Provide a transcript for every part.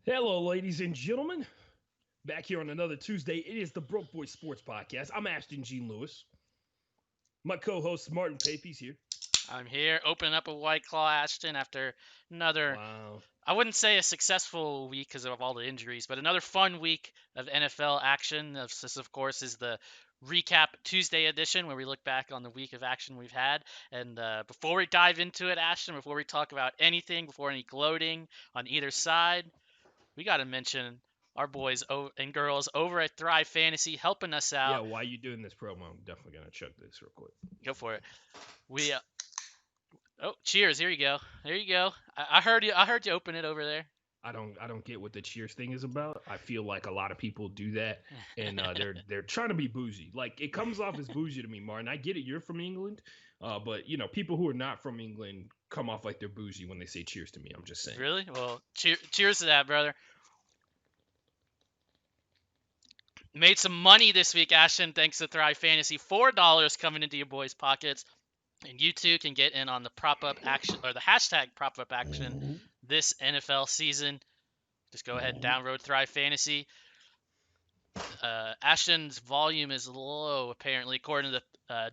Hello, ladies and gentlemen. Back here on another Tuesday. It is the Broke Boy Sports Podcast. I'm Ashton Gene Lewis. My co-host Martin Pape's here. I'm here opening up a White Claw, Ashton, after another, Wow. I wouldn't say a successful week because of all the injuries, but another fun week of NFL action. This, of course, is the recap Tuesday edition where we look back on the week of action we've had. And before we dive into it, Ashton, before we talk about anything, before any gloating on either side, we got to mention our boys and girls over at Thrive Fantasy helping us Yeah, out. why you doing this promo? I'm definitely gonna check this real quick. Go for it. We Oh, cheers! Here you go. There you go. I heard you. I heard you open it over there. I don't get what the cheers thing is about. I feel like a lot of people do that, and they're trying to be bougie. Like it comes off as bougie to me, Martin. I get it. You're from England, but people who are not from England come off like they're bougie when they say cheers to me. I'm just saying. Really? Well, cheers to that, brother. Made some money this week, Ashton, thanks to Thrive Fantasy. $4 coming into your boys' pockets, and you too can get in on the prop up action or the hashtag prop up action this NFL season. Just go ahead and download Thrive Fantasy. Ashton's volume is low, apparently, according to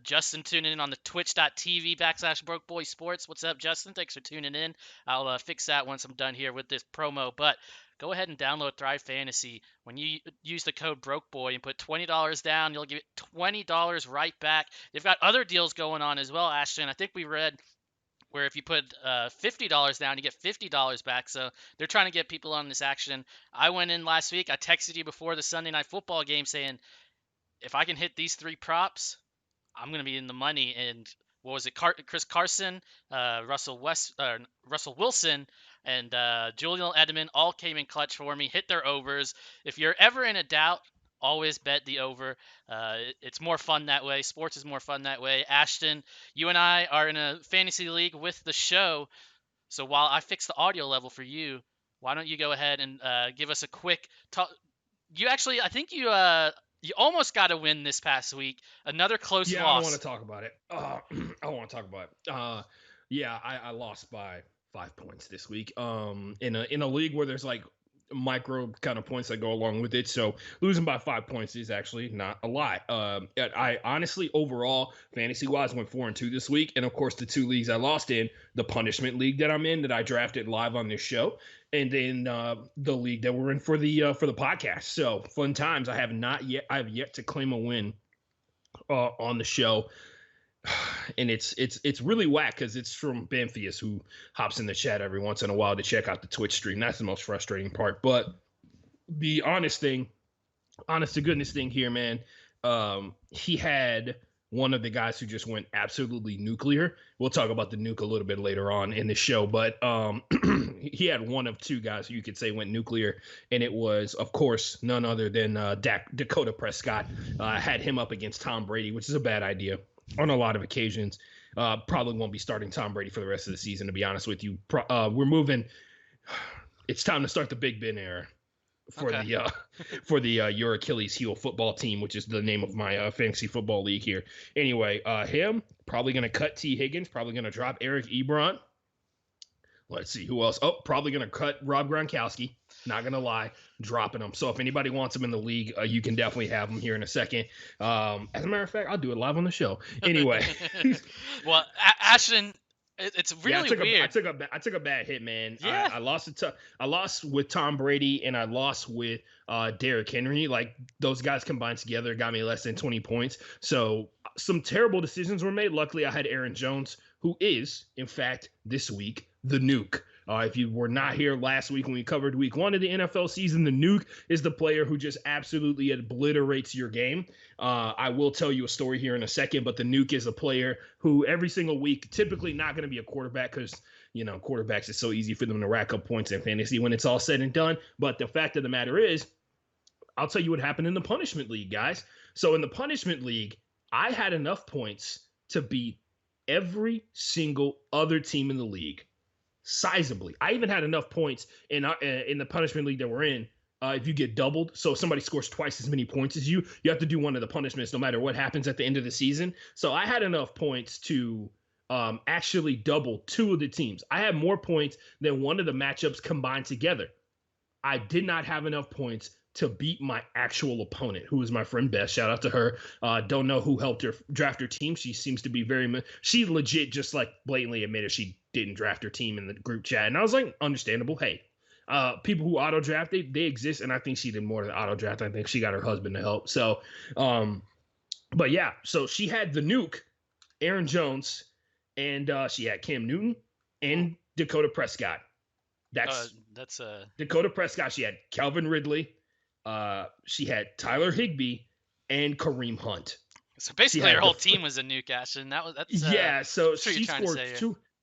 Justin tuning in on the twitch.tv/BrokeBoySports. What's up, Justin? Thanks for tuning in. I'll fix that once I'm done here with this promo. But go ahead and download Thrive Fantasy. When you use the code BrokeBoy and put $20 down, you'll get $20 right back. They've got other deals going on as well, Ashton. I think we read where if you put $50 down, you get $50 back. So they're trying to get people on this action. I went in last week. I texted you before the Sunday night football game saying, if I can hit these three props, I'm going to be in the money. And what was it? Chris Carson, Russell Wilson, and Julian Edelman all came in clutch for me, hit their overs. If you're ever in a doubt, always bet the over. It's more fun that way. Sports is more fun that way. Ashton, you and I are in a fantasy league with the show. So while I fix the audio level for you, why don't you go ahead and give us a quick talk? You actually, I think you almost got a win this past week. Another close Yeah, I don't want loss. to talk about it. I don't want to talk about it. Yeah, I lost by 5 points this week. In a league where there's like micro kind of points that go along with it. So losing by 5 points is actually not a lot. I honestly overall fantasy wise went 4-2 this week, and of course the two leagues I lost in, the punishment league that I'm in that I drafted live on this show, and then the league that we're in for the podcast. So fun times. I have yet to claim a win on the show. And it's really whack because it's from Bamfius, who hops in the chat every once in a while to check out the Twitch stream. That's the most frustrating part. But the honest to goodness thing here, man, he had one of the guys who just went absolutely nuclear. We'll talk about the nuke a little bit later on in the show, but he had one of two guys who you could say went nuclear, and it was, of course, none other than Dakota Prescott. Had him up against Tom Brady, which is a bad idea on a lot of occasions. Probably won't be starting Tom Brady for the rest of the season, to be honest with you. We're moving. It's time to start the Big Ben era for the Your Achilles Heel football team, which is the name of my fantasy football league here. Anyway, him probably gonna cut T Higgins, probably gonna drop Eric Ebron. Let's see who else. Oh, probably gonna cut Rob Gronkowski. Not gonna lie, dropping him. So if anybody wants him in the league, you can definitely have him here in a second. As a matter of fact, I'll do it live on the show. Anyway, Well, Ashton, it's really weird. I took a bad hit, man. Yeah. I lost with Tom Brady and I lost with Derrick Henry. Like those guys combined together got me less than 20 points. So some terrible decisions were made. Luckily, I had Aaron Jones, who is, in fact, this week the nuke. If you were not here last week when we covered week 1 of the NFL season, the nuke is the player who just absolutely obliterates your game. I will tell you a story here in a second, but the nuke is a player who every single week, typically not going to be a quarterback because, quarterbacks, it's so easy for them to rack up points in fantasy when it's all said and done. But the fact of the matter is, I'll tell you what happened in the punishment league, guys. So in the punishment league, I had enough points to beat every single other team in the league. Sizably. I even had enough points in the punishment league that we're in. If you get doubled, so if somebody scores twice as many points as you have to do one of the punishments no matter what happens at the end of the season. So I had enough points to actually double two of the teams. I had more points than one of the matchups combined together. I did not have enough points to beat my actual opponent, who is my friend Beth. Shout out to her. Don't know who helped her draft her team. She seems to be she legit just like blatantly admitted she didn't draft her team in the group chat. And I was like, understandable. Hey, people who auto draft, they exist. And I think she did more than auto draft. I think she got her husband to help. So, but yeah, so she had the nuke, Aaron Jones, and she had Cam Newton and Dakota Prescott. That's Dakota Prescott. She had Calvin Ridley. She had Tyler Higbee and Kareem Hunt. So basically, her whole team was a nuke, Ashton. So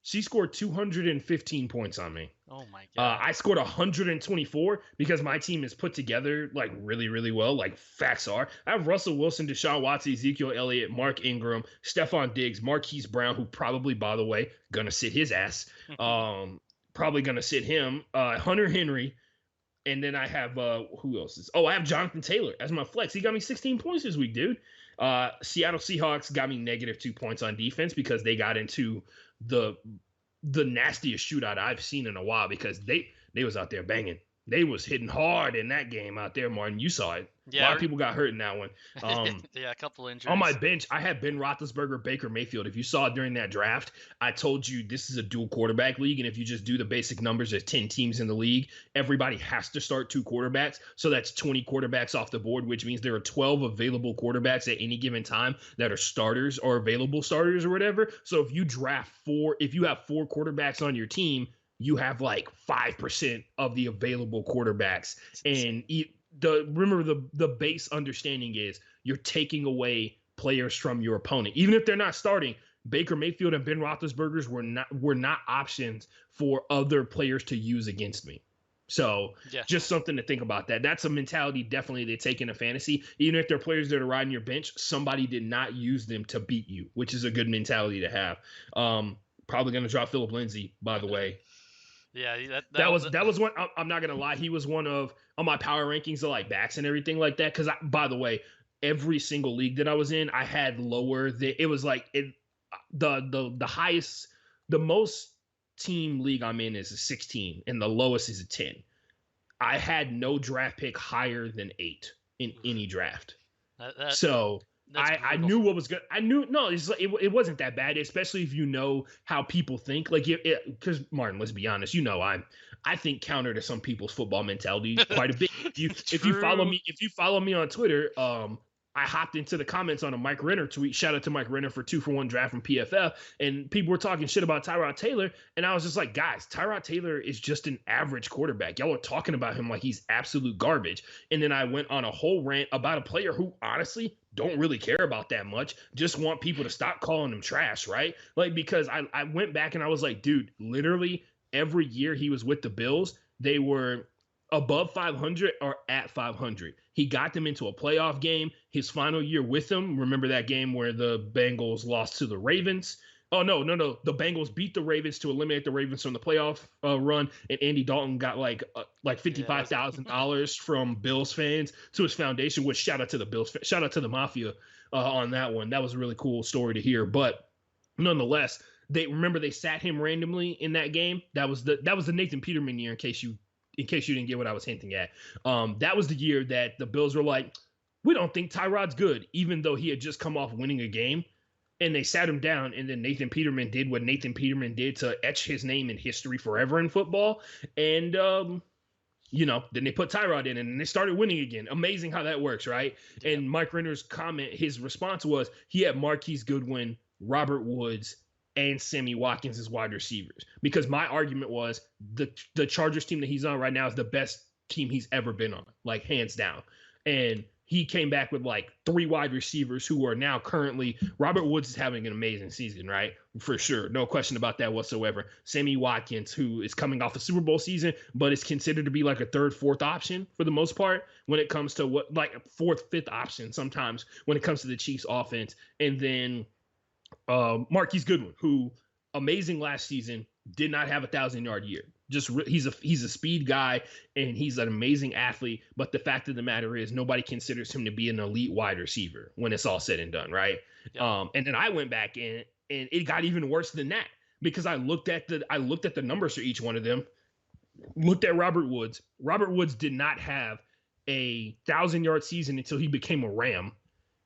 she scored 215 points on me. Oh my god! I scored 124 because my team is put together like really, really well. Like facts are, I have Russell Wilson, Deshaun Watson, Ezekiel Elliott, Mark Ingram, Stephon Diggs, Marquise Brown, who probably, by the way, gonna sit his ass. Probably gonna sit him. Hunter Henry. And then I have who else is? Oh, I have Jonathan Taylor as my flex. He got me 16 points this week, dude. Seattle Seahawks got me -2 points on defense because they got into the nastiest shootout I've seen in a while because they was out there banging. They was hitting hard in that game out there, Martin. You saw it. Yeah, a lot of people got hurt in that one. Yeah, a couple injuries. On my bench, I had Ben Roethlisberger, Baker Mayfield. If you saw it during that draft, I told you this is a dual quarterback league, and if you just do the basic numbers, there's 10 teams in the league. Everybody has to start 2 quarterbacks, so that's 20 quarterbacks off the board, which means there are 12 available quarterbacks at any given time that are starters or available starters or whatever. So if you if you have 4 quarterbacks on your team, you have like 5% of the available quarterbacks, and remember the base understanding is you're taking away players from your opponent. Even if they're not starting, Baker Mayfield and Ben Roethlisberger were not options for other players to use against me. So just something to think about that. That's a mentality definitely they take into fantasy. Even if they're players that are riding your bench, somebody did not use them to beat you, which is a good mentality to have. Probably going to drop Phillip Lindsay, by the way. Yeah, that was one. I'm not gonna lie, he was one of on my power rankings of like backs and everything like that. Because by the way, every single league that I was in, I had lower. It was like the highest, the most team league I'm in is a 16, and the lowest is a 10. I had no draft pick higher than 8 in any draft. I knew what was good. It wasn't that bad, especially if you know how people think. Like, because Martin, let's be honest, I think counter to some people's football mentality quite a bit. If you follow me on Twitter, I hopped into the comments on a Mike Renner tweet. Shout out to Mike Renner for 2-for-1 draft from PFF. And people were talking shit about Tyrod Taylor. And I was just like, guys, Tyrod Taylor is just an average quarterback. Y'all are talking about him like he's absolute garbage. And then I went on a whole rant about a player who honestly don't really care about that much. Just want people to stop calling him trash, right? Like, because I went back and I was like, dude, literally every year he was with the Bills, they were above 500 or at 500. He got them into a playoff game. His final year with them, remember that game where the Bengals lost to the Ravens? Oh, no. The Bengals beat the Ravens to eliminate the Ravens from the playoff run, and Andy Dalton got like $55,000 from Bills fans to his foundation, which shout out to the Bills, shout out to the Mafia on that one. That was a really cool story to hear. But nonetheless, they sat him randomly in that game. That was the Nathan Peterman year, in case you didn't get what I was hinting at. That was the year that the Bills were like, we don't think Tyrod's good, even though he had just come off winning a game. And they sat him down, and then Nathan Peterman did what Nathan Peterman did to etch his name in history forever in football. And, then they put Tyrod in, and they started winning again. Amazing how that works, right? Yeah. And Mike Renner's his response was he had Marquise Goodwin, Robert Woods, and Sammy Watkins as wide receivers. Because my argument was the Chargers team that he's on right now is the best team he's ever been on, like hands down. And he came back with like 3 wide receivers who are now currently Robert Woods is having an amazing season, right? For sure. No question about that whatsoever. Sammy Watkins, who is coming off a Super Bowl season, but is considered to be like a 3rd, 4th option for the most part when it comes to what like a 4th, 5th option sometimes when it comes to the Chiefs offense. And then Marquise Goodwin, who amazing last season, did not have a 1,000-yard year. He's a speed guy and he's an amazing athlete. But the fact of the matter is nobody considers him to be an elite wide receiver when it's all said and done, right? Yep. And then I went back and it got even worse than that because I looked at the numbers for each one of them. looked at Robert Woods. Robert Woods did not have a 1,000-yard season until he became a Ram,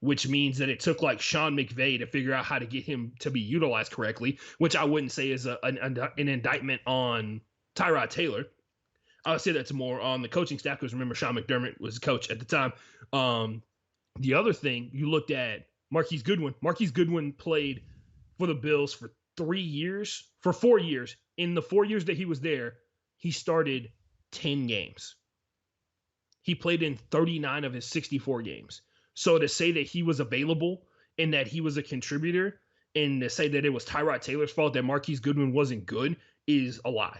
which means that it took like Sean McVay to figure out how to get him to be utilized correctly, which I wouldn't say is an indictment on Tyrod Taylor. I would say that's more on the coaching staff because remember Sean McDermott was coach at the time. The other thing, you looked at Marquise Goodwin. Marquise Goodwin played for the Bills for 4 years. In the 4 years that he was there, he started 10 games. He played in 39 of his 64 games. So to say that he was available and that he was a contributor and to say that it was Tyrod Taylor's fault that Marquise Goodwin wasn't good is a lie.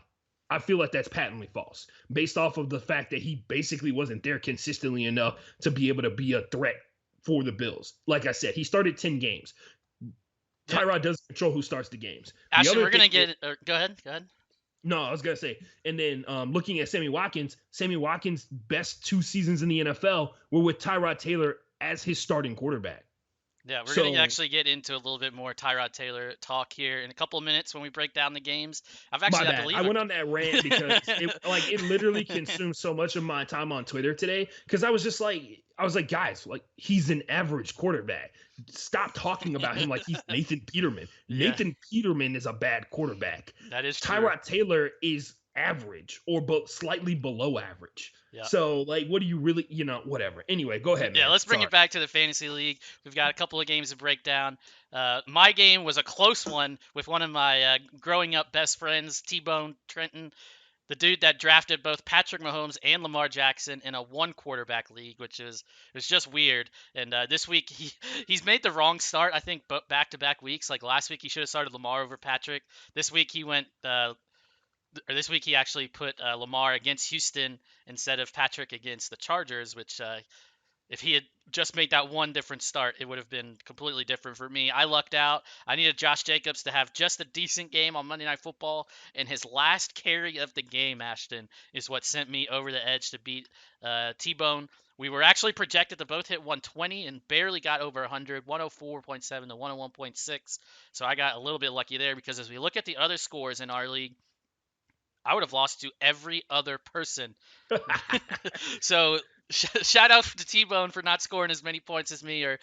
I feel like that's patently false based off of the fact that he basically wasn't there consistently enough to be able to be a threat for the Bills. Like I said, he started 10 games. Tyrod doesn't control who starts the games. Ashton, we're going to get go ahead. No, I was going to say, and then looking at Sammy Watkins' best 2 seasons in the NFL were with Tyrod Taylor as his starting quarterback. Yeah, we're going to actually get into a little bit more Tyrod Taylor talk here in a couple of minutes when we break down the games. I went on that rant because it literally consumed so much of my time on Twitter today because I was like, guys, like he's an average quarterback. Stop talking about him like he's Nathan Peterman. Yeah. Nathan Peterman is a bad quarterback. That is true. Tyrod Taylor is average or slightly below average. Yeah. So, like, what do you really, whatever. Anyway, go ahead, man. Yeah, let's bring it back to the fantasy league. We've got a couple of games to break down. My game was a close one with one of my growing up best friends, T-Bone Trenton, the dude that drafted both Patrick Mahomes and Lamar Jackson in a one-quarterback league, which was just weird. And this week, he's made the wrong start, I think, back-to-back weeks. Like, last week, he should have started Lamar over Patrick. This week, he actually put Lamar against Houston instead of Patrick against the Chargers, which if he had just made that one different start, it would have been completely different for me. I lucked out. I needed Josh Jacobs to have just a decent game on Monday Night Football, and his last carry of the game, Ashton, is what sent me over the edge to beat T-Bone. We were actually projected to both hit 120 and barely got over 100, 104.7 to 101.6. So I got a little bit lucky there because as we look at the other scores in our league, I would have lost to every other person. So shout out to T-Bone for not scoring as many points as me or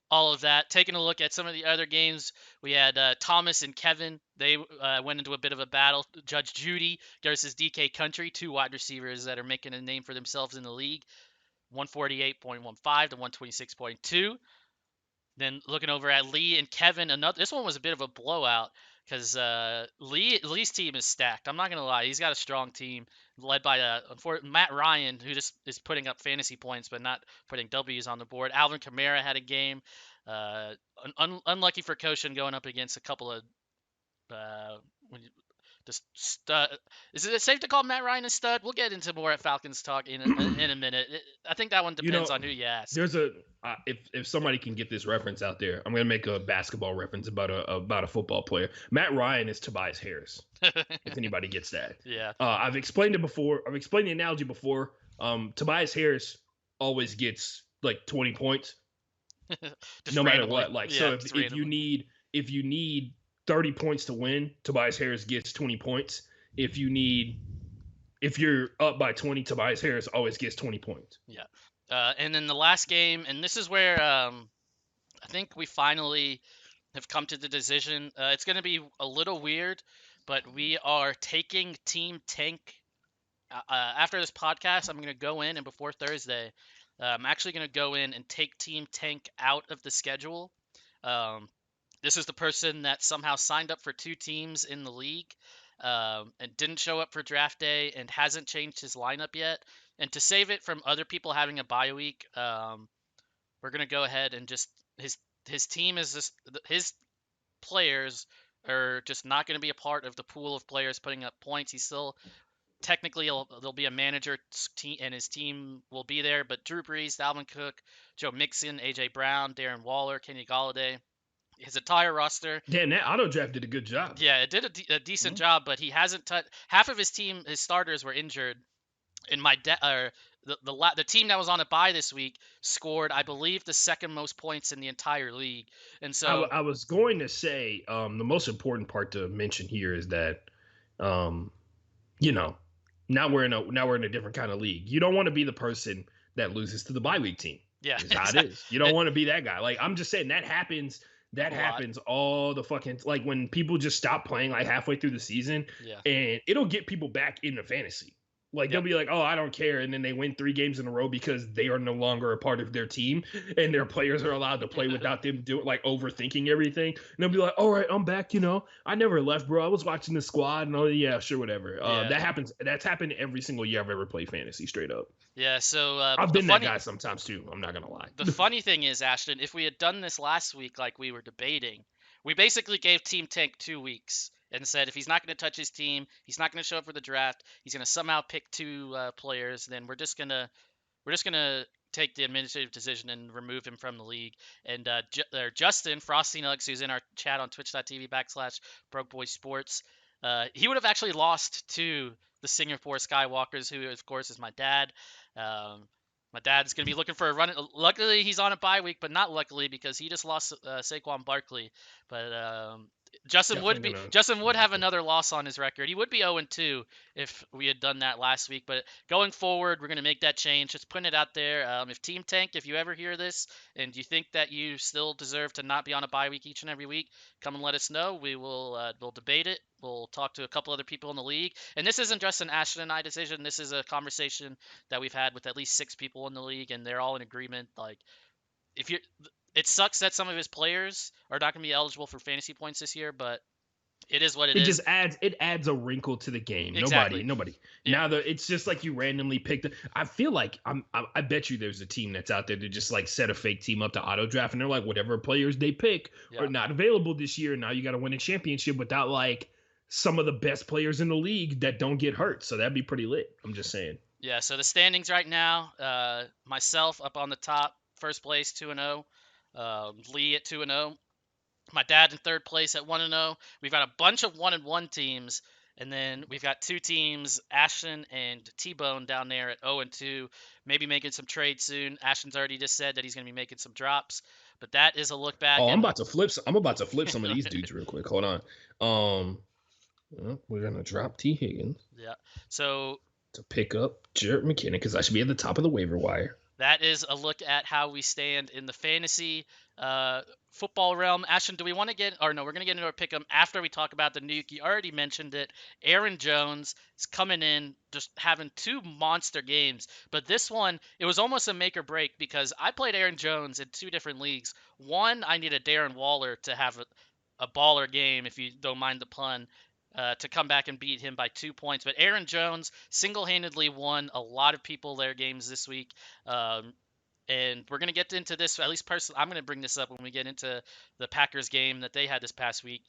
all of that. Taking a look at some of the other games, we had Thomas and Kevin. They went into a bit of a battle. Judge Judy versus DK Country, 2 wide receivers that are making a name for themselves in the league. 148.15 to 126.2. Then looking over at Lee and Kevin, this one was a bit of a blowout because Lee's team is stacked. I'm not going to lie. He's got a strong team led by Matt Ryan, who just is putting up fantasy points but not putting W's on the board. Alvin Kamara had a game. Unlucky for Koshin going up against a couple of stud. Is it safe to call Matt Ryan a stud? We'll get into more at Falcons talk in a minute. I think that one depends on who you ask. There's if somebody can get this reference out there, I'm gonna make a basketball reference about a football player. Matt Ryan is Tobias Harris. If anybody gets that. Yeah. I've explained it before. I've explained the analogy before. Tobias Harris always gets like 20 points, no matter what. Like so, if you need 30 points to win, Tobias Harris gets 20 points. If you're up by 20, Tobias Harris always gets 20 points. Yeah. And then the last game, and this is where I think we finally have come to the decision. It's going to be a little weird, but we are taking Team Tank. After this podcast, I'm going to go in, and before Thursday, I'm actually going to go in and take Team Tank out of the schedule. This is the person that somehow signed up for 2 teams in the league and didn't show up for draft day and hasn't changed his lineup yet. And to save it from other people having a bye week, we're going to go ahead and just his team is just his players are just not going to be a part of the pool of players putting up points. He's still technically there'll be a manager team and his team will be there, but Drew Brees, Dalvin Cook, Joe Mixon, AJ Brown, Darren Waller, Kenny Galladay. His entire roster. Damn, that auto draft did a good job. Yeah, it did a decent job, but he hasn't touched half of his team. His starters were injured. In my the team that was on a bye this week scored, I believe, the second most points in the entire league. And so I was going to say the most important part to mention here is that, Now we're in a different kind of league. You don't want to be the person that loses to the bye week team. Yeah, Is how it exactly. is. You don't want to be that guy. Like I'm just saying that happens. That A lot. happens all the fucking like when people just stop playing like halfway through the season, Yeah. and it'll get people back into fantasy. Like they'll Yep. be like, "Oh, I don't care," and then they win 3 games in a row because they are no longer a part of their team, and their players are allowed to play without them doing like overthinking everything. And they'll be like, "All right, I'm back. I never left, bro. I was watching the squad, and oh yeah, sure, whatever." Yeah. That happens. That's happened every single year I've ever played fantasy. Straight up, Yeah. So I've been that guy sometimes too. I'm not gonna lie. the funny thing is, Ashton, if we had done this last week like we were debating, we basically gave Team Tank 2 weeks and said if he's not going to touch his team, he's not going to show up for the draft, he's going to somehow pick two players, then we're just gonna take the administrative decision and remove him from the league. And Justin Frosty Nugs, who's in our chat on twitch.tv/Broke Boy Sports, he would have actually lost to the Singapore Skywalkers, who of course is my dad. My dad's gonna be looking for a run. Luckily, he's on a bye week, but not luckily because he just lost Saquon Barkley. But Definitely gonna. Justin would have another loss on his record. He would be 0-2 if we had done that last week. But going forward, we're gonna make that change. Just putting it out there. If Team Tank, if you ever hear this and you think that you still deserve to not be on a bye week each and every week, come and let us know. We'll debate it. We'll talk to a couple other people in the league. And this isn't just an Ashton and I decision. This is a conversation that we've had with at least 6 people in the league, and they're all in agreement. Like, if you, it sucks that some of his players are not going to be eligible for fantasy points this year, but it is what it It is. just adds a wrinkle to the game. Exactly. Nobody. Yeah. Now it's just like you randomly picked. I feel like I bet you there's a team that's out there to just like set a fake team up to auto draft, and they're like whatever players they pick are not available this year. Now you got to win a championship without like some of the best players in the league that don't get hurt. So that'd be pretty lit. I'm just saying. Yeah. So the standings right now, myself up on the top, first place 2-0, Lee at 2-0. My dad in third place at 1-0. We've got a bunch of 1-1 teams, and then we've got 2 teams, Ashton and T-Bone down there at 0-2. Maybe making some trades soon. Ashton's already just said that he's going to be making some drops, but that is a look back. Oh, I'm about to flip some of these dudes real quick. Hold on. We're gonna drop T Higgins. Yeah. So to pick up Jarrett McKinnon because I should be at the top of the waiver wire. That is a look at how we stand in the fantasy football realm. Ashton, do we want to get, or no, we're going to get into our pick 'em after we talk about the nuke. You already mentioned it. Aaron Jones is coming in, just having 2 monster games. But this one, it was almost a make or break because I played Aaron Jones in 2 different leagues. One, I needed Darren Waller to have a baller game, if you don't mind the pun. To come back and beat him by 2 points. But Aaron Jones single-handedly won a lot of people their games this week. And we're going to get into this, at least personally, I'm going to bring this up when we get into the Packers game that they had this past week.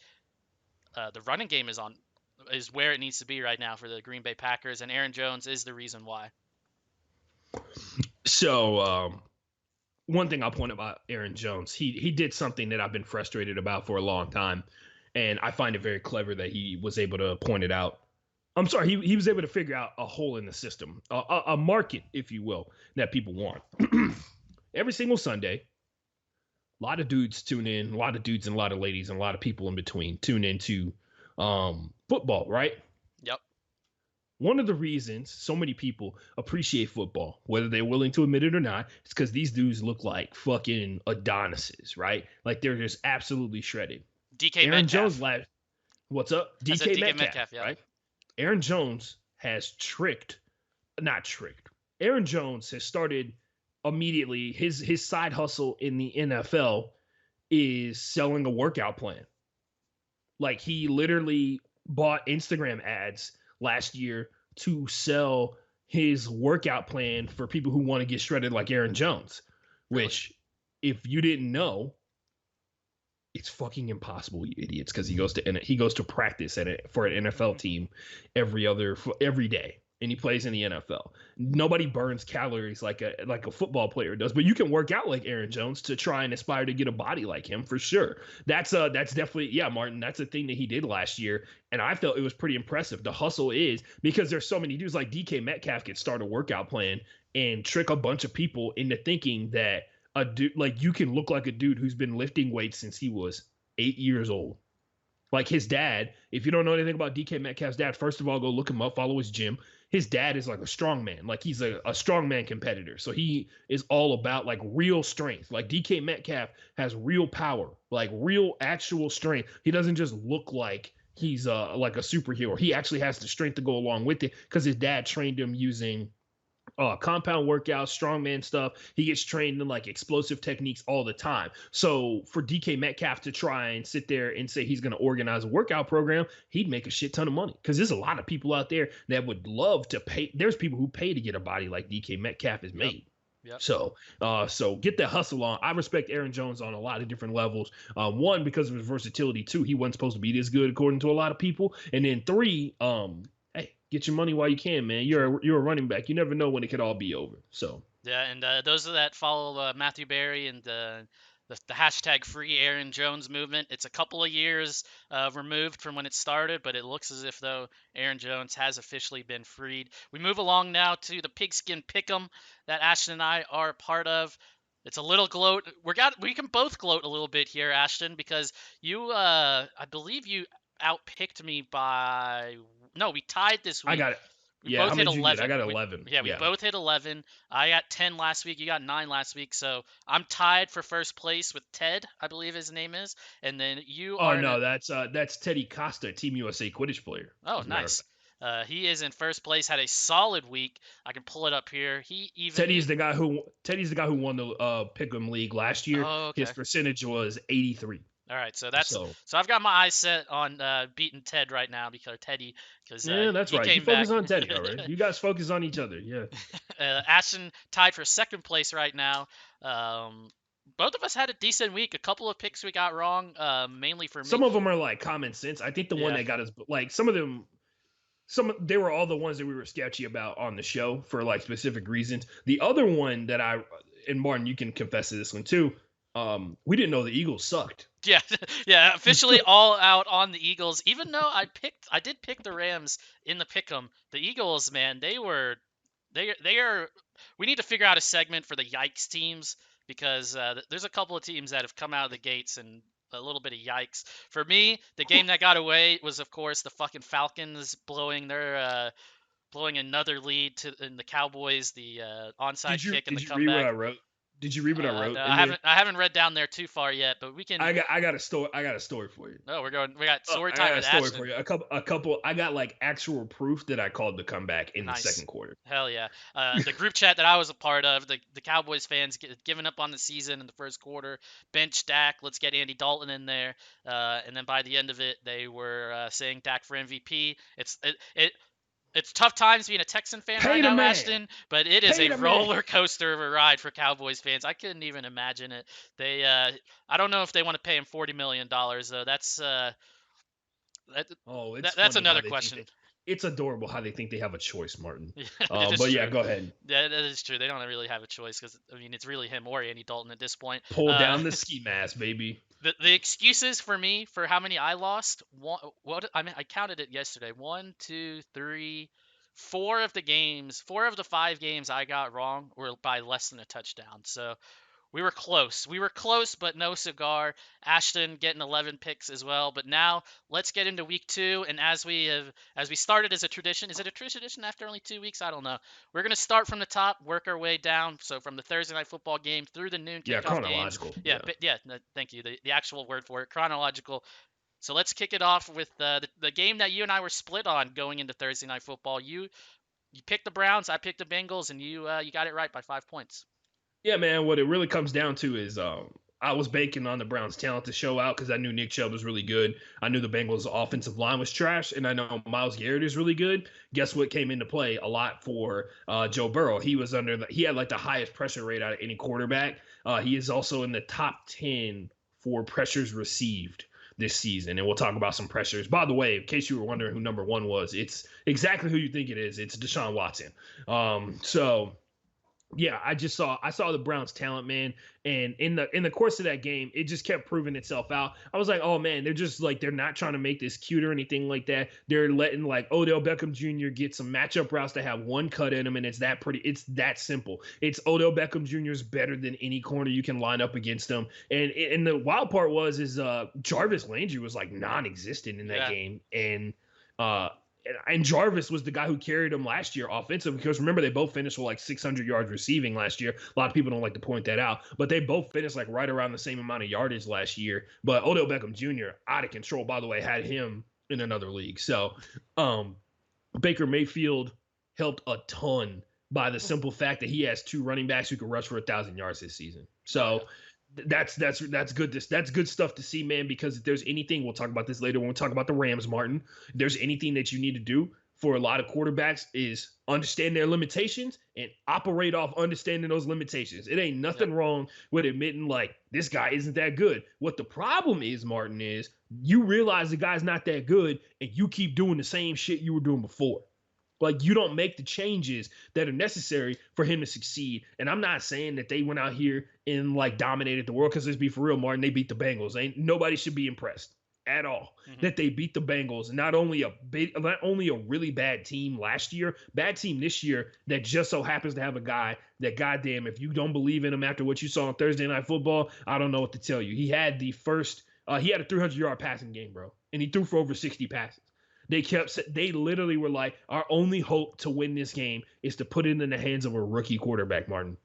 The running game is where it needs to be right now for the Green Bay Packers, and Aaron Jones is the reason why. So, one thing I'll point about Aaron Jones, he did something that I've been frustrated about for a long time. And I find it very clever that he was able to point it out. I'm sorry, he was able to figure out a hole in the system, a market, if you will, that people want. Every single Sunday, a lot of dudes tune in, a lot of dudes and a lot of ladies and a lot of people in between tune into football, right? Yep. One of the reasons so many people appreciate football, whether they're willing to admit it or not, is because these dudes look like fucking Adonises, right? Like they're just absolutely shredded. DK Aaron Metcalf. Jones what's up? DK Metcalf, yeah. Right? Aaron Jones has Aaron Jones has started immediately. His side hustle in the NFL is selling a workout plan. Like he literally bought Instagram ads last year to sell his workout plan for people who want to get shredded like Aaron Jones, which if you didn't know, it's fucking impossible, you idiots, because he goes to practice for an NFL team every day, and he plays in the NFL. Nobody burns calories like a football player does, but you can work out like Aaron Jones to try and aspire to get a body like him for sure. That's definitely, yeah, Martin. That's a thing that he did last year, and I felt it was pretty impressive. The hustle is because there's so many dudes like DK Metcalf could start a workout plan and trick a bunch of people into thinking that a dude like you can look like a dude who's been lifting weights since he was 8 years old. Like his dad, if you don't know anything about DK Metcalf's dad, first of all, go look him up, follow his gym. his dad is like a strongman. Like he's a strongman competitor. So he is all about like real strength. Like DK Metcalf has real power, like real actual strength. He doesn't just look like he's like a superhero. He actually has the strength to go along with it because his dad trained him using compound workouts, strongman stuff. He gets trained in like explosive techniques all the time. So for DK Metcalf to try and sit there and say he's going to organize a workout program, he'd make a shit ton of money because there's a lot of people out there that would love to pay. There's people who pay to get a body like DK Metcalf is made. Yep. So get that hustle on. I respect Aaron Jones on a lot of different levels. One, because of his versatility. Two, he wasn't supposed to be this good according to a lot of people. And then three, hey, get your money while you can, man. You're a running back. You never know when it could all be over. So yeah, and those that follow Matthew Berry and the hashtag free Aaron Jones movement, it's a couple of years removed from when it started, but it looks as if though Aaron Jones has officially been freed. We move along now to the Pigskin Pick'em that Ashton and I are a part of. It's a little gloat. We can both gloat a little bit here, Ashton, because you I believe you outpicked me by no, we tied this week. I got it. We Yeah, both how hit many did you get? 11. I got 11. We both hit 11. I got 10 last week. You got 9 last week. So I'm tied for first place with Ted, I believe his name is. And then you Oh are. no, that's Teddy Costa, Team USA Quidditch player. Oh, nice. He is in first place. Had a solid week. I can pull it up here. Teddy's the guy who won the Pick'em League last year. Oh, okay. His percentage was 83. All right, so I've got my eyes set on beating Ted right now because yeah, that's right. You focus on Teddy, all right. You guys focus on each other, yeah. Ashton tied for second place right now. Both of us had a decent week. A couple of picks we got wrong, mainly for me. Some of them are like common sense. I think the one that got us, like some of them, they were all the ones that we were sketchy about on the show for like specific reasons. The other one that and Martin, you can confess to this one too. We didn't know the Eagles sucked. Yeah, officially all out on the Eagles. Even though I did pick the Rams in the pick'em. The Eagles, man, they are. We need to figure out a segment for the yikes teams because there's a couple of teams that have come out of the gates and a little bit of yikes. For me, the game that got away was, of course, the fucking Falcons blowing another lead in the Cowboys, the onside kick and the comeback. Did you read what I wrote? Did you read what I wrote? No, I haven't read down there too far yet, but we can. I got a story for you. No, we got story time with Ashton. I got a story for you. A couple. I got like actual proof that I called the comeback in the second quarter. Hell yeah! The group chat that I was a part of, the Cowboys fans giving up on the season in the first quarter. Bench Dak. Let's get Andy Dalton in there. And then by the end of it, they were saying Dak for MVP. It's tough times being a Texan fan right now, Ashton, but it is a roller coaster of a ride for Cowboys fans. I couldn't even imagine it. I don't know if they want to pay him $40 million though. That's another question. It's adorable how they think they have a choice, Martin. But true. Yeah, go ahead. Yeah, that is true. They don't really have a choice because it's really him or Andy Dalton at this point. Pull down the ski mask, baby. The excuses for me for how many I lost. I counted it yesterday. 1, 2, 3, 4 of the 5 games I got wrong were by less than a touchdown. So we were close. But no cigar. Ashton getting 11 picks as well. But now let's get into week 2. And as we started as a tradition, is it a tradition after only 2 weeks? I don't know. We're gonna start from the top, work our way down. So from the Thursday night football game through the noon kickoff chronological. Game. Thank you. The actual word for it, chronological. So let's kick it off with the game that you and I were split on going into Thursday night football. You picked the Browns, I picked the Bengals, and you got it right by 5 points. Yeah, man, what it really comes down to is I was banking on the Browns' talent to show out because I knew Nick Chubb was really good. I knew the Bengals' offensive line was trash, and I know Myles Garrett is really good. Guess what came into play a lot for Joe Burrow? He had like the highest pressure rate out of any quarterback. He is also in the top 10 for pressures received this season, and we'll talk about some pressures. By the way, in case you were wondering who number 1 was, it's exactly who you think it is. It's Deshaun Watson. Yeah, I saw the Browns' talent, man, and in the course of that game, it just kept proving itself out. I was like, oh man, they're not trying to make this cute or anything like that. They're letting like Odell Beckham Jr. get some matchup routes that have one cut in them, and it's that simple. It's Odell Beckham Jr. is better than any corner you can line up against him. And the wild part is Jarvis Landry was like non-existent in that game, and and Jarvis was the guy who carried them last year offensively, because remember, they both finished with like 600 yards receiving last year. A lot of people don't like to point that out, but they both finished like right around the same amount of yardage last year. But Odell Beckham Jr., out of control, by the way, had him in another league. So Baker Mayfield helped a ton by the simple fact that he has two running backs who can rush for 1,000 yards this season. So that's good. That's good stuff to see, man. Because if there's anything, we'll talk about this later when we talk about the Rams, Martin. If there's anything that you need to do for a lot of quarterbacks is understand their limitations and operate off understanding those limitations. It ain't nothing wrong with admitting like this guy isn't that good. What the problem is, Martin, is you realize the guy's not that good and you keep doing the same shit you were doing before. Like, you don't make the changes that are necessary for him to succeed. And I'm not saying that they went out here and like dominated the world, because let's be for real, Martin, they beat the Bengals. Nobody should be impressed at all that they beat the Bengals. Not only a really bad team last year, bad team this year that just so happens to have a guy that, goddamn, if you don't believe in him after what you saw on Thursday Night Football, I don't know what to tell you. He had a 300-yard passing game, bro, and he threw for over 60 passes. They literally were like, our only hope to win this game is to put it in the hands of a rookie quarterback, Martin.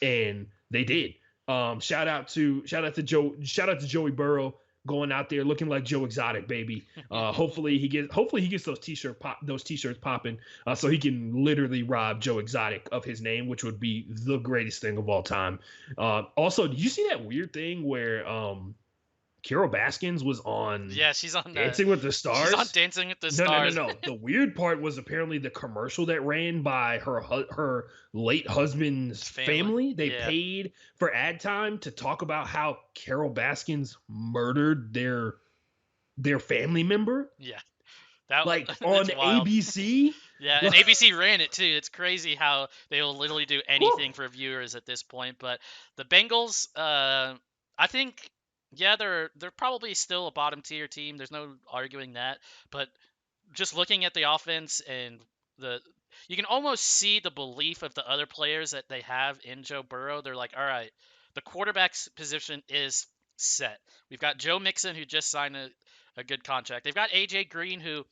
And they did. Shout out to Joey Burrow going out there looking like Joe Exotic, baby. Hopefully he gets those t-shirts popping, so he can literally rob Joe Exotic of his name, which would be the greatest thing of all time. Also, did you see that weird thing where Carol Baskins was on she's on Dancing with the Stars? She's on Dancing with the Stars. No. The weird part was apparently the commercial that ran by her late husband's family. They paid for ad time to talk about how Carol Baskins murdered their family member. Yeah. Like on ABC. Yeah, and ABC ran it too. It's crazy how they will literally do anything for viewers at this point. But the Bengals, I think, yeah, they're probably still a bottom tier team. There's no arguing that. But just looking at the offense and you can almost see the belief of the other players that they have in Joe Burrow. They're like, all right, the quarterback's position is set. We've got Joe Mixon, who just signed a good contract. They've got AJ Green, who,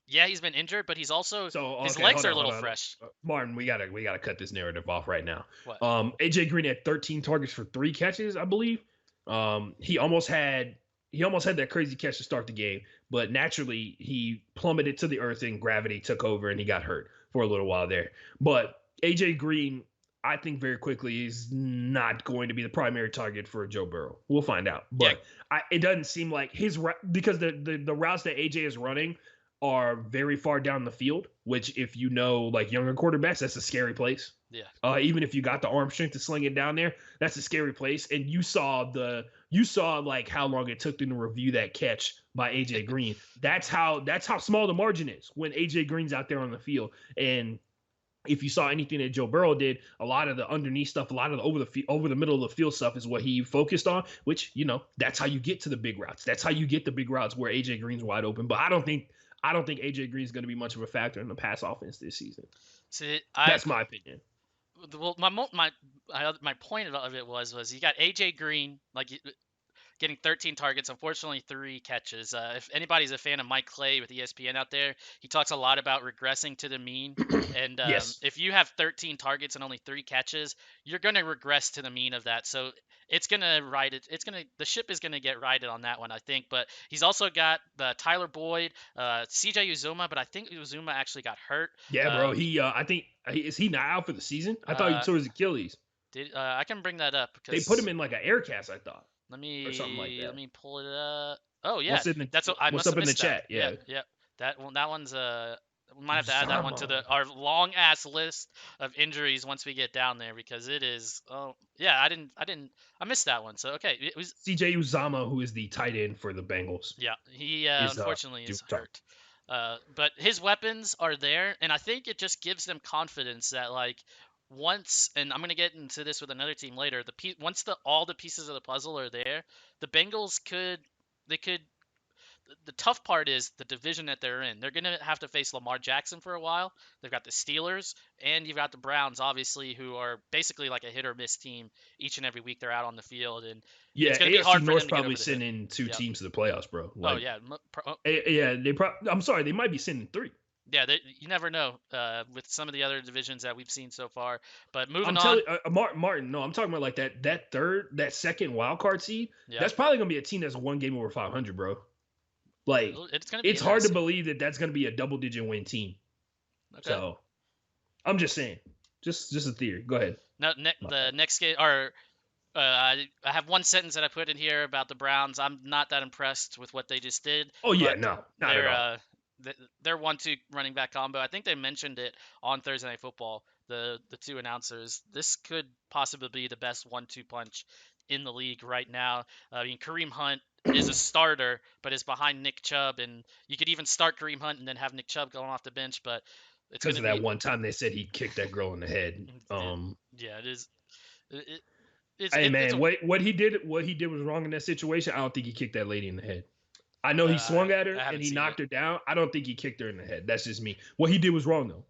yeah, he's been injured, but he's also his legs are a little fresh. Martin, we gotta cut this narrative off right now. What? AJ Green had 13 targets for 3 catches, I believe. He almost had that crazy catch to start the game, but naturally he plummeted to the earth and gravity took over and he got hurt for a little while there. But AJ Green, I think very quickly, is not going to be the primary target for Joe Burrow. We'll find out. But it doesn't seem like because the routes that AJ is running are very far down the field, which, if you know, like younger quarterbacks, that's a scary place. Yeah. Even if you got the arm strength to sling it down there, that's a scary place. And you saw like how long it took them to review that catch by AJ Green. That's how small the margin is when AJ Green's out there on the field. And if you saw anything that Joe Burrow did, a lot of the underneath stuff, a lot of the over the middle of the field stuff is what he focused on, which, that's how you get to the big routes. That's how you get the big routes where AJ Green's wide open. But I don't think AJ Green is going to be much of a factor in the pass offense this season. See, that's my opinion. Well, my point of it was you got AJ Green getting 13 targets, unfortunately 3 catches. If anybody's a fan of Mike Clay with ESPN out there, he talks a lot about regressing to the mean. And if you have 13 targets and only 3 catches, you're going to regress to the mean of that. So it's going to ride it. The ship is going to get righted on that one, I think. But he's also got Tyler Boyd, CJ Uzoma, but I think Uzoma actually got hurt. Yeah, bro. I think is he not out for the season? I thought he tore his Achilles. I can bring that up because they put him in like an air cast, I thought. Let me let me pull it up. Oh yeah, what's up in the chat? Yeah. That one's we might have to add that one to our long ass list of injuries once we get down there, because it is. Oh yeah, I missed that one. So okay, it was CJ Uzama, who is the tight end for the Bengals. Yeah, he unfortunately is hurt. But his weapons are there, and I think it just gives them confidence that once, and I'm going to get into this with another team later, once all the pieces of the puzzle are there, the Bengals could the tough part is the division that they're in. They're going to have to face Lamar Jackson for a while. They've got the Steelers, and you've got the Browns, obviously, who are basically like a hit or miss team each and every week they're out on the field, and Yeah, it's going to be AFC hard for North's them to get probably over the hit. sending two Yep. teams to the playoffs, bro. Oh Like, yeah, yeah, I'm sorry, they might be sending three. yeah. You never know with some of the other divisions that we've seen so far. But I'm moving on. telling Martin. No, I'm talking about like that second wild card seed. Yeah. That's probably gonna be a team that's one game over 500, bro. Like, It's going to be it's hard to believe that that's gonna be a double digit win team. Okay. So, I'm just saying, just a theory. Go ahead. No, the next game, or I have one sentence that I put in here about the Browns. I'm not that impressed with what they just did. Oh yeah, but no, not at all. Their 1-2 running back combo. I think they mentioned it on Thursday Night Football. The two announcers. This could possibly be the best 1-2 punch in the league right now. I mean, Kareem Hunt is a starter, but is behind Nick Chubb, and you could even start Kareem Hunt and then have Nick Chubb going off the bench. But it's Because going of to that one time they said he kicked that girl in the head. Yeah, it is. Hey man, what he did was wrong in that situation. I don't think he kicked that lady in the head. I know he swung at her and he knocked her down. I don't think he kicked her in the head. That's just me. What he did was wrong though.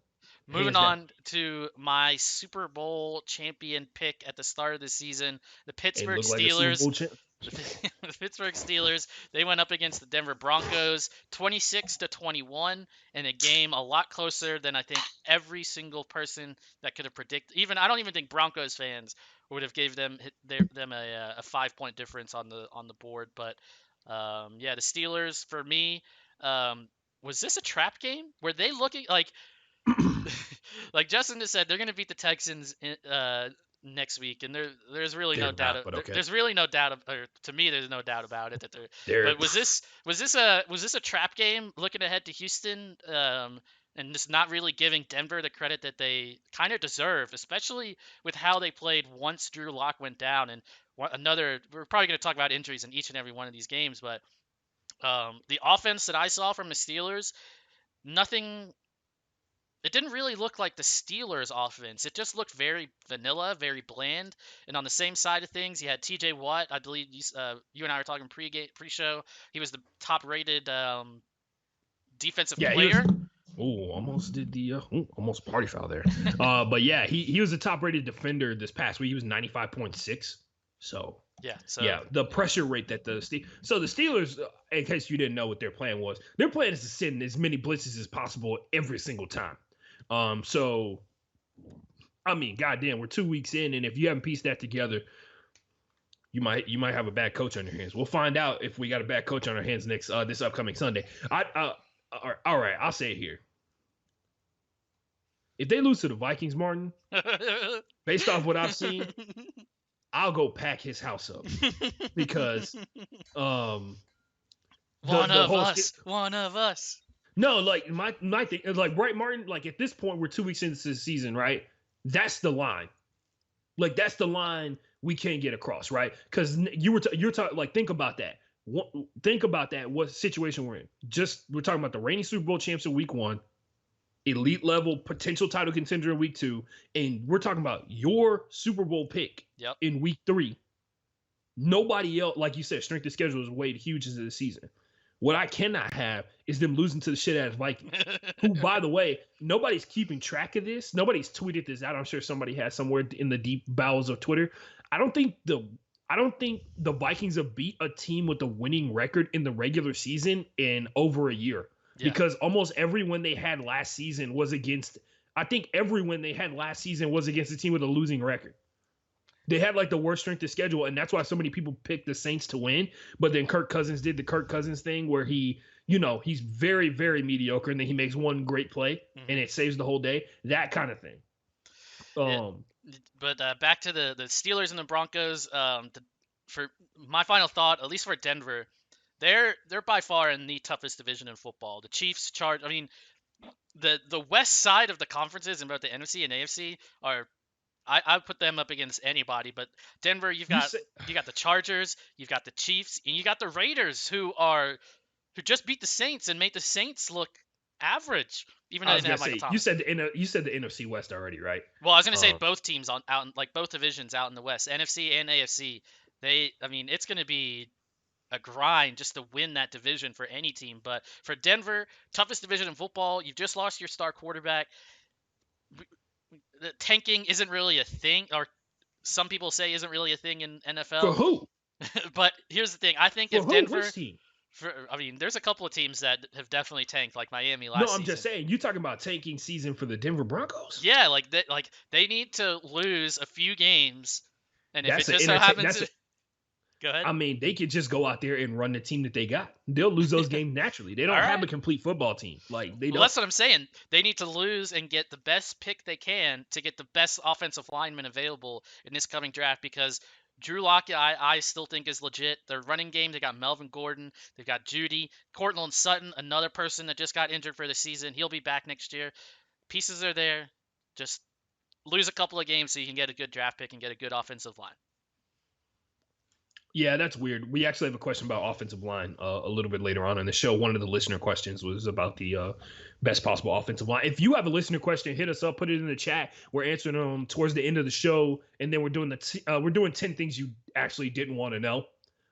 Moving on to my Super Bowl champion pick at the start of the season, the Pittsburgh Steelers. The Pittsburgh Steelers, they went up against the Denver Broncos 26-21 in a game a lot closer than I think every single person that could have predicted. I don't even think Broncos fans would have gave them a 5-point difference on the board. But yeah, the Steelers for me, was this a trap game? Were they looking like like Justin just said, they're going to beat the Texans next week, and there's really no doubt. Okay. There's really no doubt, or to me, there's no doubt about it that they're. But was this a trap game looking ahead to Houston, and just not really giving Denver the credit that they kind of deserve, especially with how they played once Drew Lock went down, and we're probably going to talk about injuries in each and every one of these games, but the offense that I saw from the Steelers, nothing. It didn't really look like the Steelers' offense. It just looked very vanilla, very bland. And on the same side of things, you had T.J. Watt. I believe you and I were talking pre-show. He was the top-rated defensive player. Almost did the almost party foul there. But yeah, he was the top-rated defender this past week. He was 95.6. So yeah, the pressure rate that the Steelers, in case you didn't know what their plan was, their plan is to send as many blitzes as possible every single time. So, I mean, goddamn, we're 2 weeks in, and if you haven't pieced that together, you might have a bad coach on your hands. We'll find out if we got a bad coach on our hands this upcoming Sunday. All right, I'll say it here. If they lose to the Vikings, Martin, based off what I've seen, I'll go pack his house up because one of us. No, like my thing, like right, Martin. Like at this point, we're 2 weeks into the season, right? That's the line. Like that's the line we can't get across, right? Because you're talking. Like think about that. Think about that. What situation we're in? We're talking about the reigning Super Bowl champs in week 1, elite level potential title contender in week 2, and we're talking about your Super Bowl pick in week 3. Nobody else, like you said, strength of schedule is weighed huge into the season. What I cannot have is them losing to the shit-ass Vikings, who, by the way, nobody's keeping track of this. Nobody's tweeted this out. I'm sure somebody has somewhere in the deep bowels of Twitter. I don't think the Vikings have beat a team with a winning record in the regular season in over a year. Yeah. Because almost every win they had last season was against a team with a losing record. They had like the worst strength of schedule, and that's why so many people picked the Saints to win. But then Kirk Cousins did the Kirk Cousins thing where he's very, very mediocre, and then he makes one great play, and it saves the whole day. That kind of thing. But back to the Steelers and the Broncos. For my final thought, at least for Denver, they're by far in the toughest division in football. The Chiefs charge. I mean, the west side of the conferences in both the NFC and AFC are. I put them up against anybody, but Denver, you got the Chargers, you've got the Chiefs, and you got the Raiders who just beat the Saints and made the Saints look average, even though they didn't have Michael Thomas. You said the NFC West already, right? Well, I was gonna say both teams out in, like both divisions out in the West, NFC and AFC. It's gonna be a grind just to win that division for any team. But for Denver, toughest division in football. You've just lost your star quarterback. The tanking isn't really a thing, or some people say isn't really a thing in For NFL. who? But here's the thing: I think For if who? Denver, Which team? I mean, there's a couple of teams that have definitely tanked, like Miami No, last I'm just season. saying. You talking about tanking season for the Denver Broncos? Yeah, like they need to lose a few games, and if it That's a just so happens, That's a. go ahead. I mean, they could just go out there and run the team that they got. They'll lose those games naturally. They All don't have right. a complete football team. Like they Well, don't. that's what I'm saying. They need to lose and get the best pick they can to get the best offensive lineman available in this coming draft because Drew Lock, I still think is legit. Their running game, they got Melvin Gordon, they've got Judy, Cortland Sutton, another person that just got injured for the season. He'll be back next year. Pieces are there. Just lose a couple of games so you can get a good draft pick and get a good offensive line. Yeah, that's weird. We actually have a question about offensive line a little bit later on in the show. One of the listener questions was about the best possible offensive line. If you have a listener question, hit us up, put it in the chat. We're answering them towards the end of the show, and then we're doing we're doing 10 things you actually didn't want to know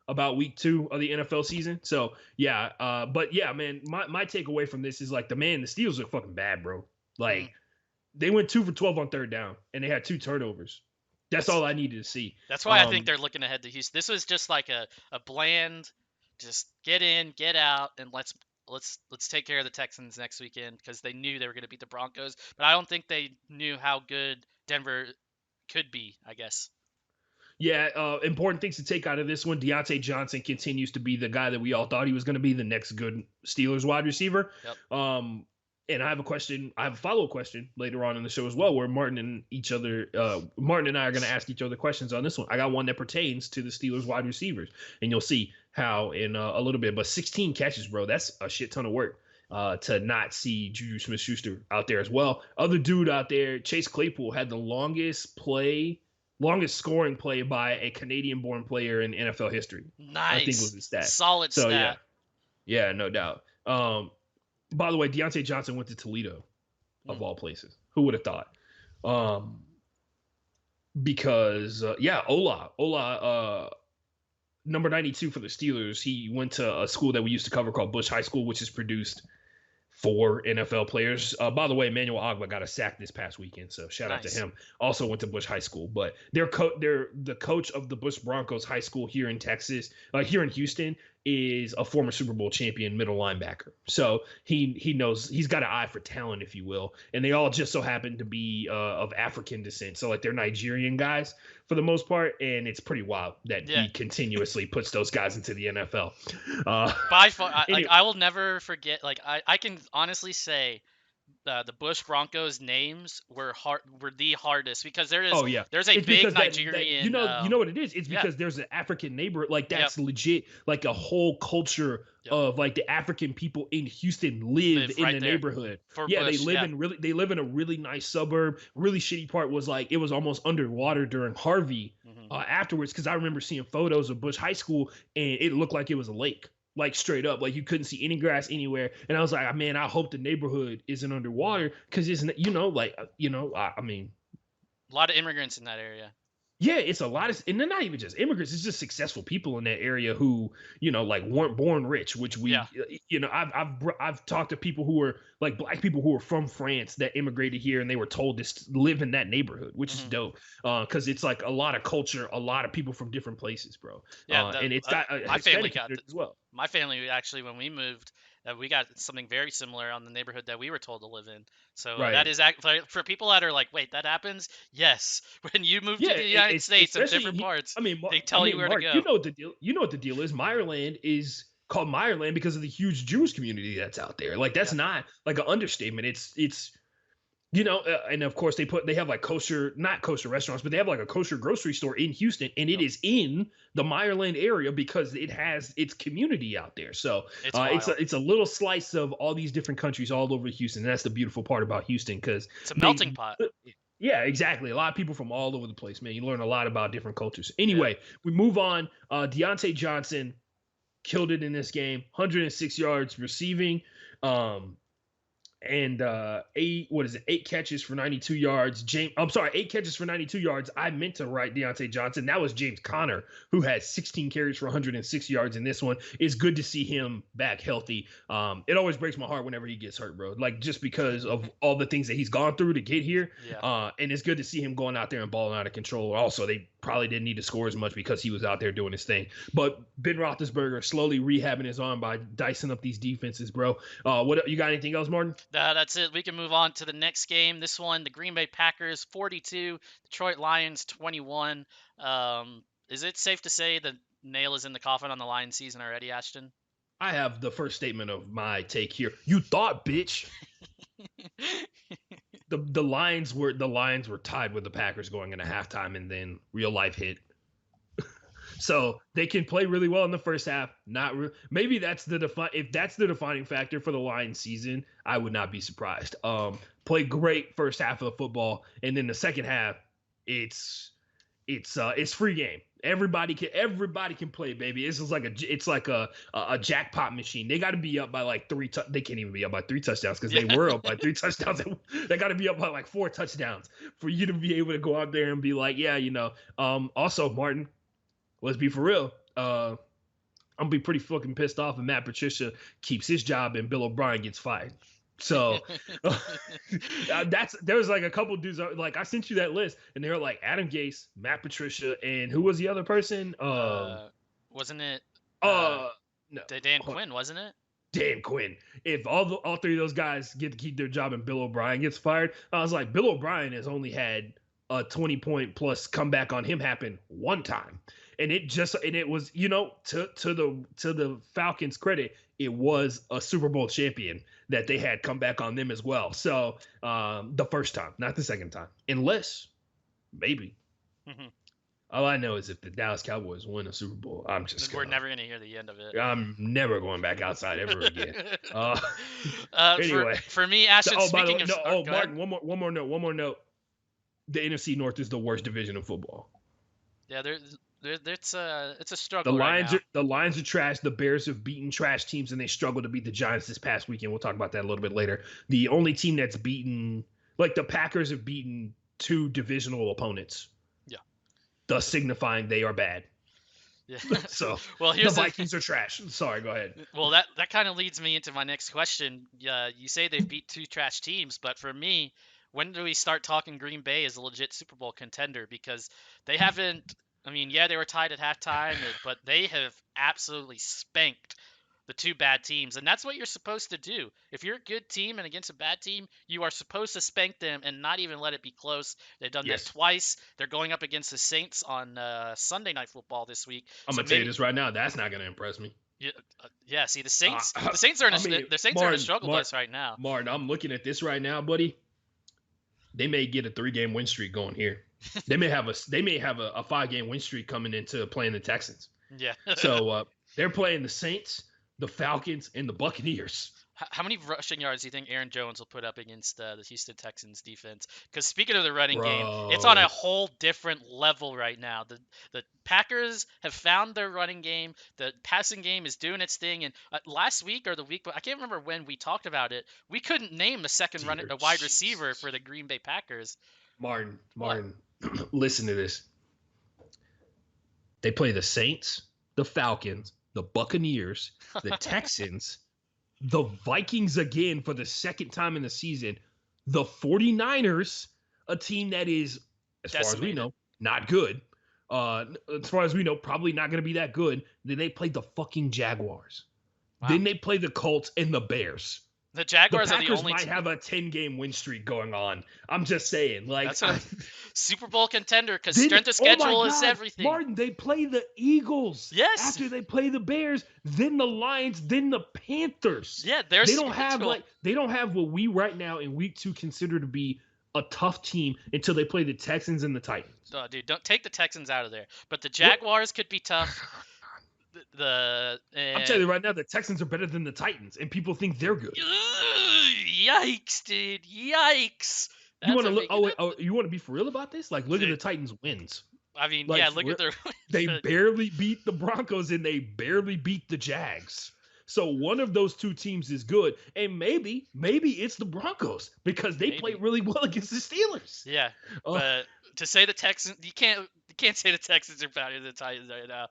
about week 2 of the NFL season. So yeah, but yeah, man, my takeaway from this is like the Steelers are fucking bad, bro. Like they went 2 for 12 on third down, and they had 2 turnovers. That's all I needed to see. That's why I think they're looking ahead to Houston. This was just like a bland, just get in, get out, and let's take care of the Texans next weekend because they knew they were going to beat the Broncos. But I don't think they knew how good Denver could be, I guess. Yeah, important things to take out of this one. Deontay Johnson continues to be the guy that we all thought he was going to be, the next good Steelers wide receiver. Yep. And I have a follow-up question later on in the show as well, where Martin and I are going to ask each other questions on this one. I got one that pertains to the Steelers wide receivers, and you'll see how in a little bit. But 16 catches, bro, that's a shit ton of work. To not see Juju Smith-Schuster out there as well. Other dude out there, Chase Claypool, had the longest scoring play by a Canadian-born player in NFL history. Nice. I think was the stat. Solid stat. Yeah, no doubt. By the way, Deontay Johnson went to Toledo, of all places. Who would have thought? Because Ola, number 92 for the Steelers, he went to a school that we used to cover called Bush High School, which has produced 4 NFL players. By the way, Emmanuel Ogbah got a sack this past weekend, so shout out to him. Also went to Bush High School, but they're the coach of the Bush Broncos High School here in Texas, here in Houston, is a former Super Bowl champion middle linebacker. So he knows, he's got an eye for talent, if you will. And they all just so happen to be of African descent. So like they're Nigerian guys for the most part. And it's pretty wild that he continuously puts those guys into the NFL. By far, I will never forget. Like I can honestly say the Bush Broncos names were the hardest because there's a big Nigerian. You know what it is? It's because there's an African neighborhood, like that's legit, like a whole culture of like the African people in Houston live in the neighborhood. Bush, they live in a really nice suburb. Really shitty part was like it was almost underwater during Harvey afterwards, because I remember seeing photos of Bush High School and it looked like it was a lake. Like straight up, like you couldn't see any grass anywhere. And I was like, man, I hope the neighborhood isn't underwater, because isn't I mean, a lot of immigrants in that area. Yeah, it's a lot of, and they're not even just immigrants. It's just successful people in that area who, like weren't born rich, which I've talked to people who were like black people who were from France that immigrated here, and they were told to live in that neighborhood, which is dope. Cause it's like a lot of culture, a lot of people from different places, bro. Yeah. And it's got my family got as well. My family actually, when we moved, we got something very similar on the neighborhood that we were told to live in. So that is for people that are like, wait, that happens? Yes. When you move to the United States in different parts, they tell you where to go. You know what the deal? You know what the deal is? Meyerland is called Meyerland because of the huge Jewish community that's out there. Like that's not like an understatement. It's and of course they have like not kosher restaurants, but they have like a kosher grocery store in Houston, and it is in the Meyerland area because it has its community out there. So it's a little slice of all these different countries all over Houston. And that's the beautiful part about Houston, because it's a melting pot. Yeah, exactly. A lot of people from all over the place, man. You learn a lot about different cultures. Anyway, we move on. Deontay Johnson killed it in this game, 106 yards receiving. and 8 catches for 92 yards. I'm sorry, 8 catches for 92 yards. I meant to write Deontay Johnson. That was James Conner, who had 16 carries for 106 yards in this one. It's good to see him back healthy. It always breaks my heart whenever he gets hurt, bro. Like, just because of all the things that he's gone through to get here. Yeah. And it's good to see him going out there and balling out of control. Also, they probably didn't need to score as much because he was out there doing his thing. But Ben Roethlisberger slowly rehabbing his arm by dicing up these defenses, bro. What you got? Anything else, Martin? That's it. We can move on to the next game. This one, the Green Bay Packers 42, Detroit Lions 21. Is it safe to say the nail is in the coffin on the Lions season already, Ashton? I have the first statement of my take here. You thought, bitch. The Lions were tied with the Packers going into halftime, and then real life hit. So they can play really well in the first half. Maybe that's if that's the defining factor for the Lions season, I would not be surprised. Play great first half of the football, and then the second half, it's free game. Everybody can play, baby. It's like a jackpot machine. They got to be up by like they can't even be up by 3 touchdowns because they were up by 3 touchdowns. They got to be up by like 4 touchdowns for you to be able to go out there and be like, yeah, Also, Martin, let's be for real. I'm gonna be pretty fucking pissed off if Matt Patricia keeps his job and Bill O'Brien gets fired. So there was like a couple dudes like I sent you that list and they were like Adam Gase, Matt Patricia, and who was the other person? Wasn't it? No, Dan Quinn, wasn't it? Dan Quinn. If all 3 of those guys get to keep their job and Bill O'Brien gets fired, I was like, Bill O'Brien has only had a 20-point plus comeback on him happen one time. And it was, to the Falcons' credit, it was a Super Bowl champion that they had come back on them as well. So the first time, not the second time, unless maybe. Mm-hmm. All I know is if the Dallas Cowboys win a Super Bowl, we're never going to hear the end of it. I'm never going back outside ever again. Anyway, for me, Ashton. Speaking of, Martin, one more note. The NFC North is the worst division of football. Yeah, it's a struggle. The Lions are trash. The Bears have beaten trash teams, and they struggled to beat the Giants this past weekend. We'll talk about that a little bit later. The only team that's beaten, like the Packers, have beaten 2 divisional opponents. Yeah, thus signifying they are bad. Yeah. So the Vikings are trash. Sorry, go ahead. Well, that kind of leads me into my next question. You say they've beat 2 trash teams, but for me, when do we start talking Green Bay as a legit Super Bowl contender? Because they haven't. I mean, yeah, they were tied at halftime, but they have absolutely spanked the 2 bad teams. And that's what you're supposed to do. If you're a good team and against a bad team, you are supposed to spank them and not even let it be close. They've done that twice. They're going up against the Saints on Sunday Night Football this week. I'm going to tell you this right now. That's not going to impress me. Yeah, see, the Saints are in a struggle bus right now. Martin, I'm looking at this right now, buddy. They may get a 3-game win streak going here. They may have a 5-game win streak coming into playing the Texans. Yeah. So they're playing the Saints, the Falcons, and the Buccaneers. How many rushing yards do you think Aaron Jones will put up against the Houston Texans defense? Because speaking of the running game, it's on a whole different level right now. The Packers have found their running game. The passing game is doing its thing. And last week or the week, I can't remember when we talked about it, we couldn't name the second wide receiver for the Green Bay Packers. Martin, listen to this. They play the Saints, the Falcons, the Buccaneers, the Texans, the Vikings again for the second time in the season, the 49ers, a team that is, as far as we know, not good. As far as we know, probably not going to be that good. Then they play the fucking Jaguars. Wow. Then they play the Colts and the Bears. The Jaguars are the only team. might have a 10-game win streak going on. I'm just saying, like that's a Super Bowl contender because strength of schedule is everything. Martin, they play the Eagles. Yes. After they play the Bears, then the Lions, then the Panthers. Yeah, they don't have what we right now in week 2 consider to be a tough team until they play the Texans and the Titans. Oh, dude, don't take the Texans out of there. But the Jaguars could be tough. I'm telling you right now, the Texans are better than the Titans, and people think they're good. Yikes, dude! Yikes! You want to look? You want to be for real about this? Like, look at the Titans' wins. I mean, look at their. They barely beat the Broncos, and they barely beat the Jags. So one of those two teams is good, and maybe it's the Broncos because they played Maybe. really well against the Steelers. Yeah, Uh, but to say the Texans, you can't say the Texans are better than the Titans right now.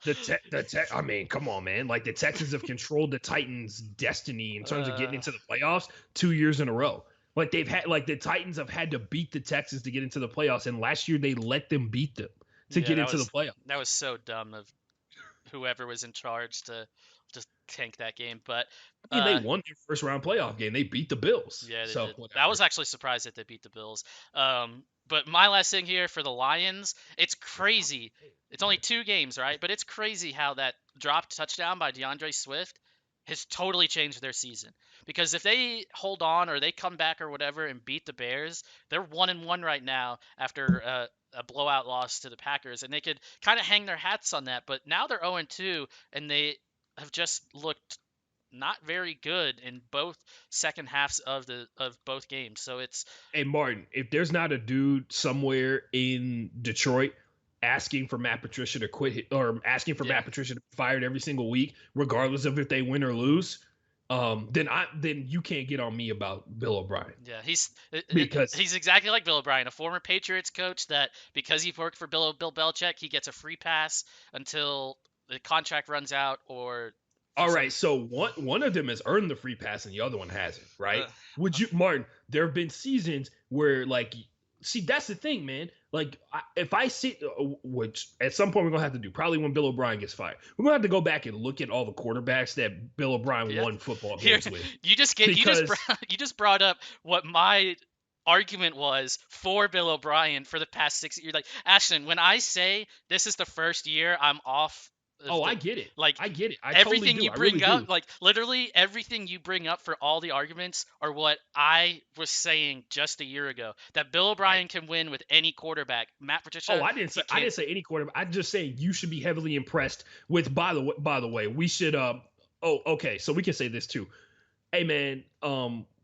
I mean, come on, man. Like the Texans have controlled the Titans' destiny in terms of getting Uh, into the playoffs 2 years in a row. Like the Titans have had to beat the Texans to get into the playoffs, and last year they let them beat them to yeah, get that into the was playoffs. that was so dumb of whoever was in charge to just tank that game. But I mean, they won their first round playoff game. They beat the Bills. yeah, they So did. I whatever. was actually surprised that they beat the Bills. But my last thing here for the Lions, it's crazy. It's only 2 games, right? But it's crazy how that dropped touchdown by DeAndre Swift has totally changed their season. Because if they hold on or they come back or whatever and beat the Bears, they're 1-1 right now after a blowout loss to the Packers, and they could kind of hang their hats on that. But now they're 0-2, and they have just looked not very good in both second halves of both games. So it's Hey Martin, if there's not a dude somewhere in Detroit asking for Matt Patricia to quit or asking for yeah, Matt Patricia to be fired every single week, regardless of if they win or lose, then you can't get on me about Bill O'Brien yeah, because he's exactly like Bill O'Brien, a former Patriots coach that because he worked for Bill Belichick, he gets a free pass until the contract runs out or for all right, some so one of them has earned the free pass and the other one hasn't, right? uh, Would you, Martin? There have been seasons where, like, see, that's the thing, man. Like, if I see, which at some point we're gonna have to do, probably when Bill O'Brien gets fired, we're gonna have to go back and look at all the quarterbacks that Bill O'Brien yeah. won football Here games with, you just because you just brought up what my argument was for Bill O'Brien for the past 6 years. Like Ashton, when I say this is the first year I'm off of oh, the I get it, like I get it, I totally everything do, you I really bring up, do. like literally everything you bring up for all the arguments are what I was saying just a year ago. That Bill Right. O'Brien can win with any quarterback. Matt Oh, Patricia, he I can't. didn't say any quarterback. I just saying you should be heavily impressed with. By the way, we should. Oh, okay. So we can say this too. Hey, man.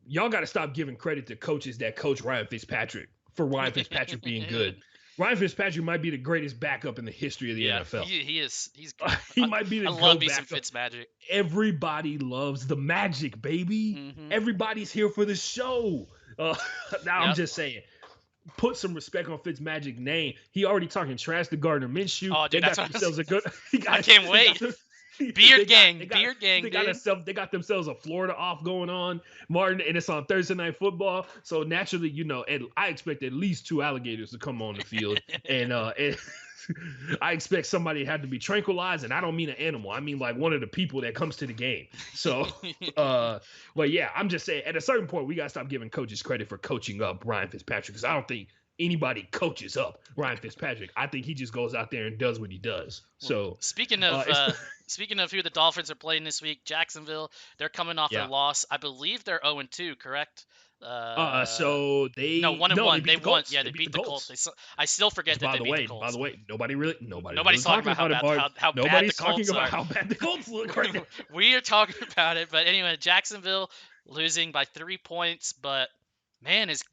Y'all got to stop giving credit to coaches that coach Ryan Fitzpatrick for Ryan Fitzpatrick being good. Ryan Fitzpatrick might be the greatest backup in the history of the Yeah, NFL. he is. He's good. He I, might be the I love GOAT me some backup. Fitzmagic. Everybody loves the magic, baby. Mm-hmm. Everybody's here for the show. Uh, now I'm Yep. just saying, put some respect on Fitzmagic's name. He already talking trash to Gardner Minshew. Oh, They dude, that's got what I was. themselves a good. I can't wait. Beard gang, beard gang, dude. They got themselves a Florida off going on, Martin, and it's on Thursday Night Football. So naturally, I expect at least 2 alligators to come on the field, and I expect somebody had to be tranquilized, and I don't mean an animal. I mean like one of the people that comes to the game. So, but yeah, I'm just saying at a certain point we gotta stop giving coaches credit for coaching up Ryan Fitzpatrick because I don't think anybody coaches up Ryan Fitzpatrick. I think he just goes out there and does what he does. So, Speaking uh, of it's speaking of who the Dolphins are playing this week, Jacksonville, they're coming off a yeah. loss. I believe they're 0-2, correct? So No, one and no, they one. beat They the won. Colts. Yeah, They they beat the beat the Colts. Colts. I still Which forget that they beat the by Colts. the way, nobody's Nobody's really talking talking about about it, Bart. how bad the Nobody's talking Colts about are. how bad the Colts look right now. We are talking about it, but anyway, Jacksonville losing by 3 points. But man, is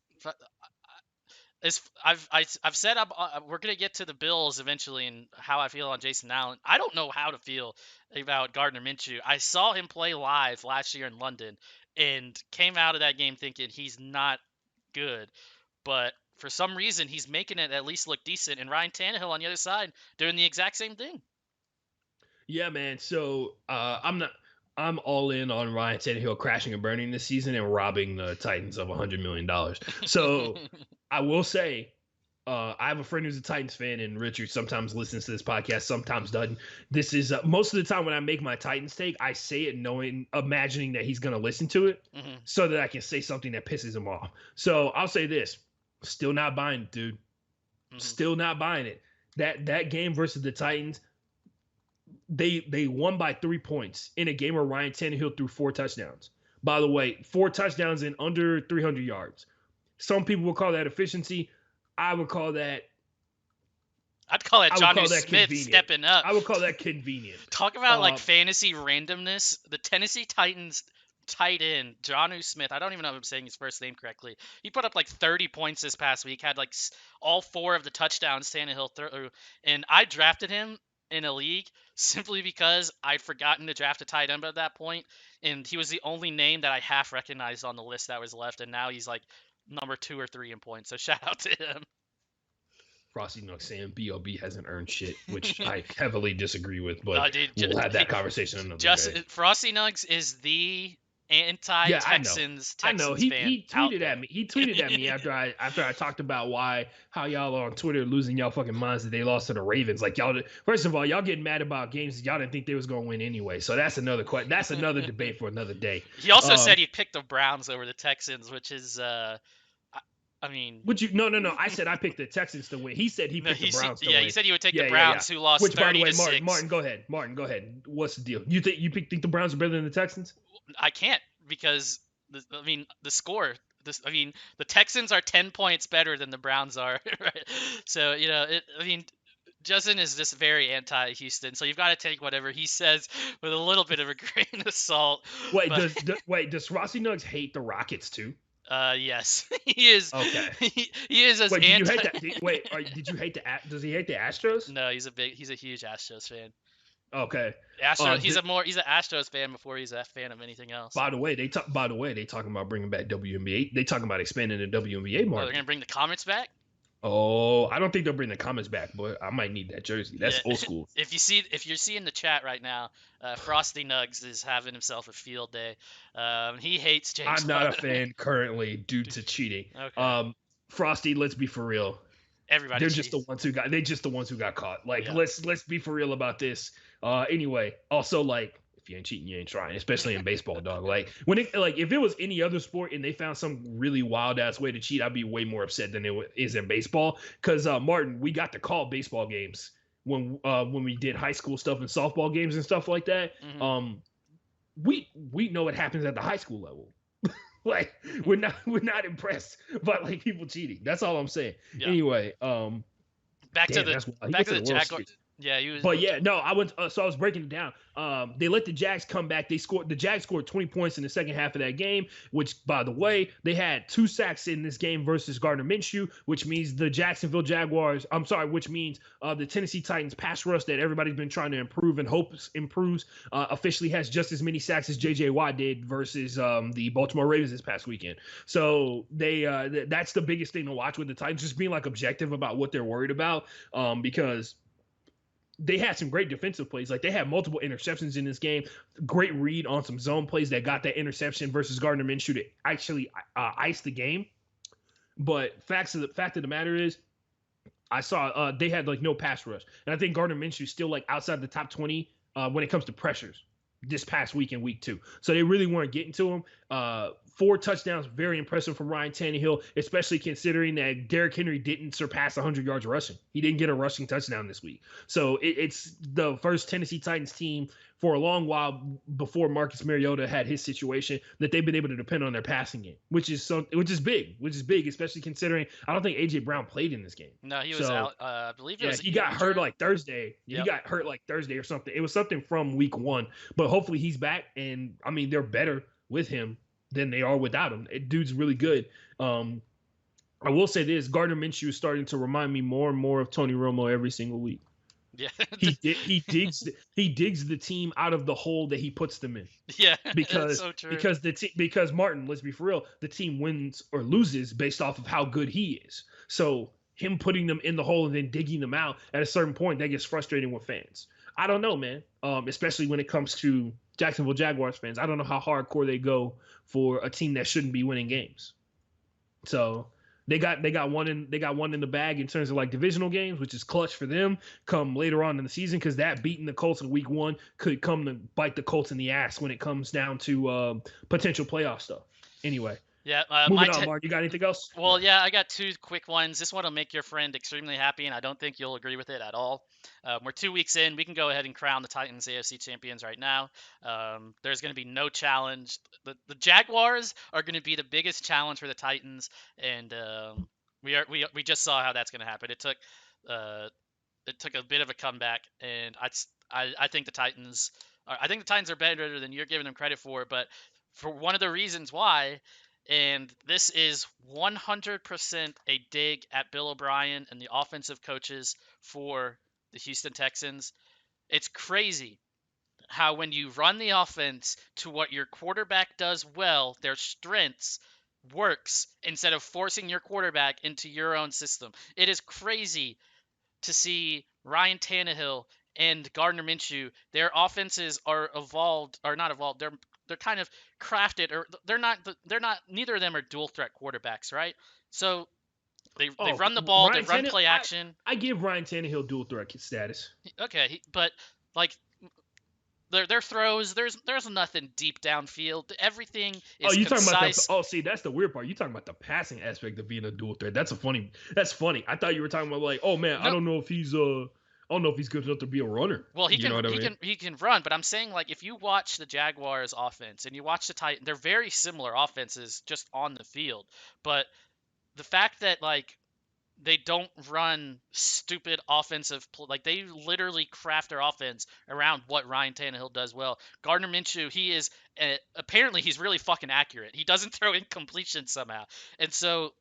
I've said we're gonna get to the Bills eventually and how I feel on Jason Allen. I don't know how to feel about Gardner Minshew. I saw him play live last year in London and came out of that game thinking he's not good, but for some reason he's making it at least look decent. And Ryan Tannehill on the other side doing the exact same thing. Yeah, man. So I'm all in on Ryan Tannehill crashing and burning this season and robbing the Titans of $100 million. So I will say, I have a friend who's a Titans fan, and Richard sometimes listens to this podcast, sometimes doesn't. This is most of the time when I make my Titans take, I say it imagining that he's going to listen to it, Mhm. so that I can say something that pisses him off. So I'll say this: still not buying it, dude. Mhm. Still not buying it. That game versus the Titans, they won by 3 points in a game where Ryan Tannehill threw 4 touchdowns. By the way, 4 touchdowns in under 300 yards. Some people will call that efficiency. I would call that I'd call it Jonnu Smith convenient. stepping up. I would call that convenient. Talk about like fantasy randomness. The Tennessee Titans tight end, Jonnu Smith. I don't even know if I'm saying his first name correctly. He put up like 30 points this past week. Had like all 4 of the touchdowns Tannehill threw, and I drafted him in a league simply because I'd forgotten to draft a tight end at that point, and he was the only name that I half recognized on the list that was left, and now he's like number 2 or 3 in points. So shout out to him. Frosty Nook saying BOB hasn't earned shit, which I heavily disagree with, but Oh, dude, we'll have that conversation another just day. Frosty Nugs is the Yeah, I know. anti-Texans I know. Texans fan He out tweeted there. at me. He tweeted at me after I talked about how y'all on Twitter losing y'all fucking minds that they lost to the Ravens. Like y'all, first of all, y'all getting mad about games y'all didn't think they was gonna win anyway. So that's another that's another debate for another day. He also said he picked the Browns over the Texans, which is I mean, would you? No. I said I picked the Texans to win. He said he no, picked the Browns to yeah, win. he said he would take the Yeah. Browns, who lost Which, by the 30 way, to 6. Martin, go ahead. Martin, go ahead. What's the deal? You think the Browns are better than the Texans? I can't because the score. The Texans are 10 points better than the Browns are, right? So Justin is just very anti-Houston, so you've got to take whatever he says with a little bit of a grain of salt. Wait, But does Rossi Nugs hate the Rockets too? yes, he is. Okay. He is as Wait, do you anti. hate that? Did you hate the? Does he hate the Astros? No, he's a huge Astros fan. Okay. He's an Astros fan before he's a fan of anything else. By the way, they talking about bringing back WNBA. They talking about expanding the WNBA Oh, market. they're gonna bring the Comets back. Oh, I don't think they'll bring the Comets back, but I might need that jersey. That's old school. If you're seeing the chat right now, Frosty Nugs is having himself a field day. He hates James. I'm not a fan currently due to cheating. Okay. Frosty, let's be for real. Everybody. They're just the ones who got caught. Like Yeah. let's be for real about this. Anyway, also like if you ain't cheating, you ain't trying, especially in baseball, dog. Like if it was any other sport and they found some really wild ass way to cheat, I'd be way more upset than it is in baseball. Cause Martin, we got to call baseball games when we did high school stuff and softball games and stuff like that. Mm-hmm. We know what happens at the high school level. Like we're not impressed by like people cheating. That's all I'm saying. Yeah. Anyway, back to the Jaguars. Yeah, he was. But yeah, no, I was breaking it down. They let the Jags come back. The Jags scored 20 points in the second half of that game, which, by the way, they had 2 sacks in this game versus Gardner Minshew, which means the which means the Tennessee Titans pass rush that everybody's been trying to improve and hopes improves officially has just as many sacks as J.J. Watt did versus the Baltimore Ravens this past weekend. So that's the biggest thing to watch with the Titans, just being like objective about what they're worried about, because they had some great defensive plays. Like they had multiple interceptions in this game. Great read on some zone plays that got that interception versus Gardner Minshew to actually ice the game. But fact of the matter is, I saw they had like no pass rush, and I think Gardner Minshew still like outside the top 20 when it comes to pressures this past week in week 2. So they really weren't getting to him. 4 touchdowns, very impressive from Ryan Tannehill, especially considering that Derrick Henry didn't surpass 100 yards rushing. He didn't get a rushing touchdown this week. So it's the first Tennessee Titans team for a long while before Marcus Mariota had his situation that they've been able to depend on their passing game, which is big, especially considering I don't think AJ Brown played in this game. No, he was out. I believe he got hurt like Thursday. Yep. He got hurt like Thursday or something. It was something from week 1, but hopefully he's back. And I mean, they're better with him than they are without him. Dude's really good. I will say this: Gardner Minshew is starting to remind me more and more of Tony Romo every single week. Yeah, he digs the team out of the hole that he puts them in. Yeah, because so true. because Martin, let's be for real, the team wins or loses based off of how good he is. So him putting them in the hole and then digging them out at a certain point, that gets frustrating with fans. I don't know, man. Especially when it comes to Jacksonville Jaguars fans. I don't know how hardcore they go for a team that shouldn't be winning games. So they got one in the bag in terms of like divisional games, which is clutch for them come later on in the season, because that beating the Colts in week 1 could come to bite the Colts in the ass when it comes down to potential playoff stuff. Anyway. Yeah, moving on, Mark. You got anything else? Well, yeah, I got 2 quick ones. This one will make your friend extremely happy, and I don't think you'll agree with it at all. We're 2 weeks in. We can go ahead and crown the Titans AFC champions right now. There's going to be no challenge. The Jaguars are going to be the biggest challenge for the Titans, and we just saw how that's going to happen. It took a bit of a comeback, and I think the Titans are better than you're giving them credit for. But for one of the reasons why. And this is 100% a dig at Bill O'Brien and the offensive coaches for the Houston Texans. It's crazy how when you run the offense to what your quarterback does well, their strengths works instead of forcing your quarterback into your own system. It is crazy to see Ryan Tannehill and Gardner Minshew. Their offenses are evolved, or not evolved. They're kind of crafted, or they're not. Neither of them are dual threat quarterbacks, right? So they Oh, run the ball, they Ryan run Tannehill, play action. I give Ryan Tannehill dual threat status. Okay, but like their throws, there's nothing deep downfield. Everything Oh, is you talking about the? concise. Oh, see, that's the weird part. You talking about the passing aspect of being a dual threat. That's a funny. That's funny. I thought you were talking about like, oh man, I No, don't know if he's I don't know if he's good enough to be a runner. well, he You know can what I he mean? can he can run, but I'm saying like if you watch the Jaguars offense and you watch the Titans, they're very similar offenses just on the field. But the fact that like they don't run stupid like they literally craft their offense around what Ryan Tannehill does well. Gardner Minshew, he is apparently he's really fucking accurate. He doesn't throw incompletion somehow, and so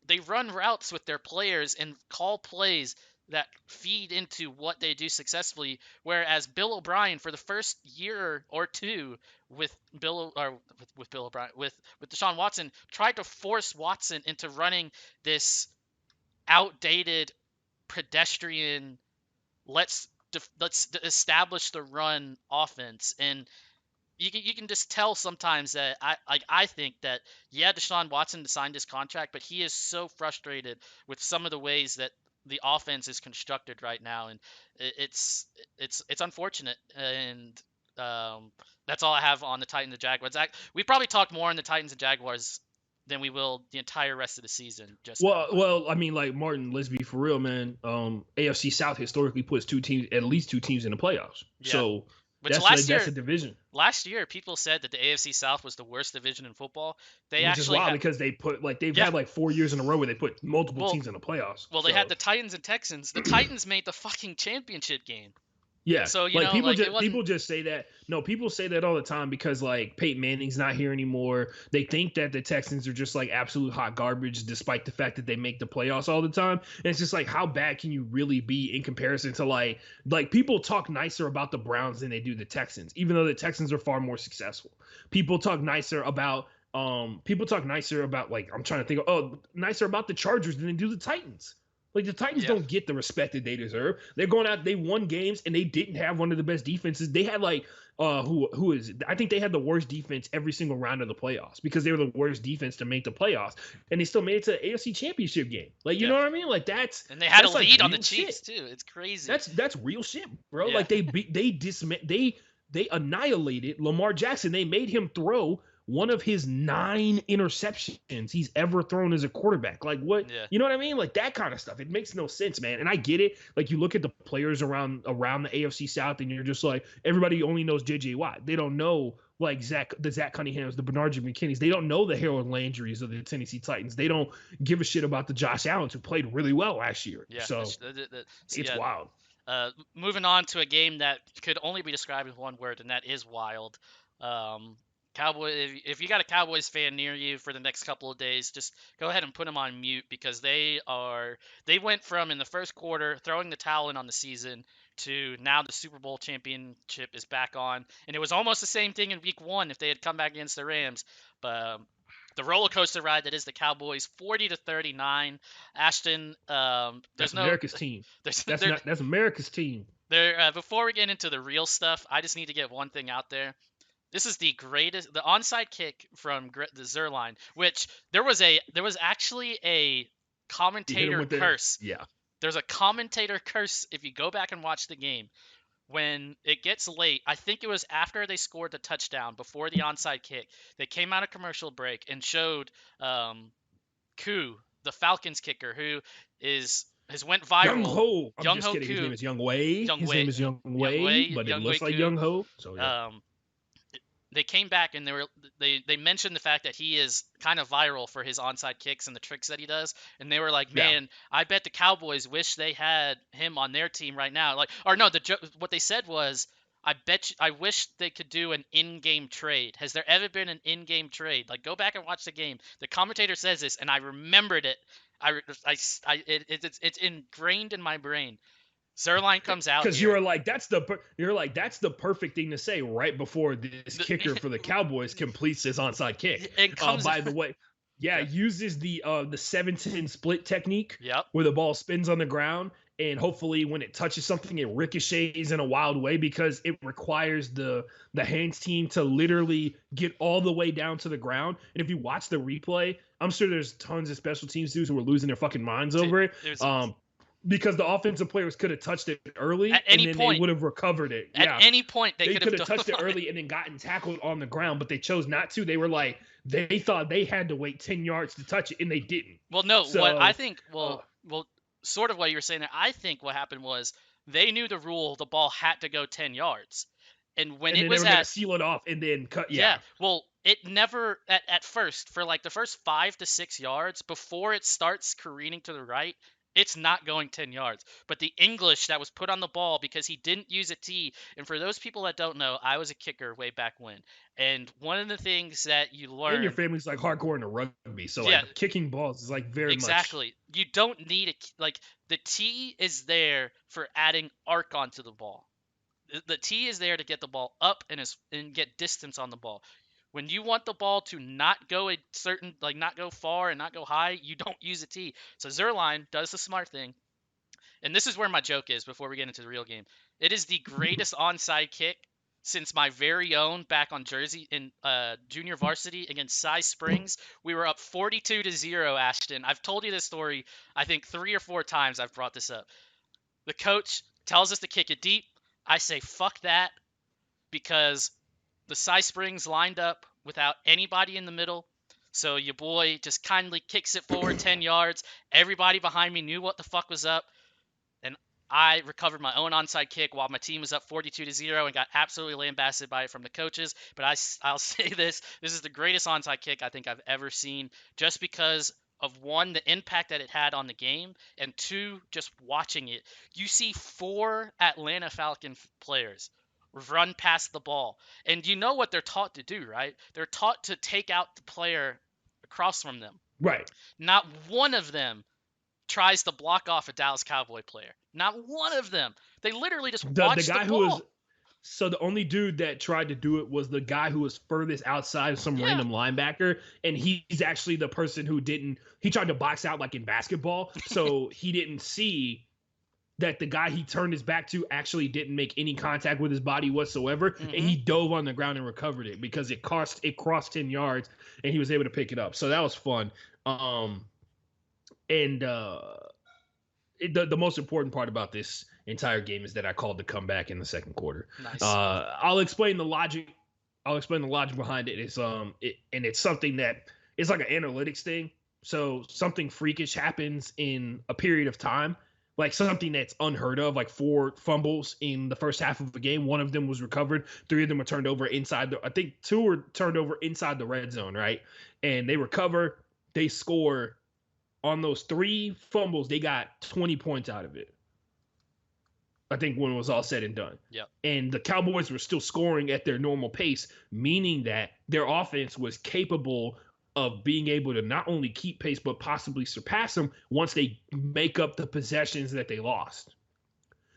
they run routes with their players and call plays that feed into what they do successfully. Whereas Bill O'Brien, for the first year or two with Bill O'Brien with Deshaun Watson, tried to force Watson into running this outdated pedestrian let's establish the run offense. And you can just tell sometimes that I think that yeah, Deshaun Watson signed his contract, but he is so frustrated with some of the ways that the offense is constructed right now, and it's unfortunate. And that's all I have on the Titans and Jaguars. We probably talked more on the Titans and Jaguars than we will the entire rest of the season just now. Well, I mean, like Martin, let's be for real, man. AFC South historically puts at least two teams in the playoffs. Yeah, So which that's a division, last year people said that the AFC South was the worst division in football. They which is actually wild had because they put like they've yeah, had like 4 years in a row where they put multiple well, teams in the playoffs. Well, they had So the Titans and Texans. The Titans made the fucking championship game. yeah, So, like like it wasn't. people just say that. No, people say that all the time because like Peyton Manning's not here anymore. They think that the Texans are just like absolute hot garbage, despite the fact that they make the playoffs all the time. And it's just like, how bad can you really be in comparison to like people talk nicer about the Browns than they do the Texans, even though the Texans are far more successful. People talk nicer about like I'm trying to think of nicer about the Chargers than they do the Titans. Like the Titans Yeah. don't get the respect that they deserve. They're going out. They won games and they didn't have one of the best defenses. They had like who is it? I think they had the worst defense every single round of the playoffs because they were the worst defense to make the playoffs, and they still made it to the AFC Championship game. Like you Yeah. know what I mean? Like And they had a that's like lead on the real Chiefs shit. too. It's crazy. That's real shit, bro. Yeah. Like they annihilated Lamar Jackson. They made him throw one of his 9 interceptions he's ever thrown as a quarterback. Like what? Yeah. You know what I mean? Like that kind of stuff. It makes no sense, man. And I get it. Like you look at the players around the AFC South, and you're just like, everybody only knows JJ Watt. They don't know like Zach Cunninghams, the Bernard McKinneys. They don't know the Harold Landrys of the Tennessee Titans. They don't give a shit about the Josh Allens who played really well last year. Yeah. So it's yeah. wild. Moving on to a game that could only be described with one word, and that is wild. If you got a Cowboys fan near you for the next couple of days, just go ahead and put them on mute because they went from in the first quarter throwing the towel in on the season to now the Super Bowl championship is back on, and it was almost the same thing in Week 1 if they had come back against the Rams, but the roller coaster ride that is the Cowboys, 40-39. Ashton, That's America's team. That's America's team. Before we get into the real stuff, I just need to get one thing out there. This is the onside kick from the Zerline, which there was actually a commentator curse. Yeah. There's a commentator curse if you go back and watch the game. When it gets late, I think it was after they scored the touchdown, before the onside kick, they came out of commercial break and showed Koo, the Falcons kicker, who has went viral. Young Ho. I'm just kidding. Koo. His name is Young Wei. His name is Young Wei, but it looks like Young Ho. So yeah. They came back and they mentioned the fact that he is kind of viral for his onside kicks and the tricks that he does, and they were like, man, I bet the Cowboys wish they had him on their team right now. Like, or no, what they said was, I wish they could do an in-game trade. Has there ever been an in-game trade? Like, go back and watch the game. The commentator says this, and I remembered it. It's ingrained in my brain. Zerline comes out Because here. that's the perfect thing to say right before this kicker for the Cowboys completes his onside kick. And comes. By the way, yeah, Yeah. uses the 7-10 split technique Yep. where the ball spins on the ground, and hopefully when it touches something, it ricochets in a wild way because it requires the hands team to literally get all the way down to the ground. And if you watch the replay, I'm sure there's tons of special teams dudes who are losing their fucking minds over it. Because the offensive players could have touched it early at any and then point, they would have recovered it. At any point, they could have touched it early and then gotten tackled on the ground, but they chose not to. They were like, they thought they had to wait 10 yards to touch it, and they didn't. Well, no, so, what I think, sort of what you were saying there, I think what happened was they knew the rule, the ball had to go 10 yards. And when it was they were gonna seal it off and then cut. Yeah. Well, it never at first for like the first 5 to 6 yards before it starts careening to the right, it's not going 10 yards. But the English that was put on the ball because he didn't use a tee. And for those people that don't know, I was a kicker way back when. And one of the things that you learn. And your family's like hardcore into rugby. So like kicking balls is like very exactly. You don't need the tee is there for adding arc onto the ball. The tee is there to get the ball up and get distance on the ball. When you want the ball to not go not go far and not go high, you don't use a tee. So Zerline does the smart thing. And this is where my joke is before we get into the real game. It is the greatest onside kick since my very own back on Jersey in junior varsity against Cy Springs. We were up 42-0, Ashton. I've told you this story, I think 3 or 4 times I've brought this up. The coach tells us to kick it deep. I say, fuck that, because the Cy Springs lined up without anybody in the middle. So your boy just kindly kicks it forward 10 yards. Everybody behind me knew what the fuck was up. And I recovered my own onside kick while my team was up 42-0 and got absolutely lambasted by it from the coaches. But I'll say this is the greatest onside kick I think I've ever seen, just because of 1, the impact that it had on the game, and 2, just watching it. You see 4 Atlanta Falcon players run past the ball, and you know what they're taught to do, right? They're taught to take out the player across from them. Right. Not one of them tries to block off a Dallas Cowboy player. Not one of them. They literally just watch the guy who was. So the only dude that tried to do it was the guy who was furthest outside of some random linebacker, and he's actually the person who he tried to box out like in basketball, so he didn't see that the guy he turned his back to actually didn't make any contact with his body whatsoever, and he dove on the ground and recovered it because it crossed 10 yards, and he was able to pick it up. So that was fun. The most important part about this entire game is that I called the comeback in the second quarter. Nice. I'll explain the logic. Behind it. It's something that it's like an analytics thing. So something freakish happens in a period of time, like something that's unheard of, like 4 fumbles in the first half of the game. 1 of them was recovered. 3 of them were turned over inside I think 2 were turned over inside the red zone, right? And they recover, they score. On those 3 fumbles, they got 20 points out of it, I think, when it was all said and done. Yep. And the Cowboys were still scoring at their normal pace, meaning that their offense was capable of being able to not only keep pace, but possibly surpass them once they make up the possessions that they lost,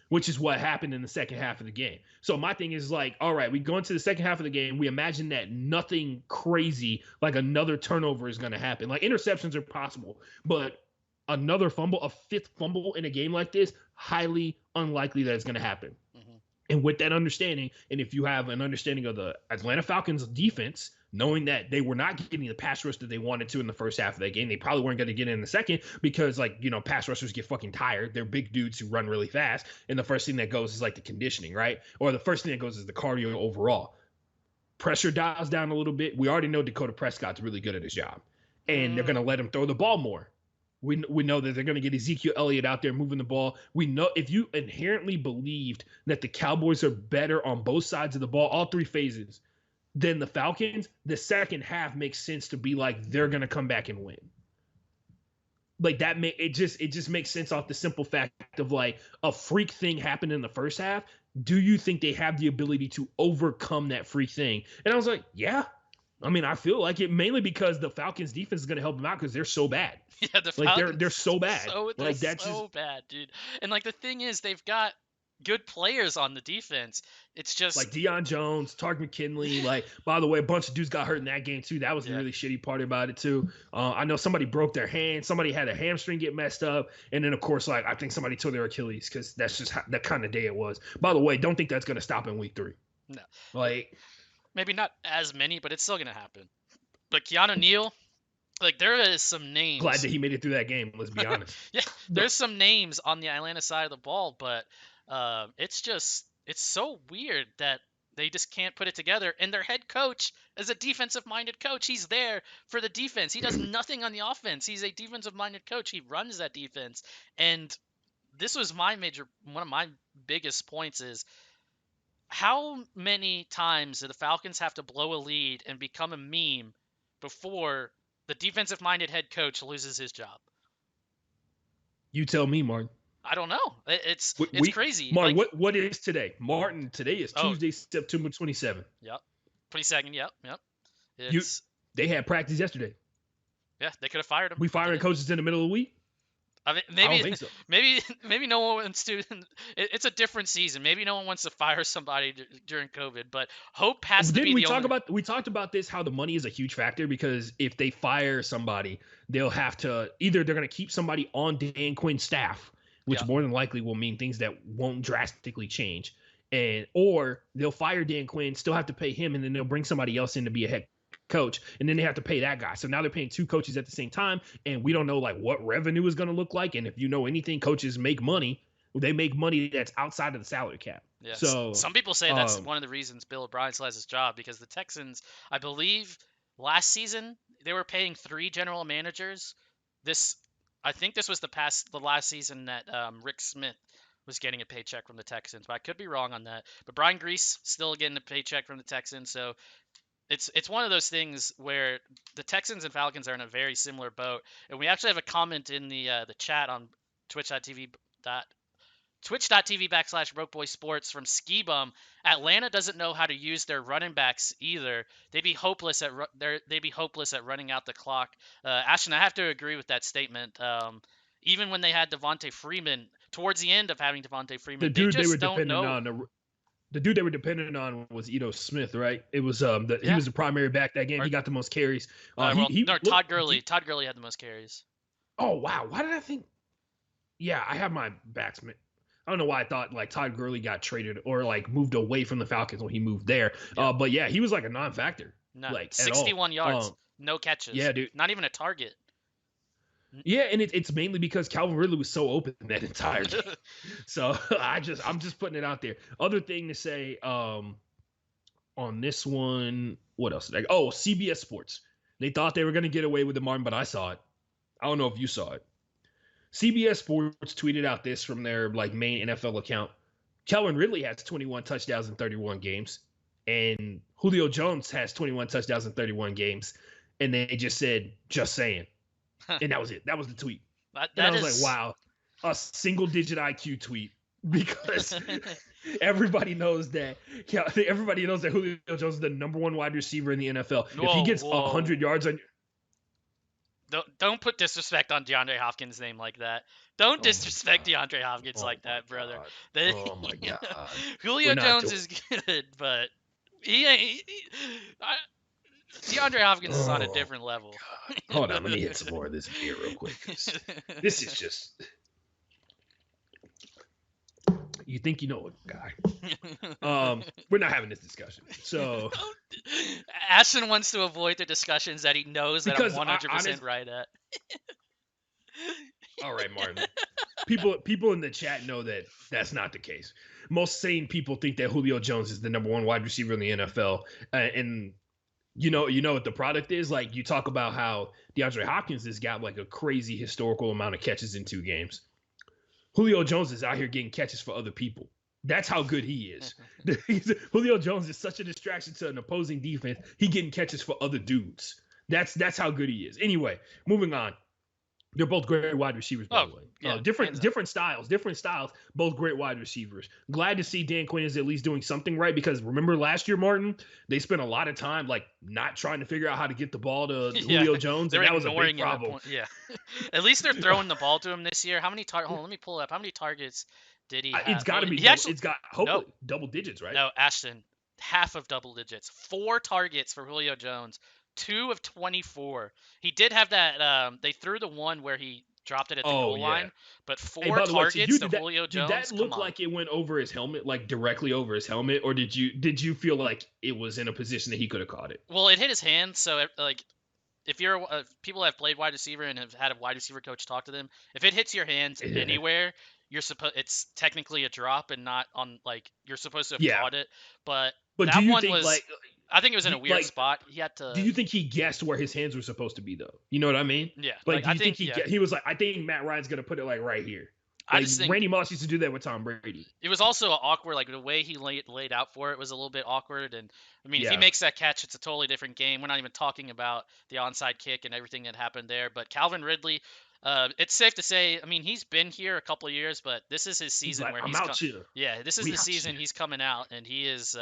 which is what happened in the second half of the game. So my thing is like, all right, we go into the second half of the game. We imagine that nothing crazy, like another turnover, is going to happen. Like interceptions are possible, but another fumble, a 5th fumble in a game like this, highly unlikely that it's going to happen. Mm-hmm. And with that understanding, and if you have an understanding of the Atlanta Falcons defense, knowing that they were not getting the pass rush that they wanted to in the first half of that game, they probably weren't going to get in the second because, pass rushers get fucking tired. They're big dudes who run really fast, and the first thing that goes is like the conditioning, right? Or the first thing that goes is the cardio overall. Pressure dials down a little bit. We already know Dakota Prescott's really good at his job, and they're going to let him throw the ball more. We know that they're going to get Ezekiel Elliott out there moving the ball. We know if you inherently believed that the Cowboys are better on both sides of the ball, all 3 phases, than the Falcons, the second half makes sense to be like they're going to come back and win. Like that it just makes sense off the simple fact of like a freak thing happened in the first half. Do you think they have the ability to overcome that freak thing? And I was like, yeah. I mean, I feel like it mainly because the Falcons defense is going to help them out because they're so bad. Yeah, the Like Falcons they're so bad. they're Like that's just so bad, dude. And like the thing is, they've got good players on the defense. It's like just Deion Jones, Tark McKinley. Like, by the way, a bunch of dudes got hurt in that game too. That was the yeah. really shitty part about it too. I know somebody broke their hand. Somebody had a hamstring get messed up, and then of course, like I think somebody tore their Achilles because that's just the kind of day it was. By the way, don't think that's gonna stop in week 3. No, Like maybe not as many, but it's still gonna happen. But Keanu Neal, like there is some names. glad that he made it through that game. Let's be honest. Yeah, there's some names on the Atlanta side of the ball, but it's so weird that they just can't put it together. And their head coach is a defensive-minded coach. He's there for the defense. He does nothing on the offense. He's a defensive-minded coach. He runs that defense. And this was one of my biggest points is how many times do the Falcons have to blow a lead and become a meme before the defensive-minded head coach loses his job? You tell me, Martin. I don't know. It's crazy. Martin, like, what is today? Martin, today is Tuesday, September 27th. Yep. 22nd. Yep. They had practice yesterday. Yeah, they could have fired him. We firing coaches in the middle of the week? I mean, maybe, I don't think so. Maybe no one wants to. It's a different season. Maybe no one wants to fire somebody during COVID, but hope has to be we talked about this, how the money is a huge factor, because if they fire somebody, they'll have to either they're going to keep somebody on Dan Quinn's staff, which more than likely will mean things that won't drastically change, or they'll fire Dan Quinn, still have to pay him, and then they'll bring somebody else in to be a head coach, and then they have to pay that guy. So now they're paying 2 coaches at the same time, and we don't know like what revenue is going to look like. And if you know anything, coaches make money. They make money that's outside of the salary cap. Yeah. So some people say that's one of the reasons Bill O'Brien still has his job, because the Texans, I believe, last season they were paying 3 general managers. I think this was the last season that Rick Smith was getting a paycheck from the Texans, but I could be wrong on that. But Brian Grease still getting a paycheck from the Texans, so it's one of those things where the Texans and Falcons are in a very similar boat. And we actually have a comment in the chat on twitch.tv/BrokeBoySports from Ski Bum. Atlanta doesn't know how to use their running backs either. They'd be hopeless at running out the clock. Ashton, I have to agree with that statement. Even when they had Devontae Freeman, towards the end of having Devontae Freeman, they the dude they were dependent on was Ito Smith, right? It was he was the primary back that game. He got the most carries. Todd Gurley. Todd Gurley had the most carries. Oh wow! Why did I think? Yeah, I have my backs. I don't know why I thought like Todd Gurley got traded or like moved away from the Falcons when he moved there. Yeah. But yeah, he was like a non-factor. No, like 61 yards, no catches. Yeah, dude, not even a target. Yeah, and it's mainly because Calvin Ridley was so open that entire game. So I'm just putting it out there. Other thing to say on this one, what else? CBS Sports. They thought they were going to get away with it, Martin, but I saw it. I don't know if you saw it. CBS Sports tweeted out this from their like main NFL account. Calvin Ridley has 21 touchdowns in 31 games, and Julio Jones has 21 touchdowns in 31 games, and they just said, "Just saying." And that was it. That was the tweet. I was like, wow, a single-digit IQ tweet, because everybody knows that Julio Jones is the number 1 wide receiver in the NFL. If he gets 100 yards on, don't put disrespect on DeAndre Hopkins' name like that. Don't disrespect DeAndre Hopkins like that, brother. Oh my God. Julio Jones is good, but he ain't. DeAndre Hopkins is on a different level. Hold on, let me hit some more of this beer real quick. This is just. You think you know a guy. We're not having this discussion. So Ashton wants to avoid the discussions that he knows that I'm 100% right at. All right, Martin. People in the chat know that that's not the case. Most sane people think that Julio Jones is the number 1 wide receiver in the NFL, and you know what the product is. Like, you talk about how DeAndre Hopkins has got like a crazy historical amount of catches in 2 games. Julio Jones is out here getting catches for other people. That's how good he is. Julio Jones is such a distraction to an opposing defense. He getting catches for other dudes. That's how good he is. Anyway, moving on. They're both great wide receivers, by Oh, the way. yeah, hands down. Different styles. Both great wide receivers. Glad to see Dan Quinn is at least doing something right because remember last year, Martin, they spent a lot of time like not trying to figure out how to get the ball to Yeah, Julio Jones, they and were that was a big ignoring him at problem. point. Yeah, at least they're throwing the ball to him this year. How many targets? Hold on, let me pull it up. How many targets did he It's have? got Well, to be he double. actually It's got no, hopefully double digits, right? no, Ashton, half of double digits. 4 targets for Julio Jones, 2 of 24. He did have that. They threw the one where he dropped it at the Oh goal yeah. line, but Hey, four by the way, to targets you, to Julio did Jones. that Come look on. like it went over his helmet, like directly over his helmet, or did you feel like it was in a position that he could have caught it? Well, it hit his hand, so like if you're people have played wide receiver and have had a wide receiver coach talk to them, if it hits your hands anywhere, you're supposed it's technically a drop and not on like you're supposed to have Yeah, caught it. But but do that you one think was, I think it was in a weird like spot. He had do to, you think he guessed where his hands were supposed to be though? You know what I mean? yeah. Like, Like do I you think think, yeah. he was like, I think Matt Ryan's gonna put it like right here. I Like just think Randy Moss used to do that with Tom Brady. it was also awkward. Like the way he laid out for it was a little bit awkward. And I mean, if he Yeah, makes that catch, it's a totally different game. We're not even talking about the onside kick and everything that happened there. But Calvin Ridley, it's safe to say. I mean, he's been here a couple of years, but this is his he's season like, where I'm he's come. out here. Yeah, this is We the out here. season he's coming out, and he's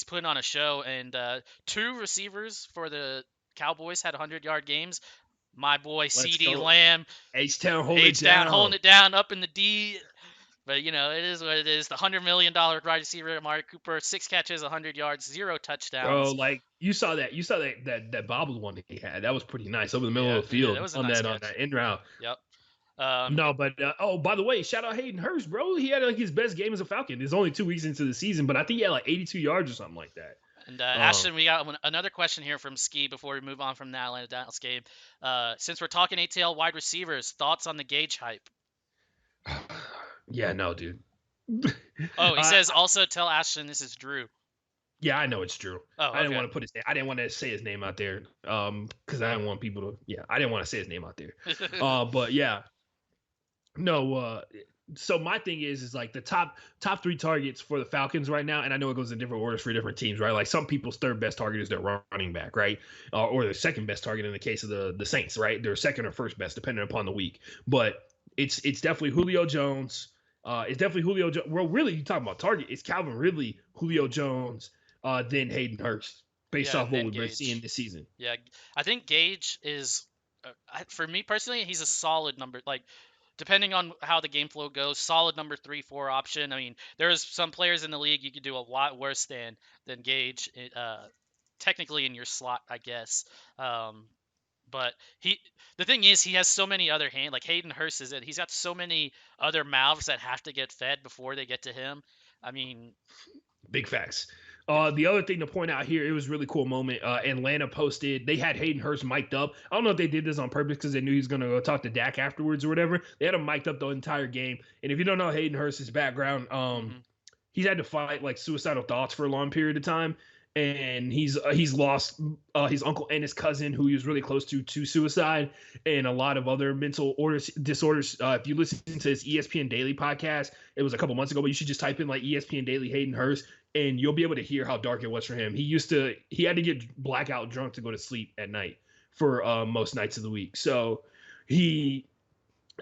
putting on a show. And 2 receivers for the Cowboys had 100-yard games. My boy Let's C.D. go. Lamb, H Town, hold it H down, holding down. it down, up in the D. But it is what it is. The $100 million wide receiver, Amari Cooper, 6 catches, 100 yards, 0 touchdowns. Bro, like you saw that bobbled one that he had. That was pretty nice over the middle Yeah, of the yeah, that field was a nice on catch. that end route. Yep. Um, No, but oh, by the way, shout out Hayden Hurst, bro. He had like his best game as a Falcon. It's only 2 weeks into the season, but I think he had like 82 yards or something like that. and Um, Ashton, we got another question here from Ski before we move on from the Atlanta Dallas game. Since we're talking ATL wide receivers, thoughts on the Gage hype? yeah, no, dude. Oh, he uh, says also tell Ashton this is Drew. yeah, I know it's true. Oh, I didn't okay. want to put his name. I didn't want to say his name out there. Because I didn't want people to. Yeah, I didn't want to say his name out there. But yeah, no. So my thing is like the top 3 targets for the Falcons right now, and I know it goes in different orders for different teams, right? Like some people's third best target is their running back, right? Or their second best target in the case of the Saints, right? Their second or first best, depending upon the week. But it's definitely Julio Jones. It's definitely Julio Jones. Well, really, you talking about target? It's Calvin Ridley, Julio Jones, then Hayden Hurst, based Yeah, off and what then we've been seeing Gage. this season. Yeah, I think Gage is, for me personally, he's a solid number. Like, depending on how the game flow goes, solid number 3, 4 option. I mean, there's some players in the league you could do a lot worse than Gage. Technically in your slot, I guess. Um, but the thing is, he has so many other like Hayden Hurst is it. He's got so many other mouths that have to get fed before they get to him. I mean, Big facts. yeah, The other thing to point out here, it was a really cool moment. Atlanta posted, they had Hayden Hurst mic'd up. I don't know if they did this on purpose because they knew he was going to go talk to Dak afterwards or whatever. They had him mic'd up the entire game. And if you don't know Hayden Hurst's background, hmm he's had to fight like suicidal thoughts for a long period of time. And he's lost his uncle and his cousin, who he was really close to suicide, and a lot of other mental disorders. If you listen to his ESPN Daily podcast, it was a couple months ago, but you should just type in like ESPN Daily Hayden Hurst, and you'll be able to hear how dark it was for him. He had to get blackout drunk to go to sleep at night for most nights of the week. So he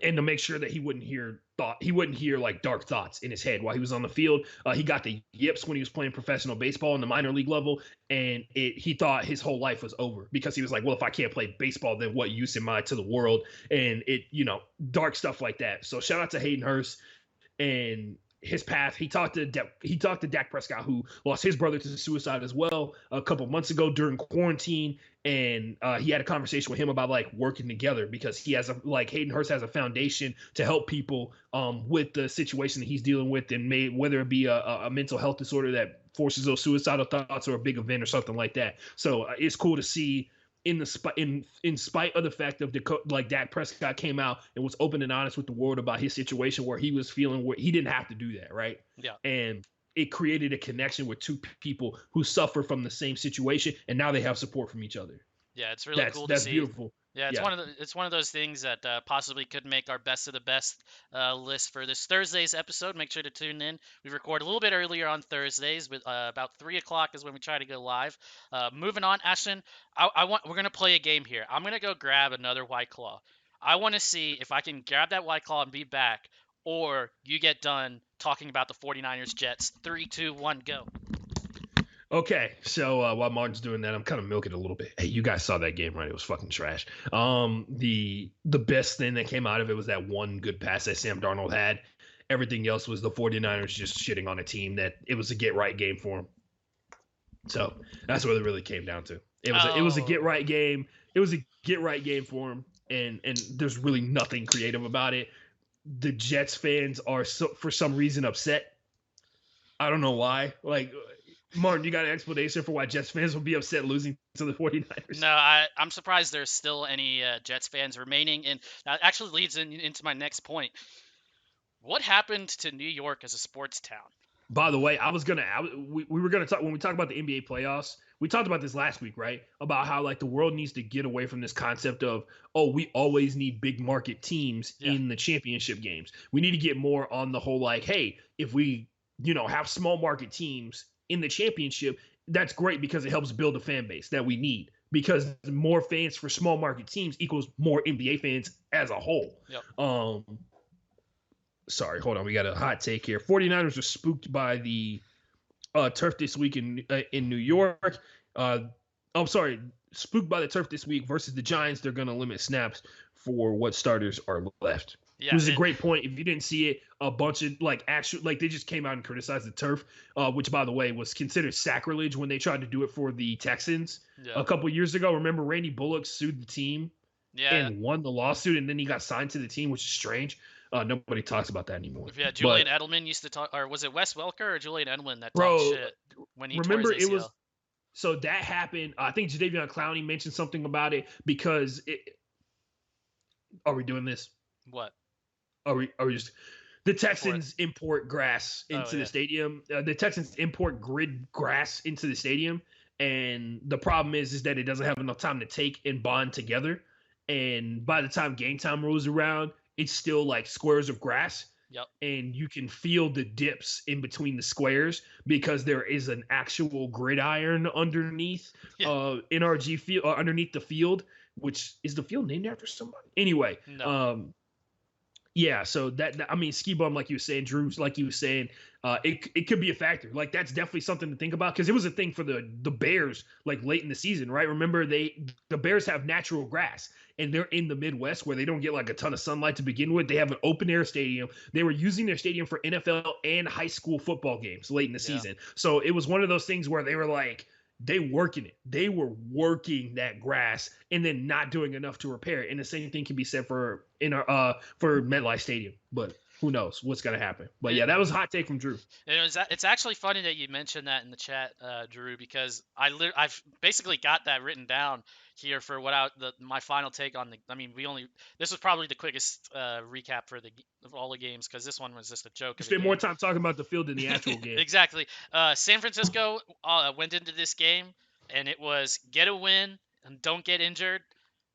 and to make sure that he wouldn't hear like dark thoughts in his head while he was on the field. He got the yips when he was playing professional baseball in the minor league level, and he thought his whole life was over because he was like, well, if I can't play baseball, then what use am I to the world? And dark stuff like that. So shout out to Hayden Hurst and his path. He talked to Dak Prescott, who lost his brother to suicide as well a couple months ago during quarantine, and he had a conversation with him about like working together because he has Hayden Hurst has a foundation to help people with the situation that he's dealing with, and whether it be a mental health disorder that forces those suicidal thoughts or a big event or something like that. So it's cool to see in spite of the fact of Dak Prescott came out and was open and honest with the world about his situation where he was feeling where he didn't have to do that, right? yeah. And it created a connection with two people who suffer from the same situation, and now they have support from each other. Yeah, it's really cool to That's see. beautiful. Yeah, Yeah. it's one of those things that possibly could make our best of the best list for this Thursday's episode. Make sure to tune in. We record a little bit earlier on Thursdays, but about 3 o'clock is when we try to go live. Moving on, Ashton, we're gonna play a game here. I'm gonna go grab another White Claw. I want to see if I can grab that White Claw and be back, or you get done talking about the 49ers Jets. 3, 2, 1, go. Okay, so while Martin's doing that, I'm kind of milking it a little bit. Hey, you guys saw that game, right? It was fucking trash. The best thing that came out of it was that one good pass that Sam Darnold had. Everything else was the 49ers just shitting on a team that it was a get right game for them. So that's what it really came down to. It was a get right game. It was a get right game for him, and there's really nothing creative about it. The Jets fans are for some reason upset. I don't know why. Like, Martin, you got an explanation for why Jets fans will be upset losing to the 49ers? No, I'm surprised there's still any Jets fans remaining, and that actually leads into my next point. What happened to New York as a sports town? By the way, we were gonna talk when we talk about the NBA playoffs. We talked about this last week, right? About how like the world needs to get away from this concept of, oh, we always need big market teams in the championship games. We need to get more on the whole like, hey, if we have small market teams in the championship, that's great because it helps build a fan base that we need. Because more fans for small market teams equals more NBA fans as a whole. Yep. Sorry, hold on. We got a hot take here. 49ers are spooked by the turf this week in New York. Spooked by the turf this week versus the Giants. They're going to limit snaps for what starters are left. Yeah, it was a great point. If you didn't see it, a bunch of they just came out and criticized the turf, which by the way was considered sacrilege when they tried to do it for the Texans a couple years ago. Remember, Randy Bullock sued the team and won the lawsuit, and then he got signed to the team, which is strange. Nobody talks about that anymore. Yeah, Julian Edelman used to talk, or was it Wes Welker or Julian Edelman that talked shit when he tore his ACL? It was so that happened. I think Jadeveon Clowney mentioned something about it because are we doing this? What? Are we just the Texans import grass into the stadium? The Texans import grid grass into the stadium, and the problem is that it doesn't have enough time to take and bond together. And by the time game time rolls around, it's still like squares of grass. Yep. And you can feel the dips in between the squares because there is an actual gridiron underneath NRG field underneath the field, which is the field named after somebody. Anyway, no. Yeah, so I mean, ski bum, like you were saying, Drew, like you were saying, it could be a factor. Like that's definitely something to think about because it was a thing for the Bears like late in the season, right? Remember the Bears have natural grass and they're in the Midwest where they don't get like a ton of sunlight to begin with. They have an open air stadium. They were using their stadium for NFL and high school football games late in the season. So it was one of those things where they were like, they working it. They were working that grass and then not doing enough to repair it. And the same thing can be said for MetLife Stadium. But who knows what's gonna happen? But yeah, that was a hot take from Drew. It's actually funny that you mentioned that in the chat, Drew, because I've basically got that written down here for my final take on the. I mean, this was probably the quickest recap of all the games because this one was just a joke. You spent more time talking about the field than the actual game. Exactly. San Francisco went into this game and it was get a win and don't get injured.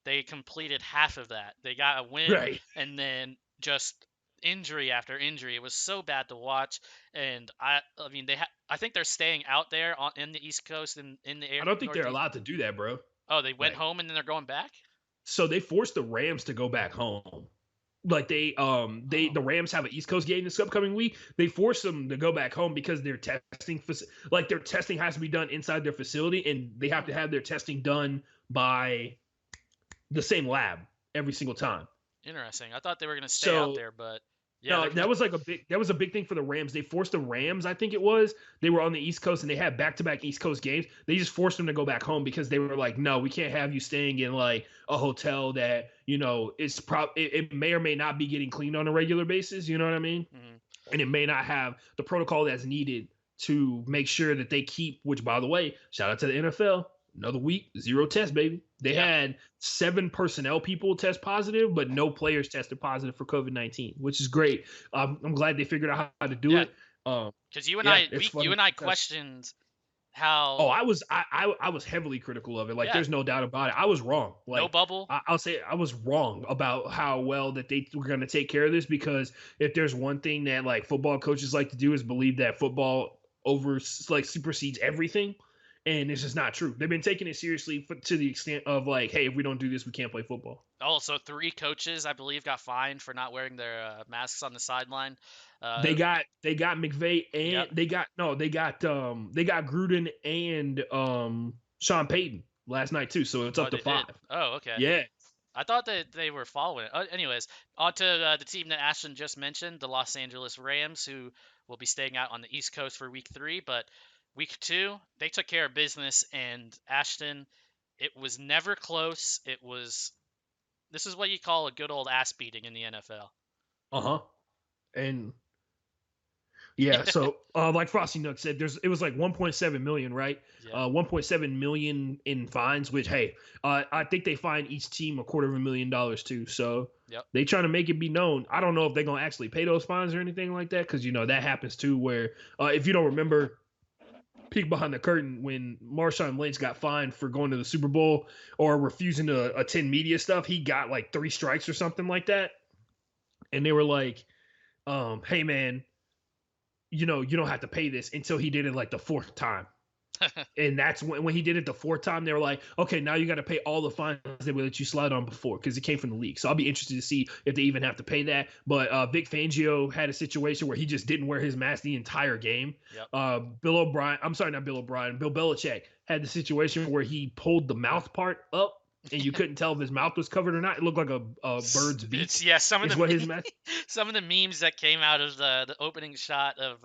They completed half of that. They got a win and then just injury after injury. It was so bad to watch, and I mean I think they're staying out there in the East Coast in the air. I don't think they're allowed to do that, bro. Oh, they went home and then they're going back. So they forced the Rams to go back home. Like the Rams have an East Coast game this upcoming week. They force them to go back home because their testing has to be done inside their facility, and they have to have their testing done by the same lab every single time. Interesting. I thought they were going to stay out there, but yeah. No, that was a big thing for the Rams. They forced the Rams, I think it was. They were on the East Coast and they had back-to-back East Coast games. They just forced them to go back home because they were like, no, we can't have you staying in like a hotel that, it may or may not be getting cleaned on a regular basis. You know what I mean? Mm-hmm. And it may not have the protocol that's needed to make sure that they keep, which by the way, shout out to the NFL. Another week, 0 tests, baby. They had 7 personnel people test positive, but no players tested positive for COVID-19, which is great. I'm glad they figured out how to do it. Because you and I questioned how. Oh, I was heavily critical of it. Like, there's no doubt about it. I was wrong. Like, no bubble. I'll say I was wrong about how well that they were going to take care of this, because if there's one thing that like football coaches like to do is believe that football supersedes everything. And it's just not true. They've been taking it seriously to the extent of like, hey, if we don't do this, we can't play football. Also, 3 coaches, I believe, got fined for not wearing their masks on the sideline. They got McVay and Yep. they got Gruden and Sean Payton last night too. So it's Oh, up to they did. 5. Oh, okay. Yeah. I thought that they were following it. Anyways, on to the team that Ashton just mentioned, the Los Angeles Rams, who will be staying out on the East Coast for week 3. But week 2, they took care of business. And Ashton, it was never close. This is what you call a good old ass beating in the NFL. Uh-huh. And yeah, so like Frosty Nook said, it was like 1.7 million, right? Yeah. 1.7 million in fines, which hey, I think they fine each team $250,000 too. So Yep. they trying to make it be known. I don't know if they're gonna actually pay those fines or anything like that, because that happens too. Where if you don't remember, peek behind the curtain when Marshawn Lynch got fined for going to the Super Bowl or refusing to attend media stuff, he got like 3 strikes or something like that, and they were like, "Hey man, you don't have to pay this," until he did it like the 4th time. And that's when he did it the 4th time, they were like, okay, now you got to pay all the fines that we let you slide on before, because it came from the league. So I'll be interested to see if they even have to pay that. But Vic Fangio had a situation where he just didn't wear his mask the entire game. Yep. Bill Belichick had the situation where he pulled the mouth part up, and you couldn't tell if his mouth was covered or not. It looked like a bird's beak. Some of the memes that came out of the opening shot of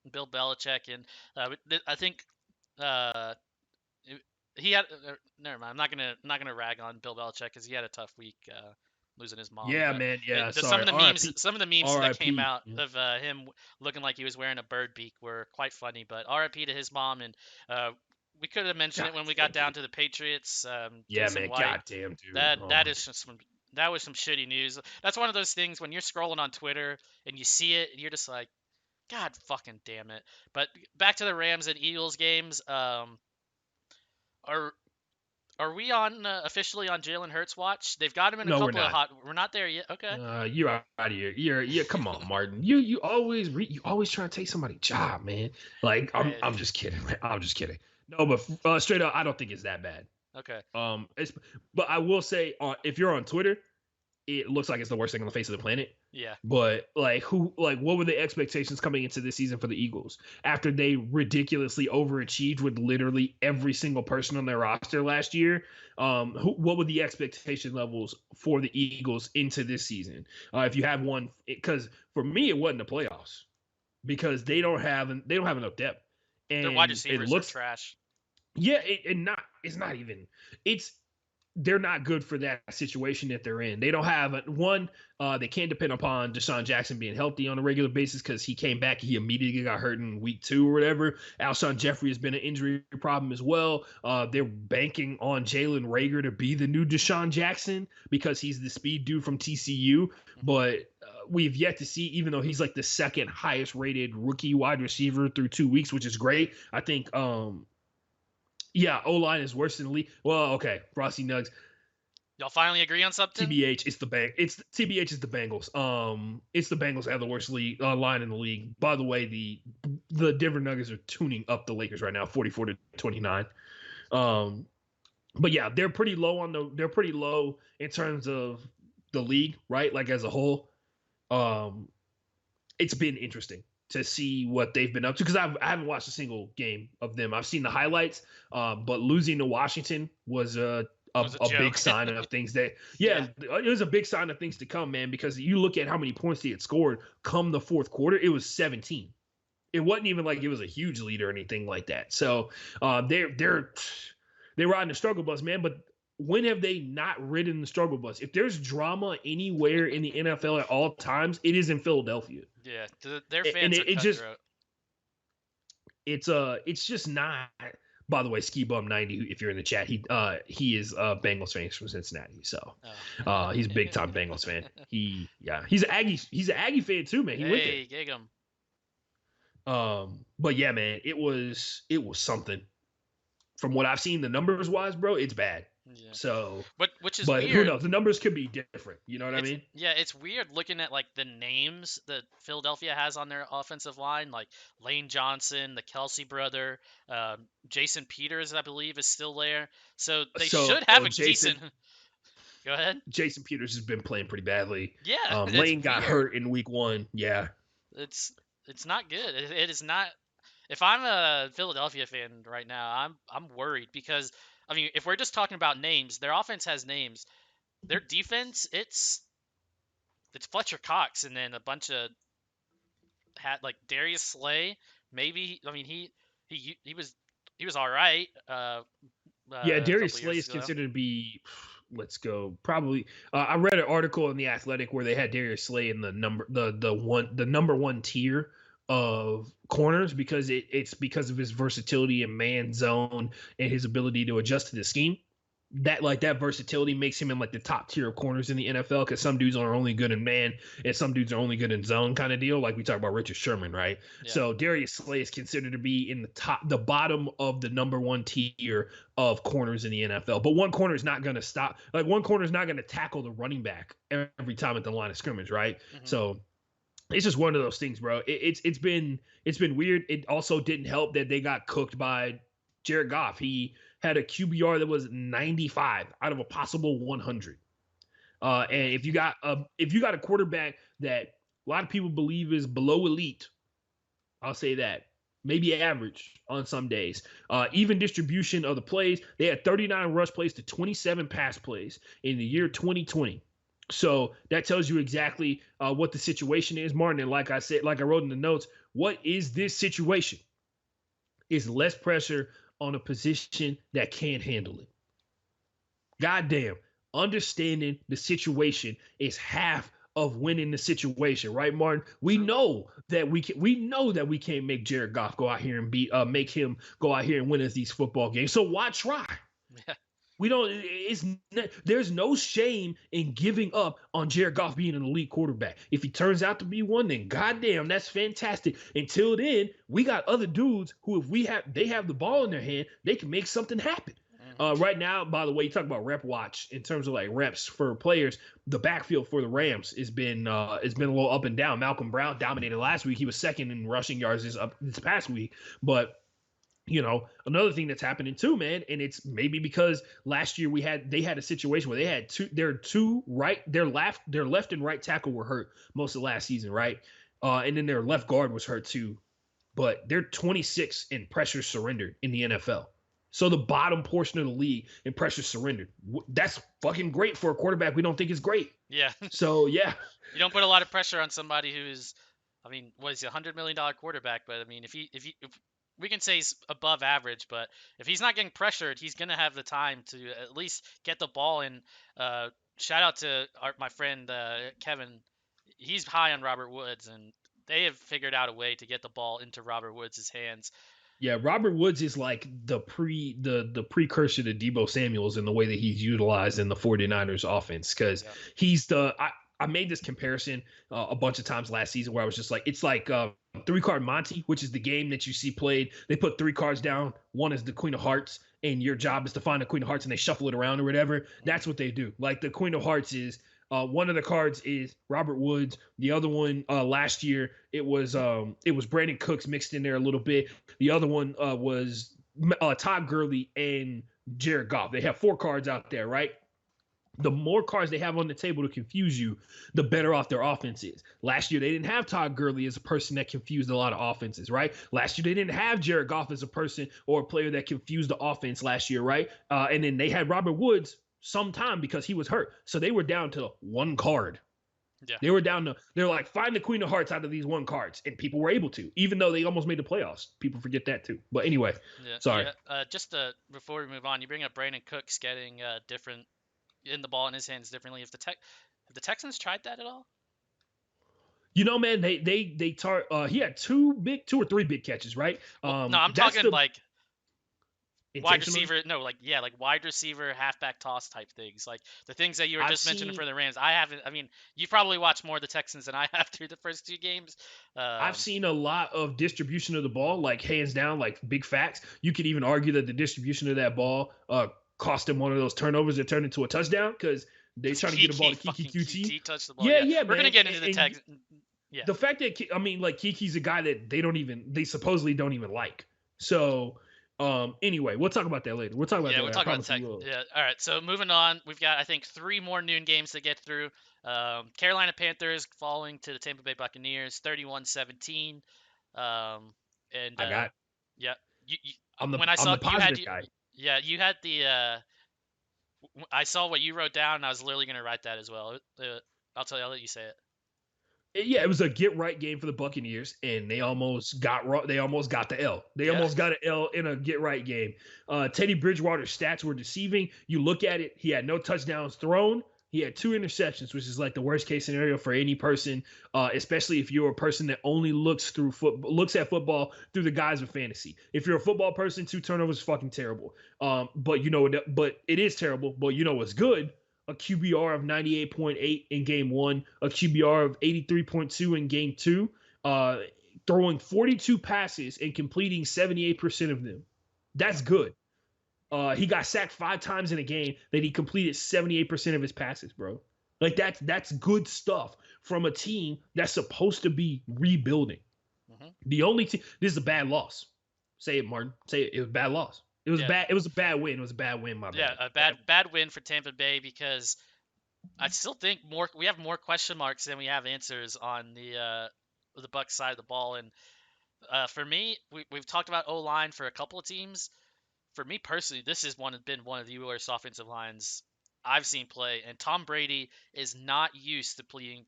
Bill Belichick, and I think he had. Never mind. I'm not gonna rag on Bill Belichick because he had a tough week losing his mom. Yeah, man. Yeah, Some of the memes, that came out yeah. of him looking like he was wearing a bird beak were quite funny. But RIP to his mom, and we could have mentioned it when we got down to the Patriots. Yeah, Jason man. White. Goddamn, dude. That was some shitty news. That's one of those things when you're scrolling on Twitter and you see it, and you're just like, God fucking damn it. But back to the Rams and Eagles games. Are we on officially on Jalen Hurts watch? They've got him in a No, we're couple of not. hot. We're not there yet. Okay. You're out of here. You're come on, Martin. You always trying to take somebody's job, man. Like I'm just kidding, man. I'm just kidding. No, but straight up, I don't think it's that bad. Okay. But I will say, if you're on Twitter, it looks like it's the worst thing on the face of the planet. Yeah. But what were the expectations coming into this season for the Eagles after they ridiculously overachieved with literally every single person on their roster last year? What were the expectation levels for the Eagles into this season? If you have one, because for me, it wasn't the playoffs because they don't have enough depth. And their wide receivers are trash. Yeah, it's not even. They're not good for that situation that they're in. They don't have they can't depend upon Deshaun Jackson being healthy on a regular basis because he came back. He immediately got hurt in week 2 or whatever. Alshon Jeffrey has been an injury problem as well. They're banking on Jalen Reagor to be the new Deshaun Jackson because he's the speed dude from TCU. But we've yet to see, even though he's like the 2nd highest rated rookie wide receiver through 2 weeks, which is great. I think, yeah, O-line is worse than the league. Well, okay, Frosty Nugs. Y'all finally agree on something? TBH, TBH is the Bengals. It's the Bengals that have the worst line in the league. By the way, the Denver Nuggets are tuning up the Lakers right now, 44-29. But yeah, they're pretty low in terms of the league, right? Like as a whole. It's been interesting to see what they've been up to because I haven't watched a single game of them. I've seen the highlights, but losing to Washington was a big sign of things that it was a big sign of things to come, man, because you look at how many points they had scored come the 4th quarter, it was 17. It wasn't even like it was a huge lead or anything like that. So they riding the struggle bus, man. But when have they not ridden the struggle bus? If there's drama anywhere in the NFL at all times, it is in Philadelphia. Yeah, their fans are cutthroat. It's just not. By the way, Ski Bum 90, if you're in the chat, he is a Bengals fan from Cincinnati, so he's a big time Bengals fan. He's an Aggie fan too, man. He went there. Gig him. But yeah, man, it was something. From what I've seen, the numbers wise, bro, it's bad. Yeah. So, but which is But who weird. knows? The numbers could be different. You know what I It's mean? yeah, it's weird looking at like the names that Philadelphia has on their offensive line, like Lane Johnson, the Kelsey brother, Jason Peters, I believe, is still there. So they So should have a Jason decent. Go ahead. Jason Peters has been playing pretty badly. Yeah, it's Lane got weird. hurt in week 1. Yeah. It's it's not good. It is not. If I'm a Philadelphia fan right now, I'm worried because I mean, if we're just talking about names, their offense has names. Their defense, it's Fletcher Cox and then a bunch of had like Darius Slay. Maybe I mean he was all right Yeah, a Darius couple Slay years is ago. considered to be. Let's go. Probably. I read an article in the Athletic where they had Darius Slay in the number one tier of corners because it's because of his versatility in man zone and his ability to adjust to the scheme. That versatility makes him in like the top tier of corners in the NFL because some dudes are only good in man and some dudes are only good in zone kind of deal. Like we talk about Richard Sherman, right? Yeah. So Darius Slay is considered to be in the bottom of the number one tier of corners in the NFL. But one corner is not going to stop. Like one corner is not going to tackle the running back every time at the line of scrimmage, right? Mm-hmm. So it's just one of those things, bro. It's been weird. It also didn't help that they got cooked by Jared Goff. He had a QBR that was 95 out of a possible 100. And if you got a quarterback that a lot of people believe is below elite, I'll say that maybe average on some days. Even distribution of the plays. They had 39 rush plays to 27 pass plays in the year 2020. So that tells you exactly what the situation is, Martin. And like I said, like I wrote in the notes, what is this situation? Is less pressure on a position that can't handle it. Goddamn, understanding the situation is half of winning the situation, right, Martin? We True. know that we can't make Jared Goff go out here and make him go out here and win us these football games. So why try? Yeah. We don't. There's no shame in giving up on Jared Goff being an elite quarterback. If he turns out to be one, then goddamn, that's fantastic. Until then, we got other dudes who, if they have the ball in their hand, they can make something happen. Mm-hmm. Right now, by the way, you talk about rep watch in terms of like reps for players. The backfield for the Rams has been a little up and down. Malcolm Brown dominated last week. He was second in rushing yards this past week, but. You know, another thing that's happening too, man, and it's maybe because last year they had a situation where they had their left and right tackle were hurt most of last season, right? And then their left guard was hurt too. But they're 26 in pressure surrendered in the NFL. So the bottom portion of the league in pressure surrendered. That's fucking great for a quarterback we don't think is great. Yeah. So yeah. You don't put a lot of pressure on somebody who's, I mean, what is he, $100 million quarterback? But I mean, if we can say he's above average, but if he's not getting pressured, he's gonna have the time to at least get the ball in. Shout out to my friend Kevin. He's high on Robert Woods, and they have figured out a way to get the ball into Robert Woods' hands. Yeah, Robert Woods is like the precursor to Deebo Samuels in the way that he's utilized in the 49ers offense because he's I made this comparison a bunch of times last season where I was just like, it's like 3-card Monty, which is the game that you see played. They put 3 cards down. One is the Queen of Hearts, and your job is to find the Queen of Hearts, and they shuffle it around or whatever. That's what they do. Like the Queen of Hearts is one of the cards is Robert Woods. The other one last year it was Brandon Cooks mixed in there a little bit. The other one was Todd Gurley and Jared Goff. They have 4 cards out there, right? The more cards they have on the table to confuse you, the better off their offense is. Last year, they didn't have Todd Gurley as a person that confused a lot of offenses, right? Last year, they didn't have Jared Goff as a person or a player that confused the offense last year, right? And then they had Robert Woods sometime because he was hurt. So they were down to 1 card. Yeah. They're like, find the Queen of Hearts out of these 1 cards. And people were able to, even though they almost made the playoffs. People forget that too. But anyway, sorry. Yeah. Just before we move on, you bring up Brandon Cooks getting different in the ball in his hands differently. Have the Texans tried that at all? You know, man, he had 2 or 3 big catches, right? Well, no, I'm talking like wide receiver. No, like wide receiver, halfback toss type things, like the things that you were just mentioning for the Rams. I haven't. I mean, you've probably watched more of the Texans than I have through the first 2 games. I've seen a lot of distribution of the ball, like hands down, like big facts. You could even argue that the distribution of that ball cost him one of those turnovers that turned into a touchdown because they trying to get the ball to Kiki QT. QT touched the ball. Yeah, Yeah, yeah, we're man. gonna get into the and tags. Yeah. The fact that like Kiki's a guy that they supposedly don't even like. So anyway, we'll talk about that later. We'll talk about that we'll later. talk about tech. Yeah. All right. So moving on, we've got I think 3 more noon games to get through. Carolina Panthers falling to the Tampa Bay Buccaneers, 31-17. And I got. Yeah, I'm when I I'm saw the positive guy. Yeah, you had the. I saw what you wrote down, and I was literally gonna write that as well. I'll let you say it. Yeah, it was a get right game for the Buccaneers, and they almost got They almost got the L. They almost got an L in a get right game. Teddy Bridgewater's stats were deceiving. You look at it; he had no touchdowns thrown. He had 2 interceptions, which is like the worst case scenario for any person, especially if you're a person that only looks at football through the guise of fantasy. If you're a football person, 2 turnovers is fucking terrible. But it is terrible. But you know what's good? A QBR of 98.8 in game 1, a QBR of 83.2 in game 2, throwing 42 passes and completing 78% of them. That's good. He got sacked 5 times in a game that he completed 78% of his passes, bro. Like that's good stuff from a team that's supposed to be rebuilding. Mm-hmm. The only team, this is a bad loss. Say it, Martin. Say it. It was a bad loss. It was bad. It was a bad win. It was a bad win. My bad. Yeah, a bad win for Tampa Bay because I still think we have more question marks than we have answers on the Bucs side of the ball. And for me, we've talked about O-line for a couple of teams. For me personally, this has been one of the worst offensive lines I've seen play, and Tom Brady is not used to playing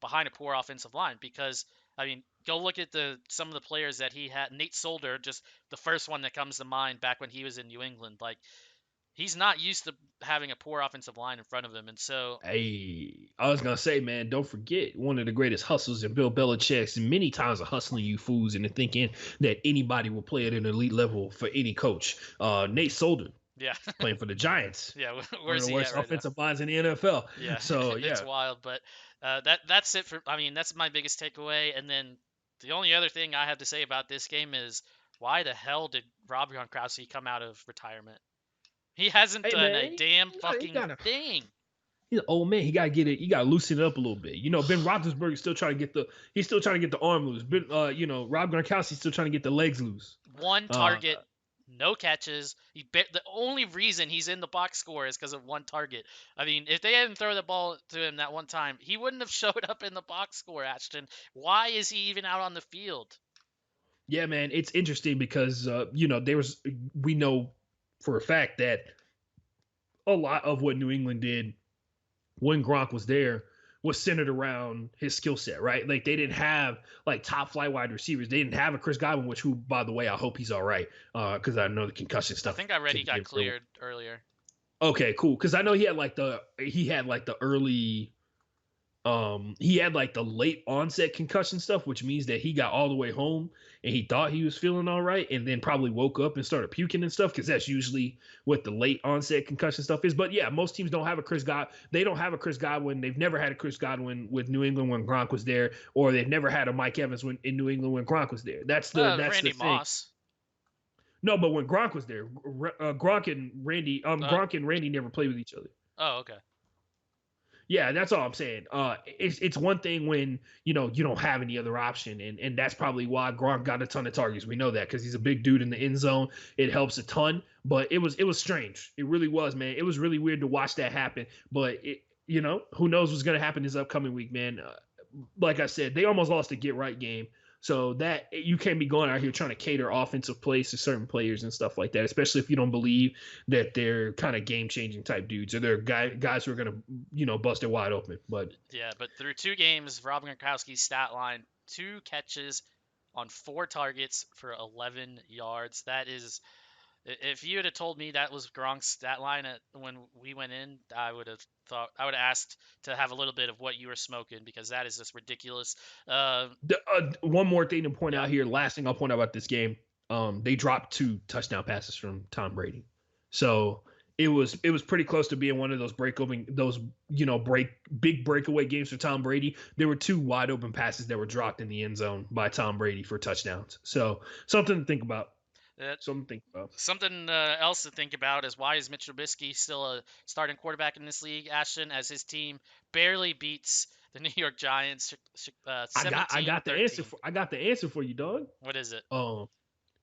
behind a poor offensive line because I mean, go look at some of the players that he had. Nate Solder, just the first one that comes to mind back when he was in New England. Like he's not used to having a poor offensive line in front of him, and so. Hey, I was gonna say, man, don't forget one of the greatest hustlers in Bill Belichick's many times of hustling you fools into thinking that anybody will play at an elite level for any coach. Nate Solder. Yeah. Playing for the Giants. Yeah, where's the worst offensive lines in the NFL. Yeah, so it's wild, but that's it for. I mean, that's my biggest takeaway. And then the only other thing I have to say about this game is why the hell did Rob Gronkowski come out of retirement? He hasn't done a damn fucking thing. He's an old man. He gotta get it. You gotta loosen it up a little bit. You know, Ben Roethlisberger is still trying to get the arm loose. Rob Gronkowski's still trying to get the legs loose. 1 target. No catches. The only reason he's in the box score is because of 1 target. I mean, if they hadn't thrown the ball to him that one time, he wouldn't have showed up in the box score, Ashton. Why is he even out on the field? Yeah, man, it's interesting because we know for a fact that a lot of what New England did when Gronk was there was centered around his skill set, right? Like they didn't have like top flight wide receivers. They didn't have a Chris Godwin, who, by the way, I hope he's all right because I know the concussion stuff. I think I read he got cleared earlier. Okay, cool. Because I know he had like the early, he had like the late onset concussion stuff, which means that he got all the way home and he thought he was feeling all right, and then probably woke up and started puking and stuff because that's usually what the late onset concussion stuff is. But yeah, most teams don't have a Chris Godwin. They don't have a Chris Godwin. They've never had a Chris Godwin with New England when Gronk was there, or they've never had a Mike Evans in New England when Gronk was there. That's Randy the thing. Moss. No, but when Gronk was there, Gronk and Randy never played with each other. Oh, okay. Yeah, that's all I'm saying. It's one thing when you don't have any other option, and that's probably why Gronk got a ton of targets. We know that because he's a big dude in the end zone. It helps a ton, but it was strange. It really was, man. It was really weird to watch that happen. But who knows what's gonna happen this upcoming week, man. Like I said, they almost lost a get right game. So that you can't be going out here trying to cater offensive plays to certain players and stuff like that, especially if you don't believe that they're kind of game-changing type dudes or they're guys who are going to, bust it wide open. But through 2 games, Rob Gronkowski's stat line: 2 catches on 4 targets for 11 yards. That is, if you had told me that was Gronk's stat line when we went in, I would have asked to have a little bit of what you were smoking because that is just ridiculous. One more thing to point out here. Last thing I'll point out about this game, they dropped 2 touchdown passes from Tom Brady, so it was pretty close to being one of those big breakaway games for Tom Brady. There were 2 wide open passes that were dropped in the end zone by Tom Brady for touchdowns. So something to think about. Something to think about. Something else to think about is why is Mitch Trubisky still a starting quarterback in this league, Ashton, as his team barely beats the New York Giants I got the answer 17-13. for I got the answer for you, dog. What is it?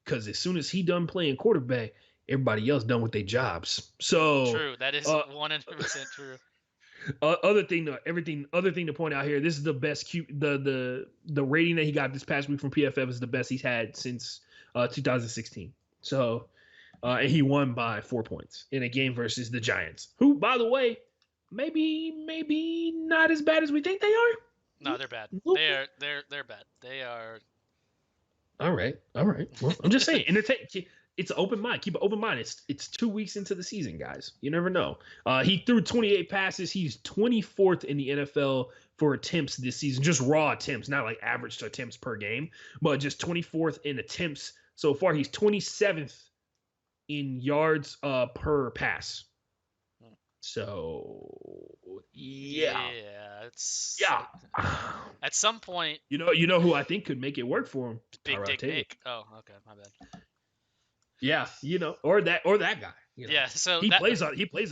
Because as soon as he done playing quarterback, everybody else done with their jobs. So, True. That is uh, 100% true. other thing to point out here. This is the best the rating that he got this past week from PFF is the best he's had since 2016. So, and he won by 4 points in a game versus the Giants, who, by the way, maybe not as bad as we think they are. No, they're bad. They're bad. They are. All right. Well, I'm just saying, entertain. It's an open mind. Keep an open mind. It's 2 weeks into the season, guys. You never know. He threw 28 passes. He's 24th in the NFL for attempts this season, just raw attempts, not like average attempts per game, but just 24th in attempts so far. He's 27th in yards per pass. So yeah, It's yeah. at some point. You know who I think could make it work for him? Big Tyrod Dick Taylor. Nick. Oh, okay, my bad. Yeah, or that guy. Yeah, so he plays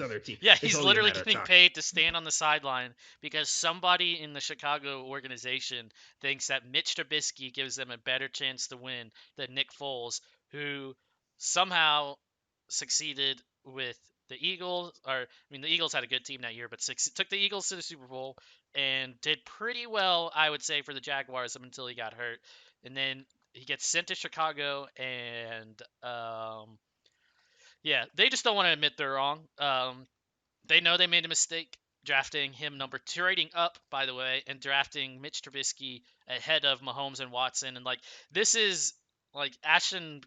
other teams. Yeah, It's he's only a literally matter of getting time. paid to stand on the sideline because somebody in the Chicago organization thinks that Mitch Trubisky gives them a better chance to win than Nick Foles, who somehow succeeded with the Eagles. The Eagles had a good team that year, but took the Eagles to the Super Bowl and did pretty well, I would say, for the Jaguars up until he got hurt. And then he gets sent to Chicago, and yeah, they just don't want to admit they're wrong. They know they made a mistake drafting him number 2, trading up, by the way, and drafting Mitch Trubisky ahead of Mahomes and Watson. And this is Ashton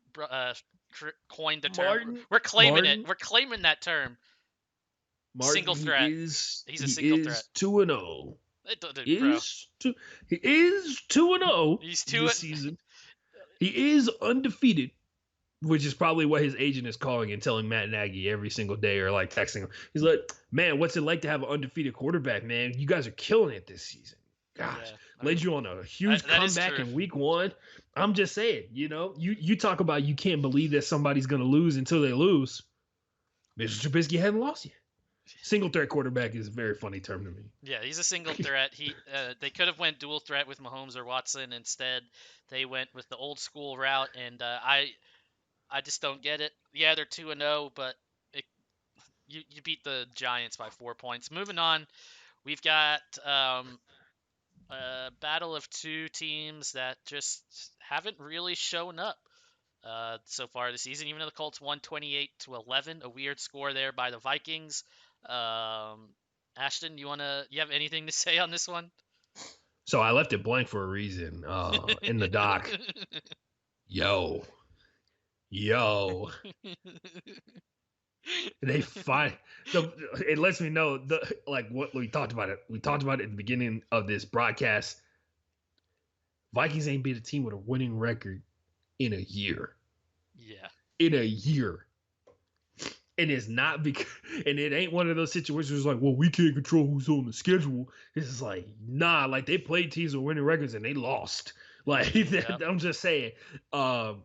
coined the term. We're claiming it. We're claiming that term. Martin, Single threat. He's a single threat. 2-0. He Bro. is 2-0 He's this season. He is undefeated, which is probably what his agent is calling and telling Matt Nagy every single day, or texting him. He's like, "Man, what's it like to have an undefeated quarterback, man? You guys are killing it this season. Gosh, led you on a huge comeback in week 1. I'm just saying, you talk about you can't believe that somebody's going to lose until they lose. Mr. Trubisky hadn't lost yet. Single threat quarterback is a very funny term to me. Yeah, he's a single threat. They could have went dual threat with Mahomes or Watson. Instead, they went with the old school route, and I just don't get it. Yeah, they're 2-0, but you beat the Giants by 4 points. Moving on, we've got a battle of two teams that just haven't really shown up so far this season. Even though the Colts won 28-11, a weird score there by the Vikings. Ashton, you have anything to say on this one? So I left it blank for a reason. In the doc. Yo. They find it lets me know what we talked about it. We talked about it at the beginning of this broadcast. Vikings ain't beat a team with a winning record in a year. Yeah. In a year. And it's not because, and it ain't one of those situations we can't control who's on the schedule. It's nah, they played teams with winning records and they lost. I'm just saying, the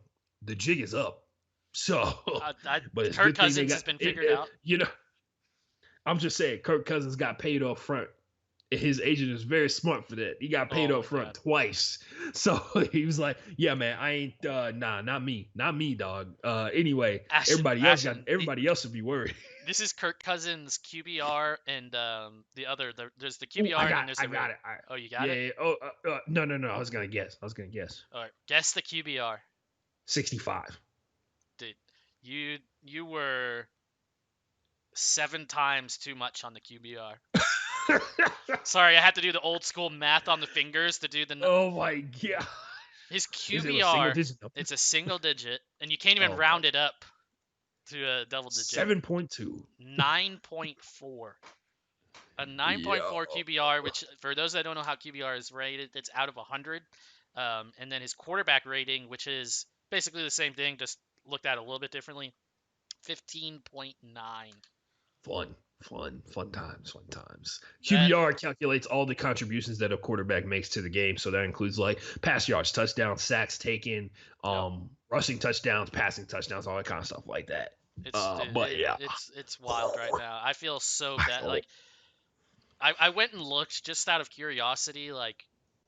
jig is up. So, but Kirk Cousins has been figured out. I'm just saying, Kirk Cousins got paid up front. His agent is very smart for that. He got paid up front twice. So he was like, yeah, man, I ain't, not me, dog. Anyway, everybody else would be worried. This is Kirk Cousins' QBR and there's the QBR and there's the got it. Oh, you got it? Yeah. Oh, no. I was going to guess. All right. Guess the QBR. 65. Dude, you were 7 times too much on the QBR. Sorry, I had to do the old school math on the fingers to do the. Oh my god! His QBR, it's a single digit, and you can't even round it up to a double digit. 7.2. 9.4. A 9.4 QBR, which for those that don't know how QBR is rated, it's out of 100. And then his quarterback rating, which is basically the same thing, just looked at a little bit differently, 15.9. Fun times. That QBR calculates all the contributions that a quarterback makes to the game, so that includes like pass yards, touchdowns, sacks taken, yep. rushing touchdowns, passing touchdowns, all that kind of stuff like that. But yeah, It's wild right now. I feel so bad. Like I went and looked just out of curiosity, like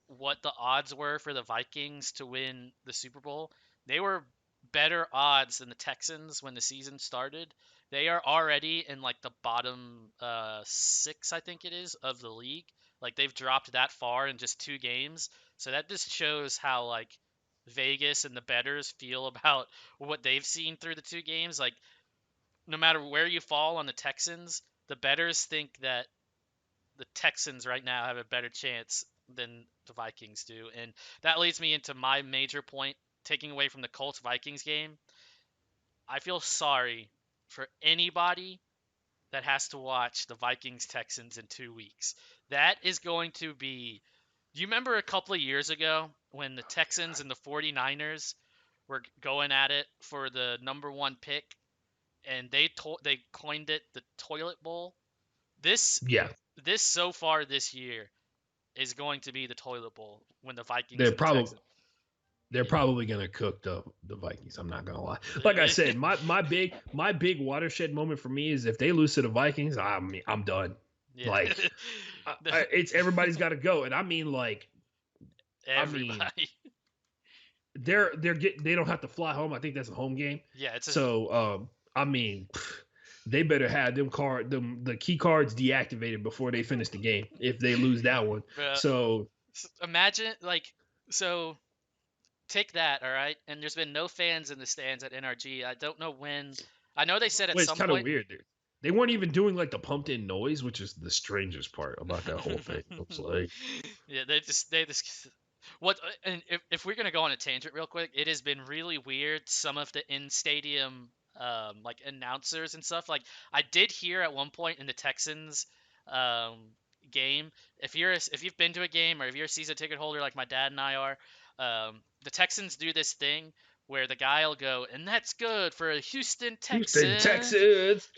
what the odds were for the Vikings to win the Super Bowl. They were better odds than the Texans when the season started. They are already in like the bottom six, I think it is, of the league. Like they've dropped that far in just 2 games. So that just shows how like Vegas and the bettors feel about what they've seen through the 2 games. Like no matter where you fall on the Texans, the bettors think that the Texans right now have a better chance than the Vikings do. And that leads me into my major point, taking away from the Colts Vikings game. I feel sorry for anybody that has to watch the Vikings Texans in 2 weeks. That is going to be. Do you remember a couple of years ago when the Texans and the 49ers were going at it for the number 1 pick and they coined it the toilet bowl? This yeah, this so far this year is going to be the toilet bowl when the Vikings they're and the probably Texans. they're probably gonna cook the Vikings. I'm not gonna lie. Like I said, my big watershed moment for me is if they lose to the Vikings, I'm done. Yeah. Like it's everybody's got to go, and I mean like Everybody. they don't have to fly home. I think that's a home game. Yeah, it's so I mean. They better have the key cards deactivated before they finish the game if they lose that one. So imagine so take that, all right? And there's been no fans in the stands at NRG. I don't know when. I know they said at it's some kind of point. weird. They weren't even doing like the pumped in noise, which is the strangest part about that whole thing. It's like, yeah, they just what and if we're gonna go on a tangent real quick, it has been really weird. Some of the in stadium like announcers and stuff. Like I did hear at one point in the Texans um game, if you've been to a game or if you're a season ticket holder like my dad and I are, the Texans do this thing where the guy will go, and that's good for a Houston Texans,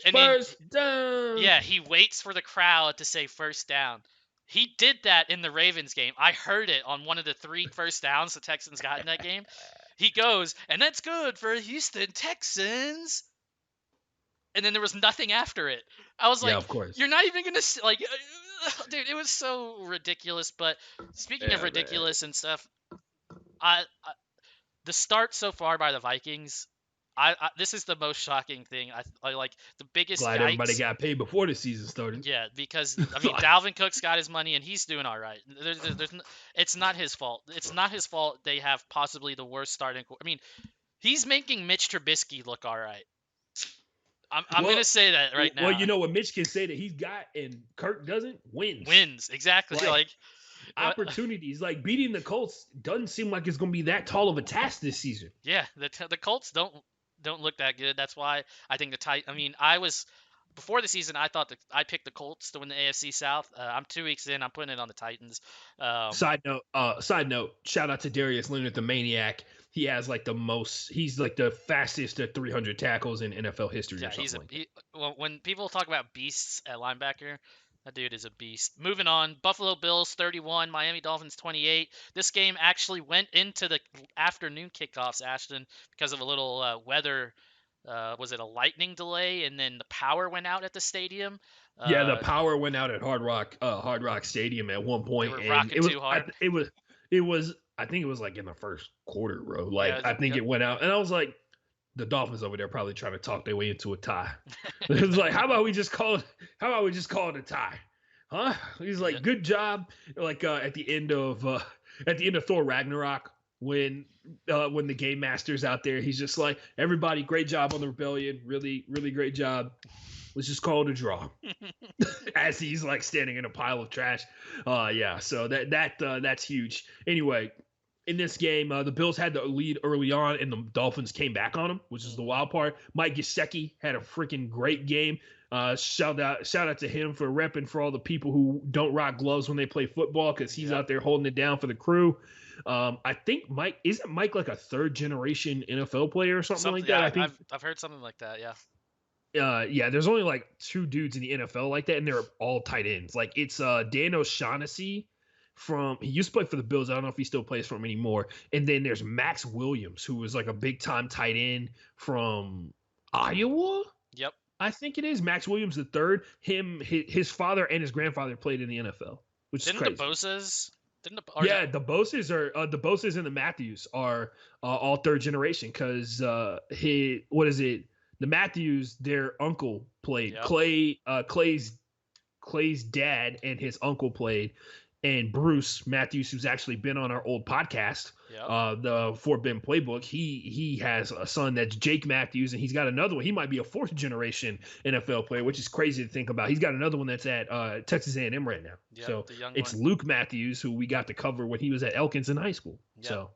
and first down. Yeah, he waits for the crowd to say first down. He did that in the Ravens game. I heard it on one of the 3 first downs the Texans got in that game. He goes, and that's good for Houston Texans. And then there was nothing after it. I was like, of course. You're not even going to, like, dude, it was so ridiculous. But speaking of ridiculous and stuff, the start so far by the Vikings, this is the most shocking thing. I like the biggest. Glad yikes. Everybody got paid before the season started. Yeah, because I mean, Dalvin Cook's got his money and he's doing all right. It's not his fault. It's not his fault. They have possibly the worst starting. I mean, he's making Mitch Trubisky look all right. I'm gonna say that right now. Well, you know what Mitch can say that he's got and Kirk doesn't? Wins exactly. Like opportunities, like beating the Colts doesn't seem like it's gonna be that tall of a task this season. Yeah, the Colts don't look that good. That's why I think I mean, I was before the season. I thought I picked the Colts to win the AFC South. I'm 2 weeks in. I'm putting it on the Titans. Side note. Shout out to Darius Leonard, the maniac. He has like the most. He's like the fastest at 300 tackles in NFL history. Yeah, well, when people talk about beasts at linebacker, that dude is a beast. Moving on, Buffalo Bills 31, Miami Dolphins 28. This game actually went into the afternoon kickoffs, Ashton, because of a little weather. Was it a lightning delay, and then the power went out at the stadium? Yeah, the power went out at Hard Rock Stadium at one point. They were rocking too hard. It was. I think it was like in the first quarter, bro. Like yeah, I think it went out, and I was like, the Dolphins over there probably trying to talk their way into a tie. It was like, how about we just call it a tie, huh? He's like, good job. Like at the end of Thor Ragnarok, when the game master's out there, he's just like, everybody, great job on the rebellion, really, really great job. Let's just call it a draw. As he's like standing in a pile of trash. Yeah. So that's huge. Anyway. In this game, the Bills had the lead early on, and the Dolphins came back on them, which is the wild part. Mike Gesicki had a freaking great game. Shout out to him for repping for all the people who don't rock gloves when they play football, because he's out there holding it down for the crew. I think isn't Mike like a third generation NFL player or something like that? Yeah, I've heard something like that. Yeah. Yeah, there's only like 2 dudes in the NFL like that, and they're all tight ends. Like it's Dan O'Shaughnessy he used to play for the Bills. I don't know if he still plays for them anymore. And then there's Max Williams, who was like a big time tight end from Iowa. Yep. I think it is Max Williams the third. His father and his grandfather played in the NFL, which is Didn't the crazy. Boses? Yeah, the Boses and the Matthews are all third generation because what is it? The Matthews, their uncle played. Yep. Clay's dad and his uncle played, and Bruce Matthews, who's actually been on our old podcast, yep. The Fort Bend Playbook. He has a son that's Jake Matthews, and he's got another one. He might be a 4th generation NFL player, which is crazy to think about. He's got another one that's at Texas A&M right now. Yep, so it's one. Luke Matthews, who we got to cover when he was at Elkins in high school. Yep. So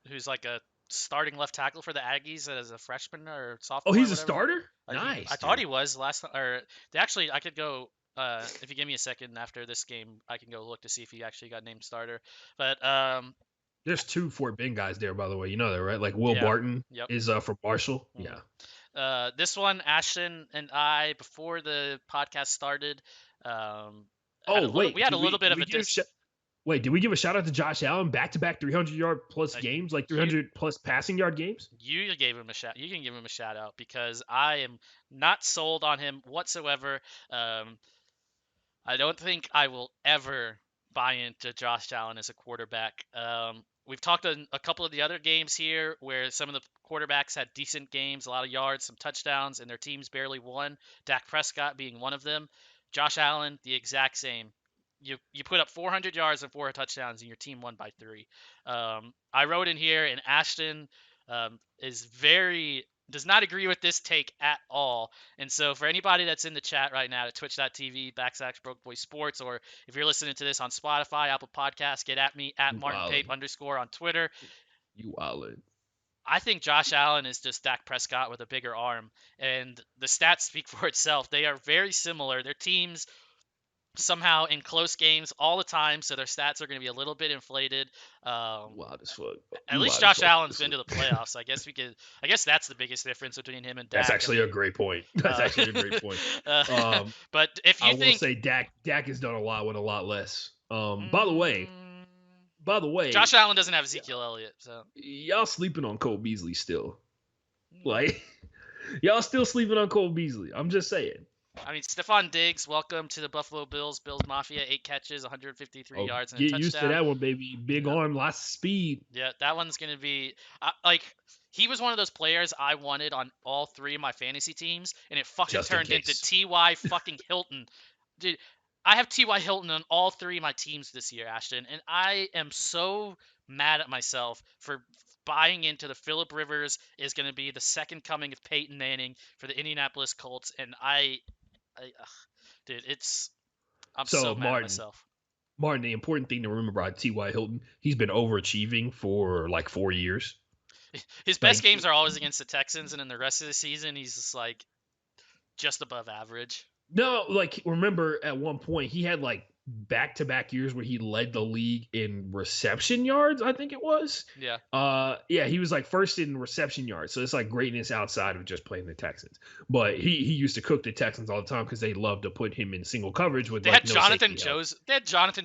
who's like a starting left tackle for the Aggies as a freshman or sophomore. Oh, he's a starter? Nice. I thought he was last time. Or actually, I could go. If you give me a second after this game, I can go look to see if he actually got named starter. But there's 2 Fort Bend guys there, by the way. You know that, right? Like Will Barton is from Marshall. Mm-hmm. Yeah. This one, Ashton and I, before the podcast started, we had a little bit of a Wait, did we give a shout out to Josh Allen? Back-to-back 300-yard plus games, like 300 plus passing yard games? You gave him a shout. You can give him a shout out because I am not sold on him whatsoever. I don't think I will ever buy into Josh Allen as a quarterback. We've talked on a couple of the other games here where some of the quarterbacks had decent games, a lot of yards, some touchdowns, and their teams barely won. Dak Prescott being one of them. Josh Allen, the exact same. You put up 400 yards and 4 touchdowns, and your team won by 3. I wrote in here, and Ashton does not agree with this take at all. And so for anybody that's in the chat right now at twitch.tv/BrokeBoySports, or if you're listening to this on Spotify, Apple Podcasts, get at me at MartinPape _ on Twitter. You wildin'. I think Josh Allen is just Dak Prescott with a bigger arm, and the stats speak for itself. They are very similar. Their teams somehow in close games all the time, so their stats are going to be a little bit inflated. Wild as fuck. At least Josh Allen's been to the playoffs. I guess that's the biggest difference between him and Dak. That's actually a great point. But if you will say Dak has done a lot with a lot less. By the way, Josh Allen doesn't have Ezekiel Elliott, so y'all sleeping on Cole Beasley still. Like y'all still sleeping on Cole Beasley. I'm just saying. I mean, Stephon Diggs, welcome to the Buffalo Bills Mafia. 8 catches, 153 yards, and a touchdown. Get used to that one, baby. Big arm, lots of speed. Yeah, that one's going to be he was one of those players I wanted on all 3 of my fantasy teams, and it fucking turned into T.Y. fucking Hilton. Dude, I have T.Y. Hilton on all 3 of my teams this year, Ashton, and I am so mad at myself for buying into the Phillip Rivers is going to be the second coming of Peyton Manning for the Indianapolis Colts, and dude, I'm so mad at myself. Martin, the important thing to remember about T.Y. Hilton, he's been overachieving for like 4 years. His best games are always against the Texans, and in the rest of the season, he's just above average. No, remember at one point he had back-to-back years where he led the league in reception yards, I think it was. Yeah. He was first in reception yards. So it's greatness outside of just playing the Texans. But he used to cook the Texans all the time because they loved to put him in single coverage with They had Jonathan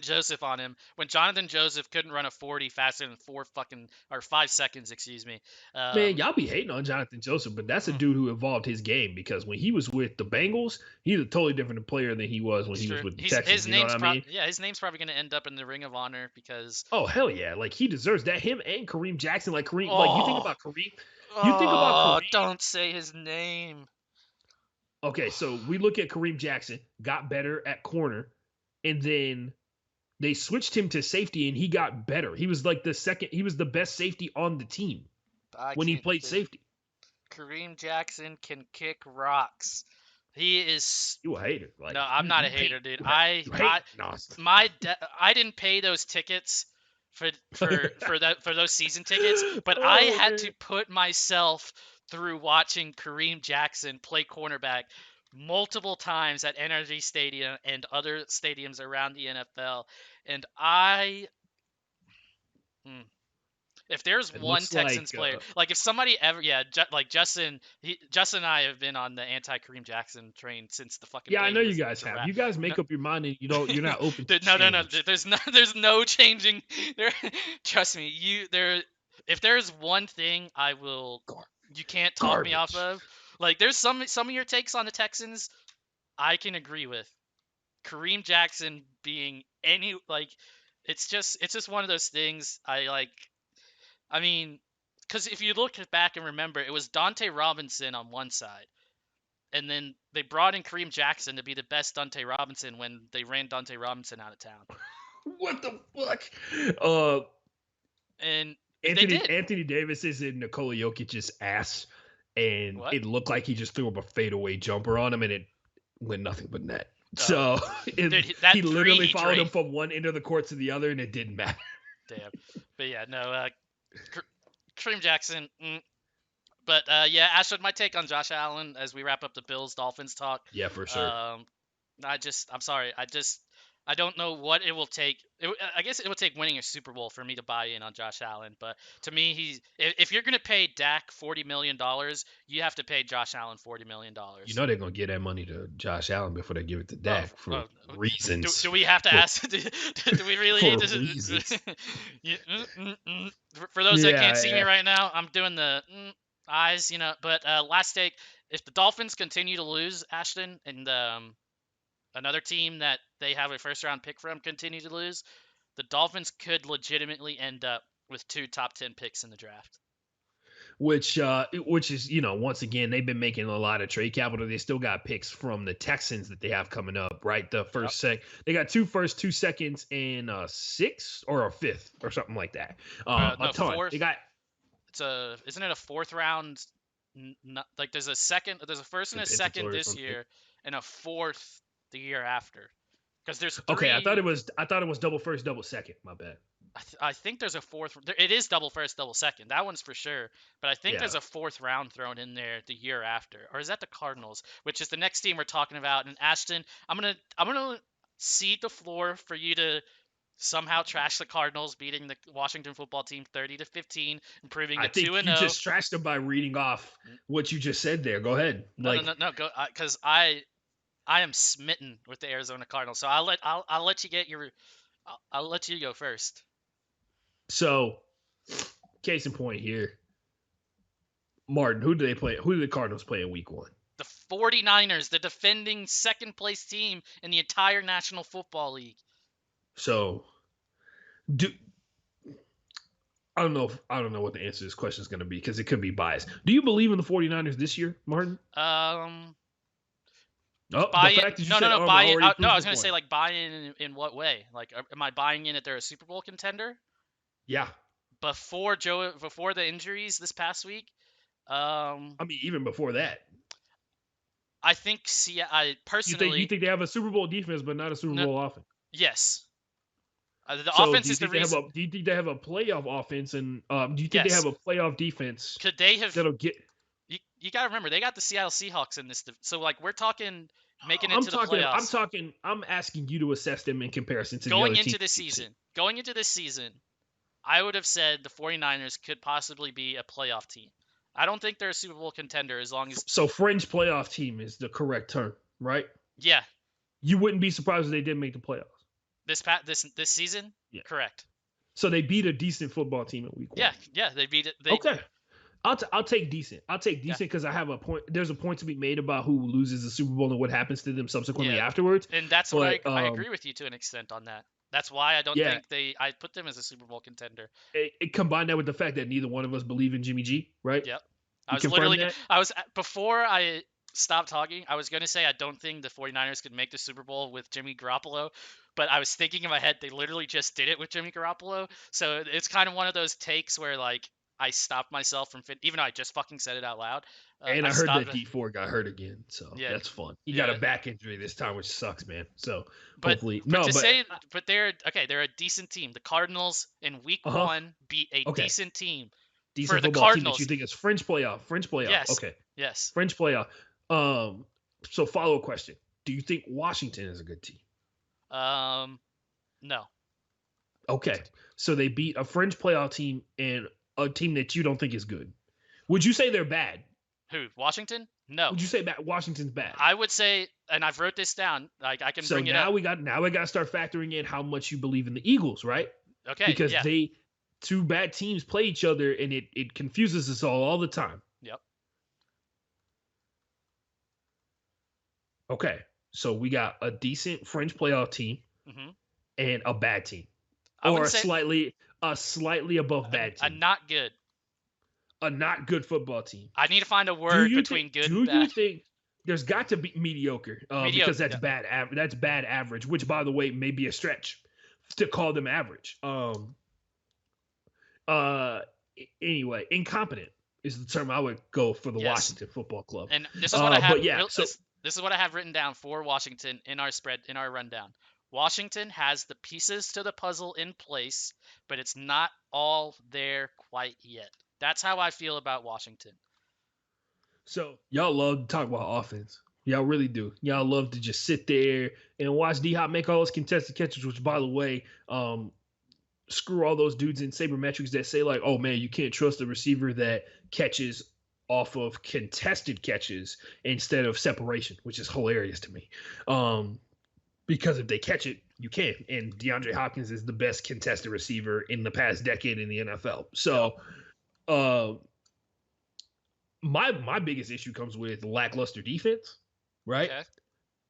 Joseph on him when Jonathan Joseph couldn't run a 40 faster than 5 seconds, excuse me. Man, y'all be hating on Jonathan Joseph, but that's a dude who evolved his game because when he was with the Bengals, he's a totally different player than he was when he was with the Texans. You know what I mean? Yeah, his name's probably going to end up in the Ring of Honor because. Oh hell yeah! He deserves that. Him and Kareem Jackson. You think about Kareem. You think about Kareem. Don't say his name. Okay, so we look at Kareem Jackson. Got better at corner, and then they switched him to safety, and he got better. He was He was the best safety on the team when he played safety. Kareem Jackson can kick rocks. He is. You a hater? No, I'm not a hater, dude. I didn't pay those tickets for those season tickets, but I had to put myself through watching Kareem Jackson play cornerback multiple times at NRG Stadium and other stadiums around the NFL, and If there's It one looks Texans like player, like if somebody ever, like Justin, Justin and I have been on the anti-Kareem Jackson train since the fucking yeah, I day know he you was guys the have. rat. You guys No, make up your mind and you're not open to no. change. There's no changing. There, trust me. If there's one thing I will, Gar- you can't talk me off Garbage. of. Like there's some of your takes on the Texans I can agree with. Kareem Jackson being any like, it's just one of those things. I mean, because if you look back and remember, it was Dante Robinson on one side, and then they brought in Kareem Jackson to be the best Dante Robinson when they ran Dante Robinson out of town. What the fuck? Uh, And they did. Anthony Davis is in Nikola Jokic's ass, and What? it looked like he just threw up a fadeaway jumper on him, and it went nothing but net. Oh, So dude, that he literally three followed him Drake. from one end of the court to the other, and it didn't matter. Damn. But yeah, no. Kareem Jackson. But yeah, Ashton, my take on Josh Allen as we wrap up the Bills Dolphins talk. Yeah, for sure. I'm sorry. I don't know what it will take. I guess it would take winning a Super Bowl for me to buy in on Josh Allen. But to me, if you're gonna pay Dak $40 million, you have to pay Josh Allen $40 million. You know they're gonna give that money to Josh Allen before they give it to Dak for reasons. Do we have to ask? Do we really for need to? reasons. For those that can't see me right now, I'm doing the eyes, But last take: if the Dolphins continue to lose, Ashton, and another team that they have a first-round pick from continue to lose, the Dolphins could legitimately end up with 2 top 10 picks in the draft. Which is, once again, they've been making a lot of trade capital. They still got picks from the Texans that they have coming up, right? The first they got 2 firsts, 2 seconds, and a 6th or a 5th or something like that. No, a ton. Fourth. They got. Isn't it a 4th round? Like there's a first and a second this year, and a 4th the year after. Because there's 3. Okay, I thought it was double first, double second. My bad. I think there's a 4th. It is double first, double second. That one's for sure. But I think there's a 4th round thrown in there the year after, or is that the Cardinals, which is the next team we're talking about? And Ashton, I'm gonna cede the floor for you to somehow trash the Cardinals, beating the Washington football team 30-15, improving to 2-0. I think you just trashed them by reading off what you just said there. Go ahead. No, go, because I am smitten with the Arizona Cardinals. So I'll let you get your. I'll let you go first. So, case in point here, Martin, who do they play? Who do the Cardinals play in Week 1? The 49ers, the defending second-place team in the entire National Football League. So, I don't know what the answer to this question is going to be because it could be biased. Do you believe in the 49ers this year, Martin? Buy in. No, buy in. No, I was going to say, like, buy in what way? Like, am I buying in that they're a Super Bowl contender? Yeah. Before the injuries this past week? I mean, even before that. I think, I personally... You think they have a Super Bowl defense but not a Super Bowl offense? Yes. The offense is the reason. Do you think they have a playoff offense, and do you think they have a playoff defense? Could they have? That'll get. You gotta remember they got the Seattle Seahawks in this. So like we're talking making it to the playoffs. I'm asking you to assess them in comparison to going into this season. Going into this season, I would have said the 49ers could possibly be a playoff team. I don't think they're a Super Bowl contender as long as. So fringe playoff team is the correct term, right? Yeah. You wouldn't be surprised if they didn't make the playoffs. This season? Yeah. Correct. So they beat a decent football team in Week 1. Yeah, they beat it. Okay. I'll take decent. Because I have a point. There's a point to be made about who loses the Super Bowl and what happens to them subsequently afterwards. And that's why I agree with you to an extent on that. That's why I don't think I put them as a Super Bowl contender. It combined that with the fact that neither one of us believe in Jimmy G, right? Yep. Before I stopped talking, I was going to say I don't think the 49ers could make the Super Bowl with Jimmy Garoppolo, but I was thinking in my head they literally just did it with Jimmy Garoppolo. So it's kind of one of those takes where like I stopped myself from even though I just fucking said it out loud. And I heard that D4 got hurt again, so that's fun. He got a back injury this time, which sucks, man. So hopefully, but they're a decent team. The Cardinals in Week 1 beat a decent team. Decent for the Cardinals. Team that you think it's fringe playoff? Yes. Okay. Yes. Fringe playoff. So follow-up question: do you think Washington is a good team? No. Okay. So they beat a fringe playoff team and a team that you don't think is good. Would you say they're bad? Who? Washington? No. Would you say that Washington's bad? I would say, and I've wrote this down. Like I can So bring it up. now we got to start factoring in how much you believe in the Eagles, right? Okay. Because Yeah. two bad teams play each other and it confuses us all the time. Yep. Okay. So we got a decent fringe playoff team Mm-hmm. and a bad team. I Or wouldn't say a slightly above bad a team. not good. A not good football team. I need to find a word between good and bad. Do you think there's got to be mediocre? Mediocre, because that's yeah. bad. That's bad average, which by the way may be a stretch to call them average. Anyway, incompetent is the term I would go for the Yes. Washington Football Club. And this is what I have. But yeah, this is what I have written down for Washington in our rundown. Washington has the pieces to the puzzle in place, but it's not all there quite yet. That's how I feel about Washington. So y'all love to talk about offense. Y'all really do. Y'all love to just sit there and watch D-Hop make all those contested catches, which, by the way, screw all those dudes in sabermetrics that say, like, oh, man, you can't trust a receiver that catches off of contested catches instead of separation, which is hilarious to me. Because if they catch it, you can. And DeAndre Hopkins is the best contested receiver in the past decade in the NFL. So my biggest issue comes with lackluster defense, right? Okay.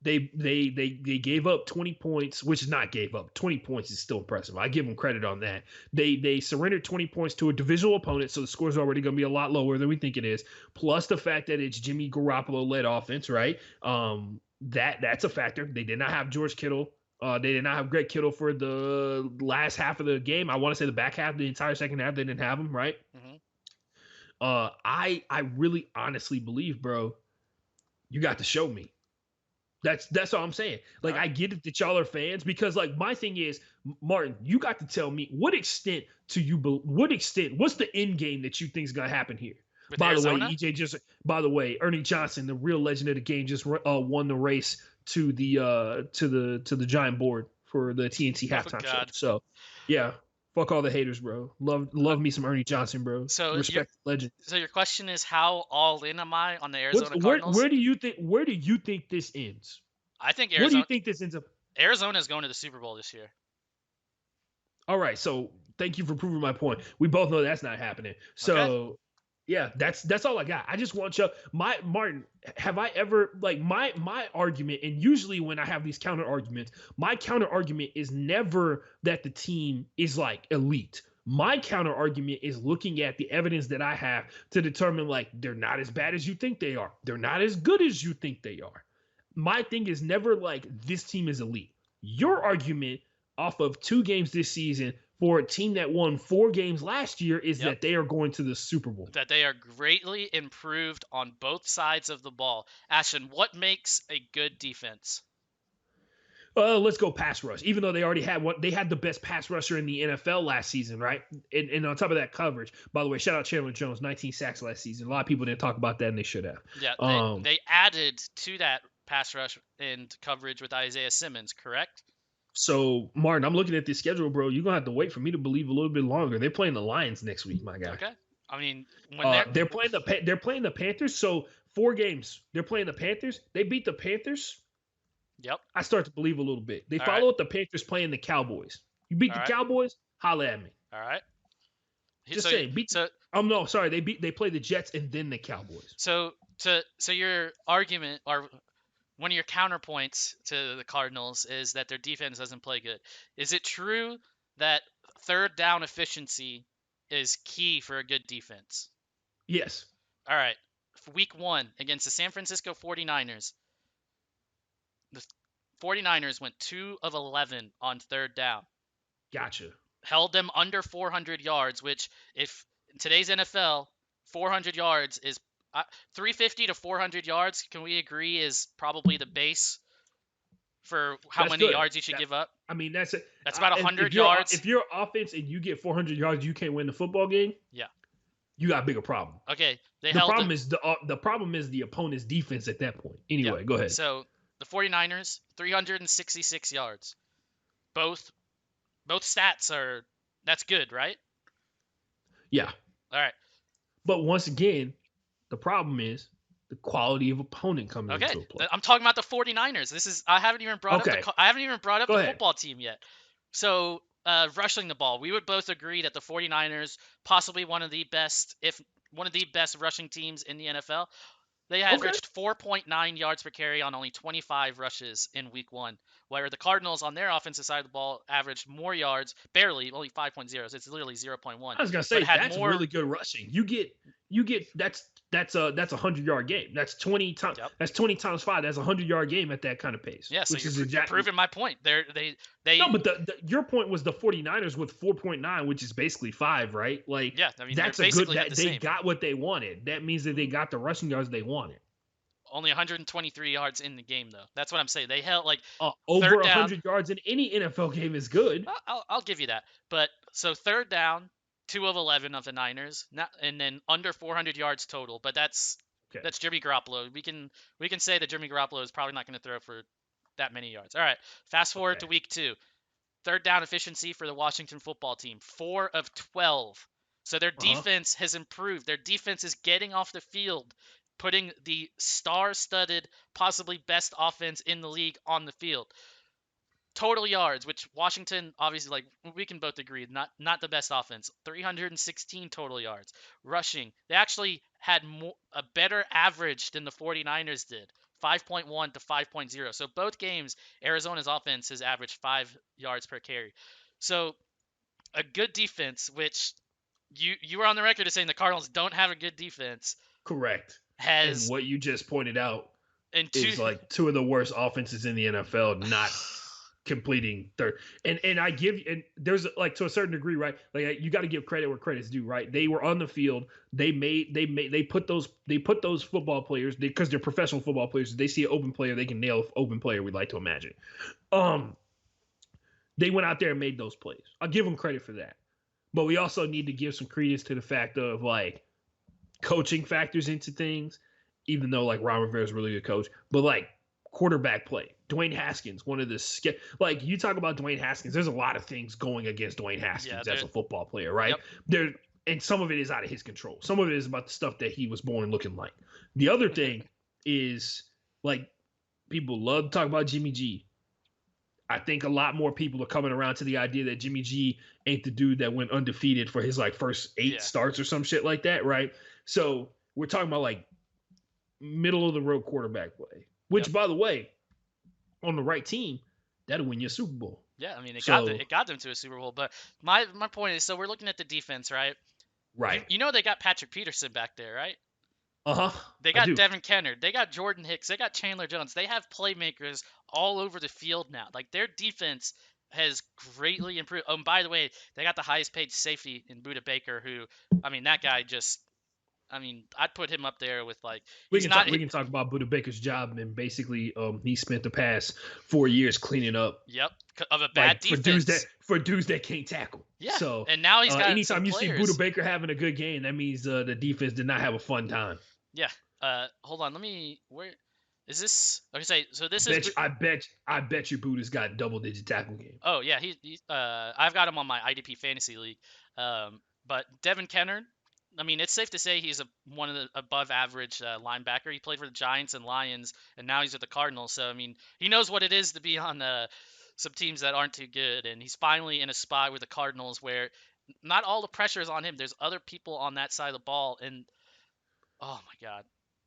They gave up 20 points, which is not gave up. 20 points is still impressive. I give them credit on that. They surrendered 20 points to a divisional opponent, so the score's already going to be a lot lower than we think it is. Plus the fact that it's Jimmy Garoppolo-led offense, right? That's a factor. They did not have George Kittle. They did not have Greg Kittle for the last half of the game. I want to say the back half, the entire second half, they didn't have him, right? Mm-hmm. I really honestly believe, bro, you got to show me. That's all I'm saying. Like, I get it that y'all are fans because, like, my thing is, Martin, you got to tell me what's the end game that you think is gonna happen here? With By Arizona? the way, Ernie Johnson, the real legend of the game, just won the race to the giant board for the TNT halftime show. So, yeah. Fuck all the haters, bro. Love me some Ernie Johnson, bro. So respect legend. So your question is, how all in am I on the Arizona Cardinals? Where do you think this ends? I think Arizona. Where do you think this ends up? Arizona is going to the Super Bowl this year. All right, so thank you for proving my point. We both know that's not happening. So, okay. Yeah, that's all I got. I just want you, Martin. Have I ever my argument? And usually when I have these counter arguments, my counter argument is never that the team is like elite. My counter argument is looking at the evidence that I have to determine, like, they're not as bad as you think they are. They're not as good as you think they are. My thing is never like this team is elite. Your argument off of 2 games this season for a team that won 4 games last year is that they are going to the Super Bowl. That they are greatly improved on both sides of the ball. Ashton, what makes a good defense? Let's go pass rush. Even though they already had the best pass rusher in the NFL last season, right? And on top of that, coverage. By the way, shout out Chandler Jones, 19 sacks last season. A lot of people didn't talk about that, and they should have. Yeah, they added to that pass rush and coverage with Isaiah Simmons, correct? So, Martin, I'm looking at this schedule, bro. You're going to have to wait for me to believe a little bit longer. They're playing the Lions next week, my guy. Okay. I mean, when they're playing the Panthers, so 4 games. They're playing the Panthers. They beat the Panthers. Yep. I start to believe a little bit. They follow up the Panthers playing the Cowboys. You beat the Cowboys, holla at me. All right. Just saying. No, sorry. They play the Jets and then the Cowboys. So your argument, or one of your counterpoints to the Cardinals, is that their defense doesn't play good. Is it true that third down efficiency is key for a good defense? Yes. All right. Week 1 against the San Francisco 49ers. The 49ers went 2 of 11 on third down. Gotcha. Held them under 400 yards, which, if in today's NFL, 400 yards is 350 to 400 yards, can we agree, is probably the base for how many yards you should give up? I mean, that's about 100 yards. If you're offense and you get 400 yards, you can't win the football game. Yeah. You got a bigger problem. Okay. The problem is the opponent's defense at that point. Anyway, go ahead. So the 49ers, 366 yards. Both Both stats are that's good, right? Yeah. All right. But once again, the problem is the quality of opponent comes Okay. into a play. I'm talking about the 49ers. I haven't even brought up Okay, I haven't even brought up go the ahead. football team yet. So, rushing the ball. We would both agree that the 49ers possibly one of the best if one of the best rushing teams in the NFL. They Okay. averaged 4.9 yards per carry on only 25 rushes in week 1, where the Cardinals on their offensive side of the ball averaged more yards, barely, only 5.0, so it's literally 0.1, I was gonna but say had that's more. really good rushing. You get that's a 100-yard game. That's 20 times. Yep. That's 20 times 5. That's a 100-yard game at that kind of pace. Yeah, so Which is you're exactly proving my point. no. They But your point was the 49ers with 4.9, which is basically 5, right? Like yeah, I mean they're that's a good basically have the that they same. got what they wanted. That means that they got the rushing yards they wanted. Only 123 yards in the game though. That's what I'm saying. They held like Over third down. 100 yards in any NFL game is good. I'll give you that. But so third down, 2 of 11 of the Niners, not, and then under 400 yards total. But Okay. that's Jimmy Garoppolo. We can say that Jimmy Garoppolo is probably not going to throw for that many yards. All right. Fast forward Okay. to week 2. Third down efficiency for the Washington football team, 4 of 12. So their defense has improved. Their defense is getting off the field, putting the star-studded, possibly best offense in the league on the field. Total yards, which Washington obviously like we can both agree not the best offense. 316 total yards. Rushing, they actually had a better average than the 49ers did. 5.1 to 5.0. So both games Arizona's offense has averaged 5 yards per carry. So a good defense, which you were on the record as saying the Cardinals don't have a good defense, Correct. And has what you just pointed out in two is like two of the worst offenses in the NFL not completing third. And I give you, and there's like to a certain degree, right? Like you got to give credit where credit's due, right? They were on the field. They put those football players because they're professional football players. They see an open player, they can nail open player. We like to imagine. They went out there and made those plays. I'll give them credit for that. But we also need to give some credence to the fact of like coaching factors into things, even though like Ron Rivera is a really good coach, but like quarterback play. Dwayne Haskins, one of the like you talk about Dwayne Haskins, there's a lot of things going against Dwayne Haskins as a football player, right? Yep. There and some of it is out of his control. Some of it is about the stuff that he was born looking like. The other thing is like people love to talk about Jimmy G. I think a lot more people are coming around to the idea that Jimmy G ain't the dude that went undefeated for his like first 8 starts or some shit like that, right? So we're talking about like middle of the road quarterback play, which by the way, on the right team, that'll win you a Super Bowl. Yeah, I mean it got them to a Super Bowl. But my point is, so we're looking at the defense, right? Right. You know they got Patrick Peterson back there, right? Uh-huh. They got Devin Kennard. They got Jordan Hicks. They got Chandler Jones. They have playmakers all over the field now. Like their defense has greatly improved. Oh, and by the way, they got the highest paid safety in Budda Baker, who, I mean, that guy just, I mean, I'd put him up there with like we can talk about Budda Baker's job, and basically he spent the past 4 years cleaning up. Yep, of a bad defense for dudes that can't tackle. Yeah, so and now he's got anytime you see players. Budda Baker having a good game, that means the defense did not have a fun time. Yeah. Hold on. Let me. Where is this? Okay, so this is. I bet you Budda's got double-digit tackle game. Oh yeah, I've got him on my IDP fantasy league. But Devin Kennard, I mean, it's safe to say he's one of the above average linebacker. He played for the Giants and Lions, and now he's with the Cardinals. So I mean, he knows what it is to be on some teams that aren't too good, and he's finally in a spot with the Cardinals where not all the pressure is on him. There's other people on that side of the ball, and oh my God,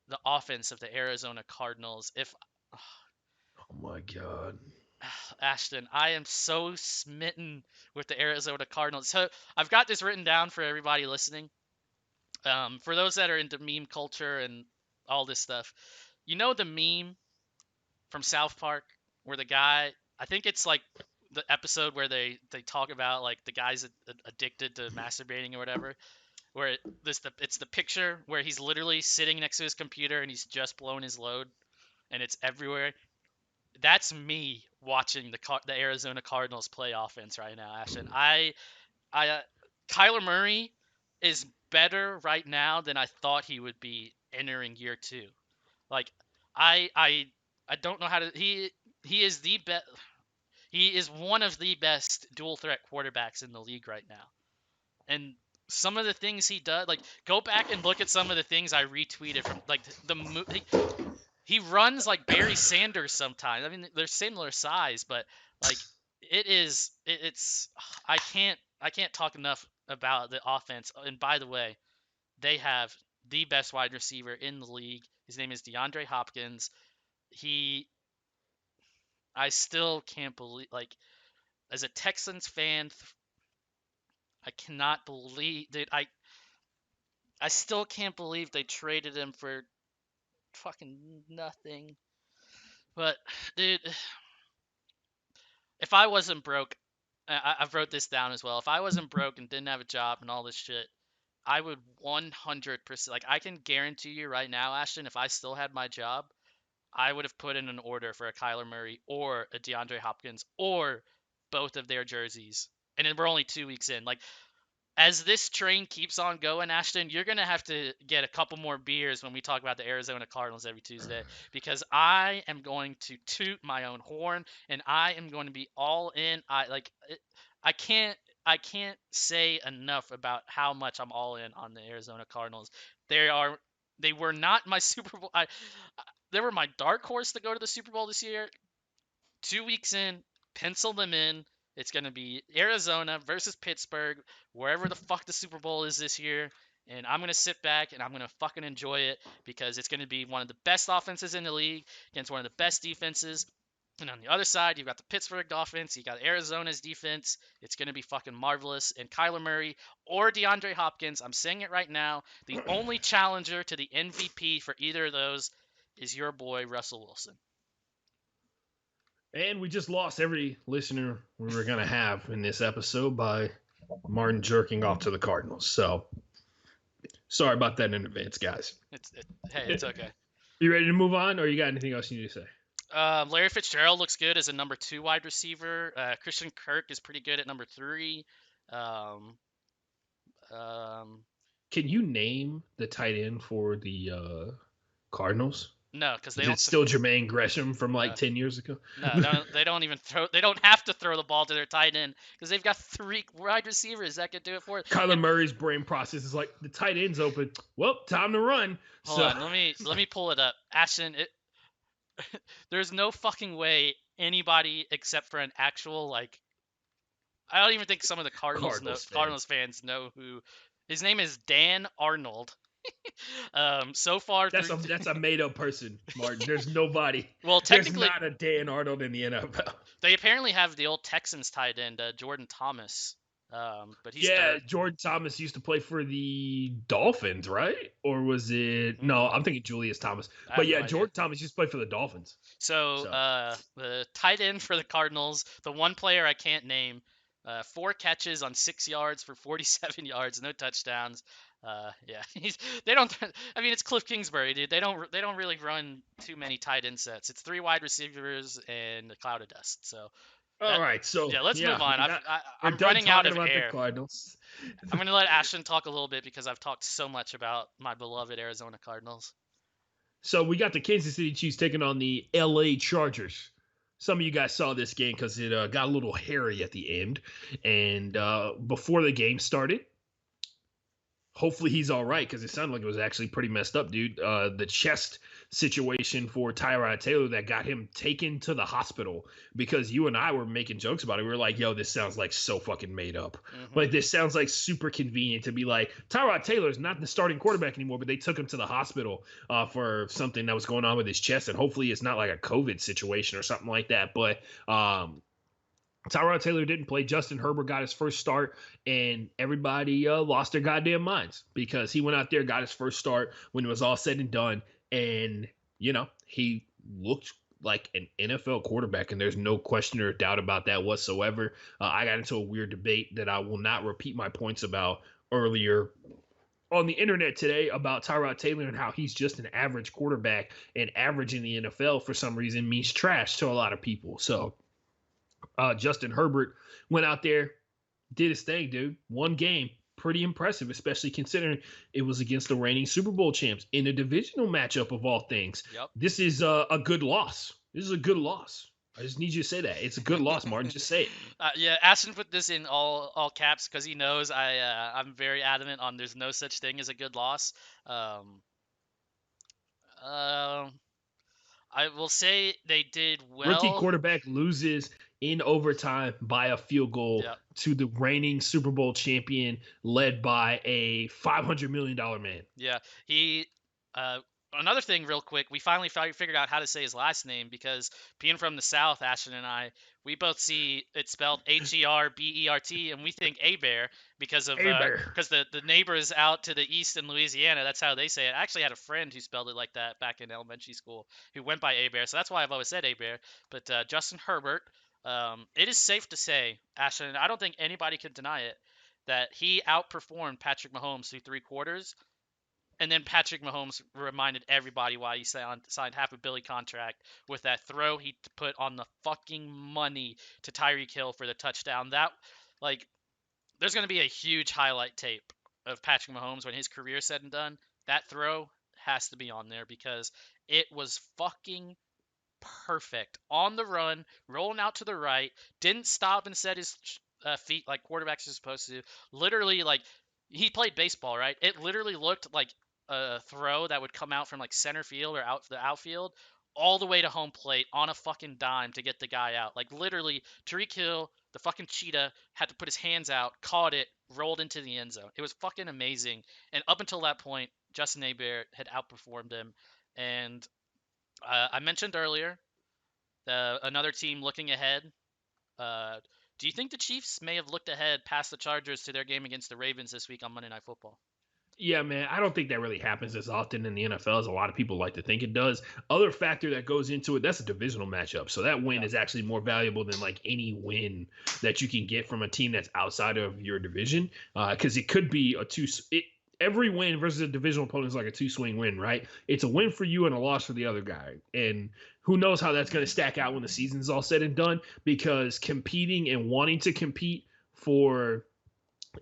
the offense of the Arizona Cardinals. Oh my God. Ashton, I am so smitten with the Arizona Cardinals. So I've got this written down for everybody listening. For those that are into meme culture and all this stuff, you know the meme from South Park where the guy, I think it's like the episode where they talk about like the guy's addicted to masturbating or whatever, where it's the picture where he's literally sitting next to his computer and he's just blown his load and it's everywhere. That's me watching the Arizona Cardinals play offense right now, Ashton. Kyler Murray is better right now than I thought he would be entering year 2. Like I don't know how to he is the best. He is one of the best dual threat quarterbacks in the league right now. And some of the things he does, like, go back and look at some of the things I retweeted from, like, he runs like Barry Sanders sometimes. I mean, they're similar size, but like it's I can't talk enough about the offense. And by the way, they have the best wide receiver in the league. His name is DeAndre Hopkins. I still can't believe, like, as a Texans fan, I cannot believe that I still can't believe they traded him for fucking nothing. But dude, if I wasn't broke, I've wrote this down as well. If I wasn't broke and didn't have a job and all this shit, I would 100%, like, I can guarantee you right now, Ashton, if I still had my job, I would have put in an order for a Kyler Murray or a DeAndre Hopkins or both of their jerseys. And then we're only 2 weeks in. Like, as this train keeps on going, Ashton, you're going to have to get a couple more beers when we talk about the Arizona Cardinals every Tuesday, because I am going to toot my own horn and I am going to be all in. I can't say enough about how much I'm all in on the Arizona Cardinals. They were not my Super Bowl. They were my dark horse to go to the Super Bowl this year. 2 weeks in, pencil them in. It's going to be Arizona versus Pittsburgh, wherever the fuck the Super Bowl is this year. And I'm going to sit back and I'm going to fucking enjoy it, because it's going to be one of the best offenses in the league against one of the best defenses. And on the other side, you've got the Pittsburgh offense. You got Arizona's defense. It's going to be fucking marvelous. And Kyler Murray or DeAndre Hopkins, I'm saying it right now, the only challenger to the MVP for either of those is your boy, Russell Wilson. And we just lost every listener we were going to have in this episode by Martin jerking off to the Cardinals. So, sorry about that in advance, guys. Hey, it's okay. You ready to move on, or you got anything else you need to say? Larry Fitzgerald looks good as a number 2 wide receiver. Christian Kirk is pretty good at number 3. Can you name the tight end for the Cardinals? No, because it's still Jermaine Gresham from 10 years ago. No, they don't even throw. They don't have to throw the ball to their tight end because they've got 3 wide receivers that could do it for it. Kyler Murray's brain process is like, the tight end's open. Well, time to run. Hold on, let me pull it up. Ashton, there's no fucking way anybody except for an actual, like, I don't even think some of the Cardinals fans know who. His name is Dan Arnold. So far, that's a made-up person, Martin. There's nobody. Well, technically, there's not a Dan Arnold in the NFL. They apparently have the old Texans tight end, Jordan Thomas. But he's Jordan Thomas used to play for the Dolphins, right? Or was it? No, I'm thinking Julius Thomas. But yeah, Jordan Thomas used to play for the Dolphins. So the tight end for the Cardinals, the one player I can't name, 4 catches on 6 yards for 47 yards, no touchdowns. They don't. I mean, it's Cliff Kingsbury, dude. They don't really run too many tight end sets. It's 3 wide receivers and a cloud of dust. So. All right, so let's move on. I'm running out of air. Cardinals. I'm going to let Ashton talk a little bit because I've talked so much about my beloved Arizona Cardinals. So we got the Kansas City Chiefs taking on the LA Chargers. Some of you guys saw this game because it got a little hairy at the end. And before the game started, hopefully he's all right, because it sounded like it was actually pretty messed up, dude. The chest situation for Tyrod Taylor that got him taken to the hospital, because you and I were making jokes about it. We were like, yo, this sounds like so fucking made up. Mm-hmm. Like, this sounds like super convenient to be like, Tyrod Taylor's not the starting quarterback anymore, but they took him to the hospital for something that was going on with his chest. And hopefully it's not like a COVID situation or something like that. But Tyrod Taylor didn't play. Justin Herbert got his first start, and everybody lost their goddamn minds, because he went out there, got his first start when it was all said and done. And, he looked like an NFL quarterback, and there's no question or doubt about that whatsoever. I got into a weird debate that I will not repeat my points about earlier on the internet today about Tyrod Taylor and how he's just an average quarterback, and average in the NFL for some reason means trash to a lot of people. So Justin Herbert went out there, did his thing, dude. One game. Pretty impressive, especially considering it was against the reigning Super Bowl champs in a divisional matchup of all things. Yep. This is a good loss. This is a good loss. I just need you to say that. It's a good loss, Martin. Just say it. Yeah, Ashton put this in all caps because he knows I'm very adamant on there's no such thing as a good loss. Um, um, I will say they did Rookie well. quarterback loses in overtime by a field goal Yeah, to the reigning Super Bowl champion, led by a $500 million man. yeah. He uh, another thing, real quick, we finally figured out how to say his last name because being from the South, Ashton and I, we both see it spelled Herbert, and we think Bear because of Hey, bear. because the neighbors out to the east in Louisiana, that's how they say it. I actually had a friend who spelled it like that back in elementary school who went by Bear, so that's why I've always said Bear. But Justin Herbert, it is safe to say, Ashton, and I don't think anybody can deny it, that he outperformed Patrick Mahomes through 3 quarters. And then Patrick Mahomes reminded everybody why he signed $500 million contract with that throw he put on the fucking money to Tyreek Hill for the touchdown. That, like, there's going to be a huge highlight tape of Patrick Mahomes when his career is said and done. That throw has to be on there because it was fucking perfect on the run, rolling out to the right, didn't stop and set his feet like quarterbacks are supposed to. Literally, like, he played baseball, right? It literally looked like a throw that would come out from like center field or out the outfield all the way to home plate on a fucking dime to get the guy out. Like, literally, Tariq Hill, the fucking cheetah, had to put his hands out, caught it, rolled into the end zone. It was fucking amazing. And up until that point, Justin Herbert had outperformed him. And I mentioned earlier another team looking ahead. Uh, do you think the Chiefs may have looked ahead past the Chargers to their game against the Ravens this week on Monday Night Football? Yeah, man, I don't think that really happens as often in the NFL as a lot of people like to think it does. Other factor that goes into it, that's a divisional matchup. So that win Yeah, is actually more valuable than like any win that you can get from a team that's outside of your division. Because it could be a every win versus a divisional opponent is like a two swing win, right? It's a win for you and a loss for the other guy. And who knows how that's going to stack out when the season's all said and done, because competing and wanting to compete for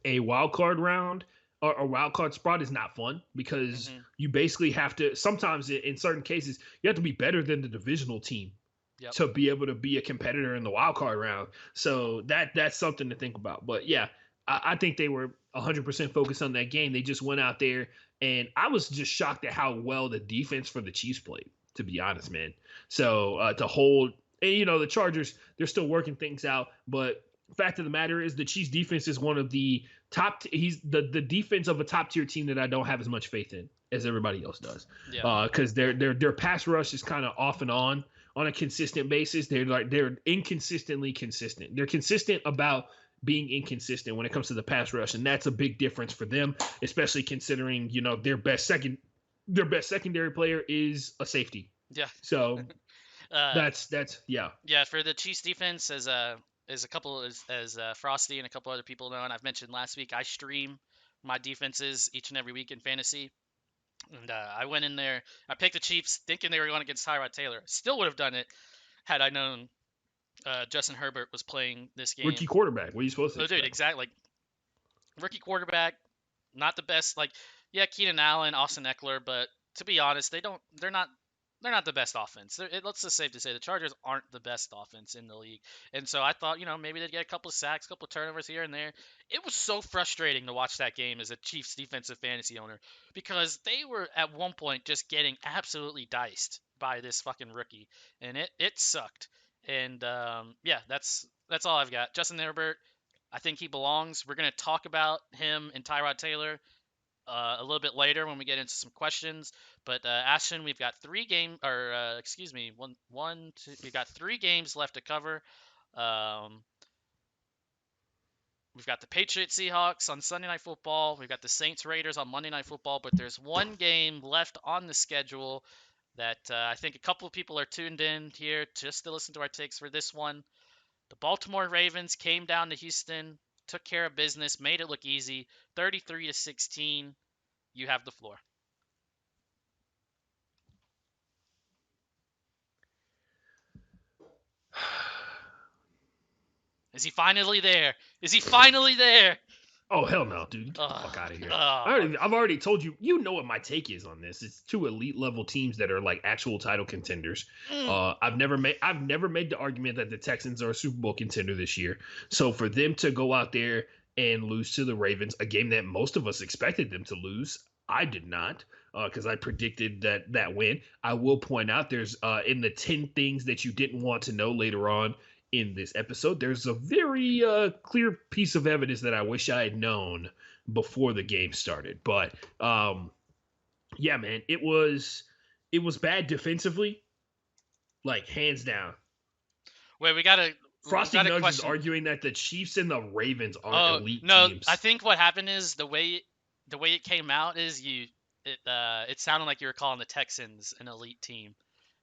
a wild card round or a wild card spot is not fun, because mm-hmm. you basically have to, sometimes in certain cases you have to be better than the divisional team Yep. to be able to be a competitor in the wild card round. So that's something to think about. But yeah, I think they were 100% focused on that game. They just went out there, and I was just shocked at how well the defense for the Chiefs played, to be honest, man. So to hold, and the Chargers, they're still working things out, but fact of the matter is the Chiefs defense is one of the top. He's the defense of a top tier team that I don't have as much faith in as everybody else does, Yeah. because their pass rush is kind of off and on a consistent basis. They're inconsistently consistent. They're consistent about being inconsistent when it comes to the pass rush, and that's a big difference for them, especially considering their best secondary player is a safety. Yeah. So uh, that's yeah. yeah. For the Chiefs defense, as a couple as Frosty and a couple other people know, and I've mentioned last week, I stream my defenses each and every week in fantasy. And I went in there. I picked the Chiefs thinking they were going against Tyrod Taylor. Still would have done it had I known Justin Herbert was playing this Rookie game. quarterback. What are you supposed to Oh, dude, expect? exactly. Like, rookie quarterback, not the best. Like, yeah, Keenan Allen, Austin Eckler, but to be honest, they're not the best offense. Let's just safe to say the Chargers aren't the best offense in the league. And so I thought, maybe they'd get a couple of sacks, a couple of turnovers here and there. It was so frustrating to watch that game as a Chiefs defensive fantasy owner because they were at one point just getting absolutely diced by this fucking rookie, and it sucked. And yeah, that's all I've got. Justin Herbert, I think he belongs. We're going to talk about him and Tyrod Taylor a little bit later when we get into some questions. But Ashton, we've got excuse me, two. We've got 3 games left to cover. Um, we've got the Patriots Seahawks on Sunday Night Football. We've got the Saints Raiders on Monday Night Football. But there's one game left on the schedule that I think a couple of people are tuned in here just to listen to our takes for this one. The Baltimore Ravens came down to Houston, took care of business, made it look easy, 33-16. You have the floor. Is he finally there? Is he finally there? Oh hell no, dude! Get the Ugh, fuck out of here. ugh. I've already told you. You know what my take is on this. It's two elite level teams that are like actual title contenders. Mm. I've never made the argument that the Texans are a Super Bowl contender this year. So for them to go out there and lose to the Ravens, a game that most of us expected them to lose, I did not, because I predicted that win. I will point out there's in the 10 things that you didn't want to know later on in this episode, there's a very clear piece of evidence that I wish I had known before the game started. But yeah, man, it was bad defensively, like hands down. Wait, we got Frosty a Nugs is question. arguing that the Chiefs and the Ravens aren't elite No, teams. I think what happened is the way it came out is it sounded like you were calling the Texans an elite team.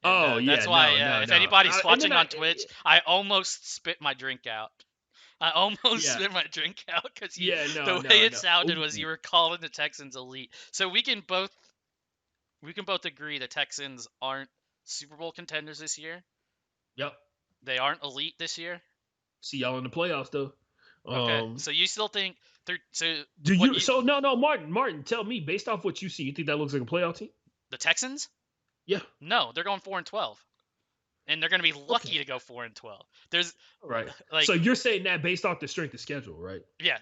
And, Oh yeah, that's why if no. anybody's And watching then on Twitch, I almost spit my drink out. I almost Yeah. spit my drink out because Yeah, the no, way it no. sounded was Ooh. you were calling the Texans elite. So we can both agree the Texans aren't Super Bowl contenders this year. Yep. They aren't elite this year. See y'all in the playoffs though. Okay, so you still think they're Do what you? So no, Martin, tell me based off what you see, you think that looks like a playoff team? the Texans? Yeah. No, they're going 4-12, and they're going to be lucky Okay. to go 4-12. There's Right. like So you're saying that based off the strength of schedule, right? yeah,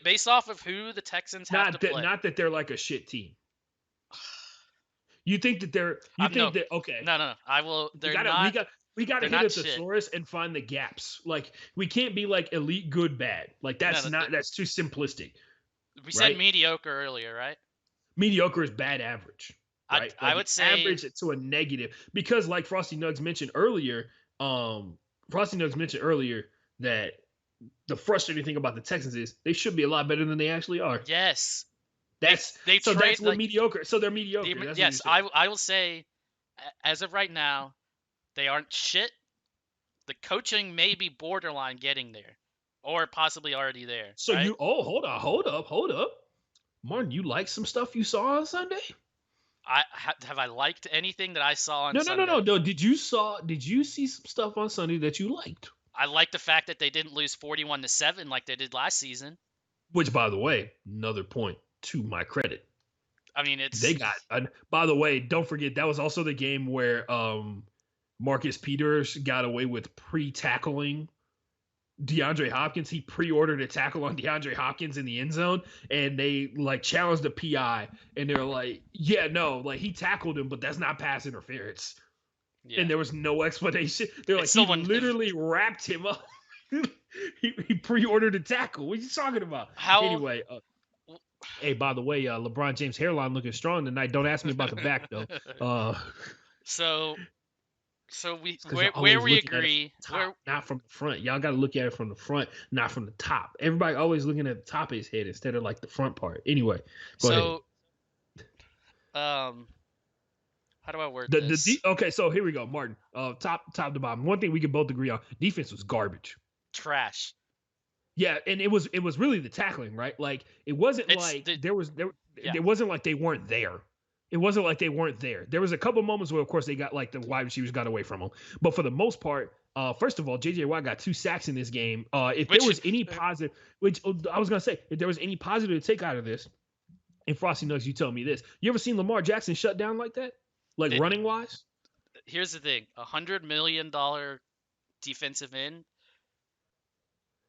based off of who the Texans have to play. Not that they're like a shit team. You think that they're? You think no. that? Okay. No. I will. They're we not. gotta they're hit not a thesaurus and find the gaps. Like we can't be like elite, good, bad. Like that's that's too simplistic. We said mediocre earlier, right? Mediocre is bad average. Right? I would say average it to a negative because, like Frosty Nugs mentioned earlier, that the frustrating thing about the Texans is they should be a lot better than they actually are. Yes. That's what mediocre. So they're mediocre. Yes, I will say, as of right now, they aren't shit. The coaching may be borderline getting there, or possibly already there. So right? hold up, Martin. You like some stuff you saw on Sunday? Have I liked anything that I saw on Sunday? No. Did you see some stuff on Sunday that you liked? I like the fact that they didn't lose 41-7 like they did last season. Which, by the way, another point to my credit. I mean, they got. By the way, don't forget that was also the game where Marcus Peters got away with pre-tackling DeAndre Hopkins. He pre-ordered a tackle on DeAndre Hopkins in the end zone, and they like challenged the PI, and they're like, "Yeah, no, like he tackled him, but that's not pass interference." Yeah. And there was no explanation. They're like, he literally wrapped him up. he pre-ordered a tackle. What are you talking about? Anyway, hey, by the way, LeBron James' hairline looking strong tonight. Don't ask me about the back though. So where we agree, not from the front. Y'all got to look at it from the front, not from the top. Everybody always looking at the top of his head instead of like the front part. Anyway, go ahead. How do I word this? Okay, so here we go, Martin. Top to bottom. One thing we can both agree on: defense was garbage, trash. Yeah, and it was really the tackling, right? Like it wasn't it wasn't like they weren't there. It wasn't like they weren't there. There was a couple moments where, of course, they got like the wide receivers got away from them, but for the most part, first of all, J.J. Watt got 2 sacks in this game. If there was any positive, which I was gonna say, if there was any positive to take out of this, and Frosty Nugs, you tell me this: you ever seen Lamar Jackson shut down like that? Like running wise? Here's the thing: $100 million defensive end.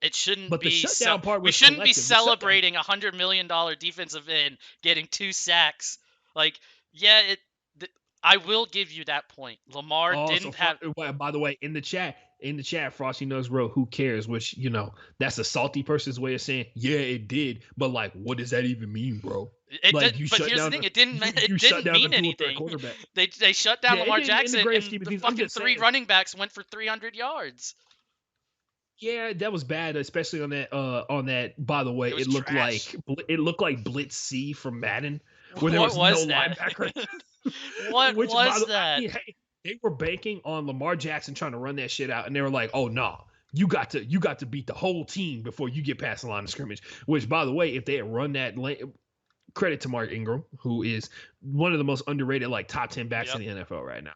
It shouldn't but be. The shutdown part was we shouldn't be celebrating $100 million defensive end getting 2 sacks. Like, yeah, I will give you that point. Lamar didn't have. By the way, in the chat, Frosty Nugs wrote, "Who cares?" Which that's a salty person's way of saying, "Yeah, it did." But like, what does that even mean, bro? But here's the thing: it didn't mean anything. They shut down Lamar Jackson, and the fucking 3 running backs went for 300 yards. Yeah, that was bad, especially on that. By the way, it looked like Blitz C from Madden, where there was no linebacker. What was that? I mean, hey, they were banking on Lamar Jackson trying to run that shit out, and they were like, "Oh no, you got to beat the whole team before you get past the line of scrimmage." Which, by the way, if they had run that, credit to Mark Ingram, who is one of the most underrated like top 10 backs in the NFL right now.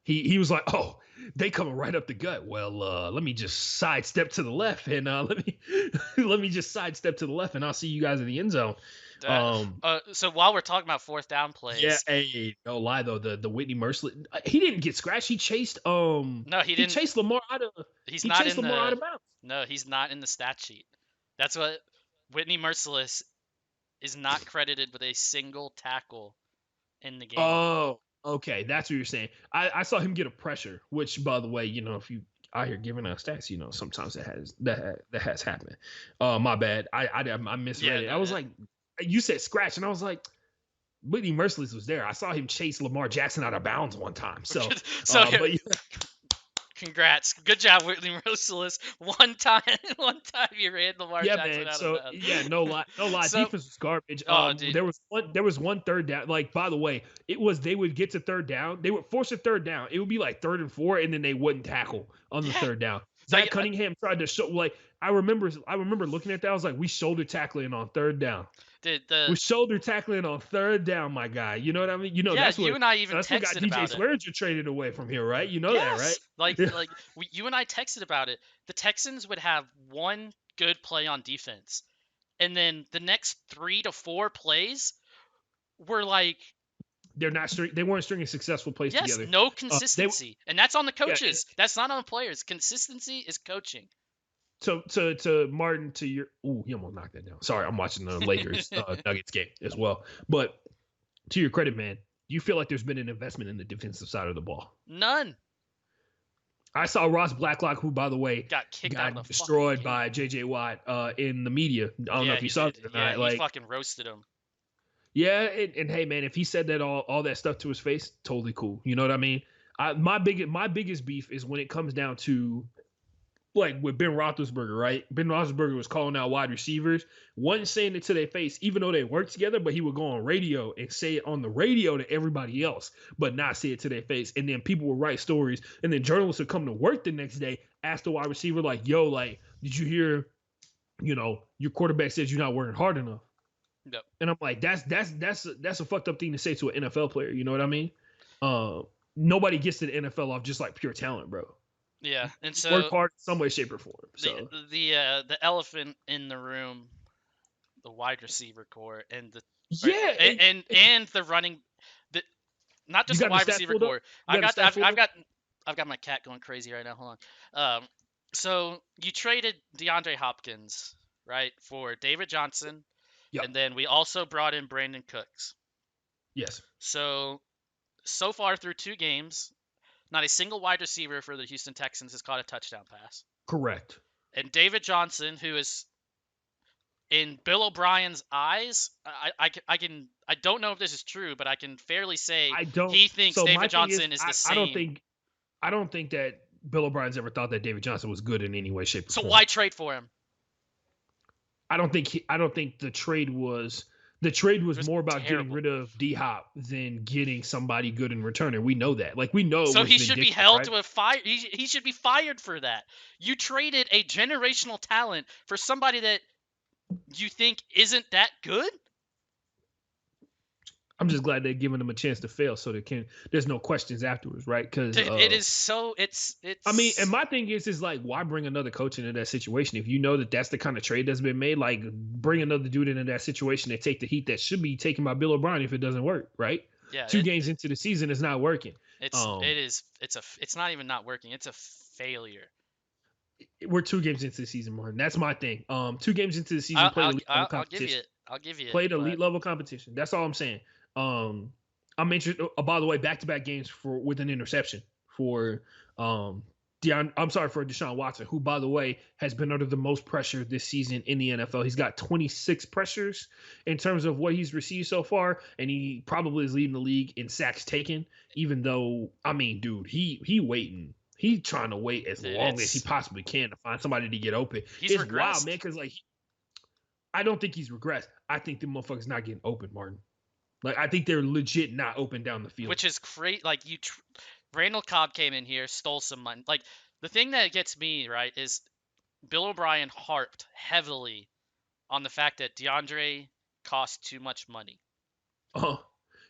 He was like, "Oh, they coming right up the gut. Well, let me just sidestep to the left and let me let me just sidestep to the left and I'll see you guys in the end zone." That, Um, so while we're talking about fourth down yeah, plays, hey, no lie though, the Whitney Merciless, he didn't get scratched. no, he He didn't. chased Lamar out of He's he not chased in Lamar out the. of bounds. No, he's not in the stat sheet. That's what Whitney Merciless is not credited with a single tackle in the game. Oh, okay, that's what you're saying. I saw him get a pressure, which by the way, if you out here giving us stats, sometimes that has happened. My bad. I Yeah, misread it. I was no, like, you said scratch, and I was like, Whitney Merciless was there. I saw him chase Lamar Jackson out of bounds one time. So, so here, but congrats, good job, Whitney Merciless. One time, one time you ran Lamar yeah, Jackson man. out of So bounds. yeah, no lie, no lie. So, Defense was garbage. oh, dude, There was one third down. Like by the way, it was they would get to third down. They would force a third down. It would be like 3rd and 4, and then they wouldn't tackle on the yeah, third down. Zach like Cunningham tried to show like I remember looking at that. I was like, we shoulder tackling on third down. the We're shoulder tackling on third down, my guy. You know what I mean? yeah, you and I even That's what got texted DJ about it. Swearinger traded away from here, right? You know that, right? Yes, like Yeah. you and I texted about it. The Texans would have one good play on defense, and then the next 3 to 4 plays were like, They weren't stringing successful plays yes, together. no They consistency, and that's on the yeah, coaches. That's not on the players. Consistency is coaching. to Martin to your he almost knocked that down. Sorry, I'm watching the Lakers Nuggets game as well. But to your credit, man, do you feel like there's been an investment in the defensive side of the ball? None. I saw Ross Blacklock, who by the way Got kicked out of the destroyed fucking by game. JJ Watt in the media. I don't know Yeah, if you he saw did. it or Yeah, not. he Like fucking roasted him. yeah, and hey man, if he said that all that stuff to his face, totally cool. You know what I mean? My biggest beef is when it comes down to like with Ben Roethlisberger, right? Ben Roethlisberger was calling out wide receivers, wasn't saying it to their face, even though they worked together, but he would go on radio and say it on the radio to everybody else, but not say it to their face. And then people would write stories, and then journalists would come to work the next day, ask the wide receiver, like, yo, like, did you hear, your quarterback says you're not working hard enough? Yep. And I'm like, that's a fucked up thing to say to an NFL player. You know what I mean? Nobody gets to the NFL off just like pure talent, bro. Yeah, and so Work hard in some way, shape, or form. So the elephant in the room, the wide receiver core, and the yeah, and the running, the not just the wide receiver core. I've got my cat going crazy right now. Hold on. So you traded DeAndre Hopkins, right, for David Johnson, yep. and then we also brought in Brandon Cooks. Yes. So far through 2 games, not a single wide receiver for the Houston Texans has caught a touchdown pass. Correct. And David Johnson, who is in Bill O'Brien's eyes, I don't know if this is true, but I can fairly say he thinks David Johnson is the same. I don't think that Bill O'Brien's ever thought that David Johnson was good in any way, shape, or form. So why trade for him? I don't think the trade was more about getting rid of D-Hop than getting somebody good in return, and we know that. Like we know. So he should be held to a fire. He should be fired for that. You traded a generational talent for somebody that you think isn't that good? I'm just glad they're giving them a chance to fail, so there's no questions afterwards, right? Because it is so it's. I mean, and my thing is like, why bring another coach into that situation if you know that that's the kind of trade that's been made? Like, bring another dude into that situation and take the heat that should be taken by Bill O'Brien if it doesn't work, right? Yeah. 2 games into the season, it's not working. It's not even not working. It's a failure. We're 2 games into the season, Martin. That's my thing. 2 games into the season, I'll give you. Played elite level competition. That's all I'm saying. I'm interested. By the way, back-to-back games with an interception for for Deshaun Watson, who, by the way, has been under the most pressure this season in the NFL. He's got 26 pressures in terms of what he's received so far, and he probably is leading the league in sacks taken. Even though, I mean, dude, he waiting. He's trying to wait as long as he possibly can to find somebody to get open. It's regressed. Wild, man, because like I don't think he's regressed. I think the motherfucker's not getting open, Martin. Like, I think they're legit not open down the field. Which is crazy. Like, Randall Cobb came in here, stole some money. Like, the thing that gets me, right, is Bill O'Brien harped heavily on the fact that DeAndre cost too much money.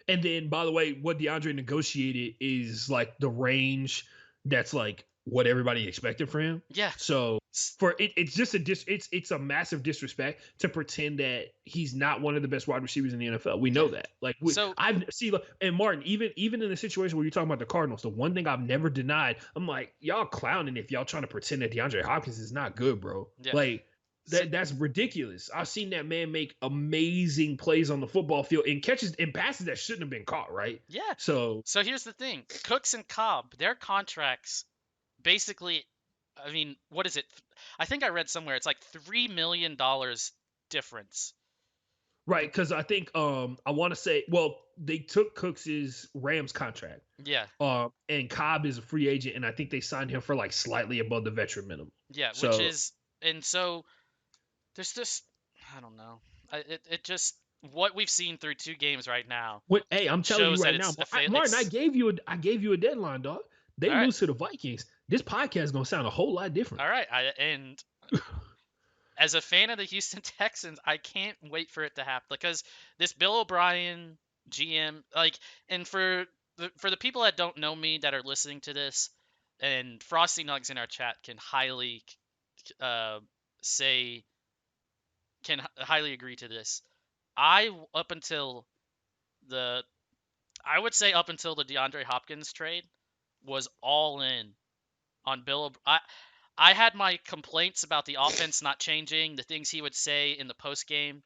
And then, by the way, what DeAndre negotiated is like the range that's like what everybody expected for him. Yeah. So it's just it's a massive disrespect to pretend that he's not one of the best wide receivers in the NFL. We know that. Like and Martin, even in the situation where you're talking about the Cardinals, the one thing I've never denied, I'm like, y'all clowning if y'all trying to pretend that DeAndre Hopkins is not good, bro. Yeah. Like that's ridiculous. I've seen that man make amazing plays on the football field and catches and passes that shouldn't have been caught, right? Yeah. So here's the thing. Cooks and Cobb, their contracts basically, I mean, what is it? I think I read somewhere it's like $3 million difference. Right, because I think I want to say, well, they took Cooks's Rams contract. Yeah. And Cobb is a free agent, and I think they signed him for like slightly above the veteran minimum. Yeah, which is, and so there's just, I don't know. It just, what we've seen through 2 games right now. Hey, I'm telling you right now, Martin, I gave you a deadline, dog. They lose to the Vikings. This podcast is gonna sound a whole lot different. All right, and as a fan of the Houston Texans, I can't wait for it to happen because this Bill O'Brien GM, like, and for the people that don't know me that are listening to this, and Frosty Nugs in our chat can highly agree to this. I would say up until the DeAndre Hopkins trade was all in on Bill. I had my complaints about the offense not changing, the things he would say in the post game,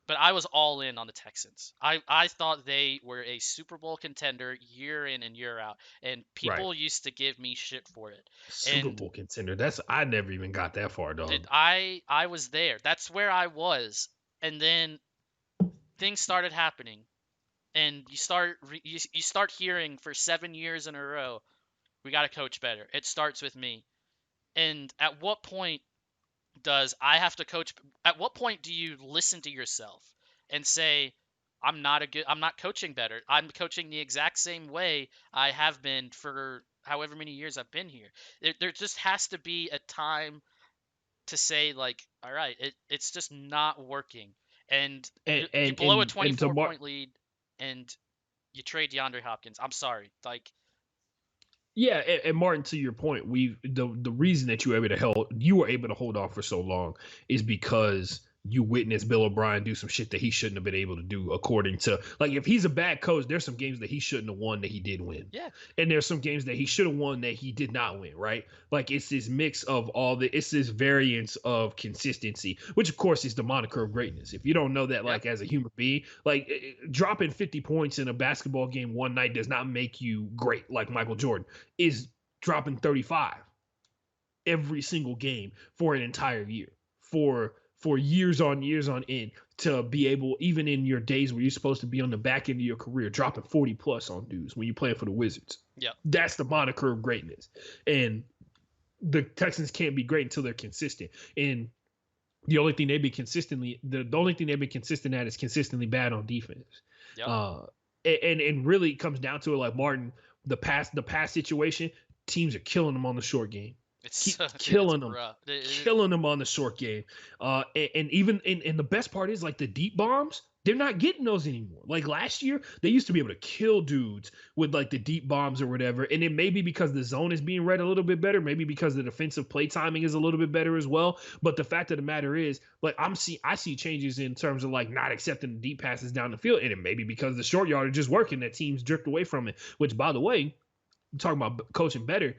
but I was all in on the Texans. I thought they were a Super Bowl contender year in and year out, and people used to give me shit for it. Super Bowl contender. I never even got that far, dog. I was there. That's where I was, and then things started happening, and you start hearing for 7 years in a row, we got to coach better. It starts with me. And at what point does I have to coach? At what point do you listen to yourself and say, I'm not coaching better. I'm coaching the exact same way I have been for however many years I've been here. There just has to be a time to say, like, all right, it's just not working. And you blow a 24-point lead and you trade DeAndre Hopkins. I'm sorry. Like, yeah, and Martin, to your point, the reason that you were able to hold off for so long is because you witnessed Bill O'Brien do some shit that he shouldn't have been able to do, according to, like, if he's a bad coach, there's some games that he shouldn't have won that he did win. Yeah. And there's some games that he should have won that he did not win, right? Like, it's this mix of it's this variance of consistency, which of course is the moniker of greatness. If you don't know that, like, as a human being, like, dropping 50 points in a basketball game one night does not make you great. Like Michael Jordan is dropping 35 every single game for an entire year, for years on end, to be able, even in your days where you're supposed to be on the back end of your career, dropping 40 plus on dudes when you're playing for the Wizards. Yeah. That's the moniker of greatness. And the Texans can't be great until they're consistent. And the only thing they've been consistently at is consistently bad on defense. Yep. And really it comes down to it, like, Martin, the past situation, teams are killing them on the short game. Killing them on the short game. And even and the best part is, like, the deep bombs, they're not getting those anymore. Like, last year, they used to be able to kill dudes with, like, the deep bombs or whatever. And it may be because the zone is being read a little bit better, maybe because the defensive play timing is a little bit better as well. But the fact of the matter is, like, I see changes in terms of, like, not accepting the deep passes down the field. And it may be because the short yard are just working, that teams drift away from it. Which, by the way, talking about coaching better,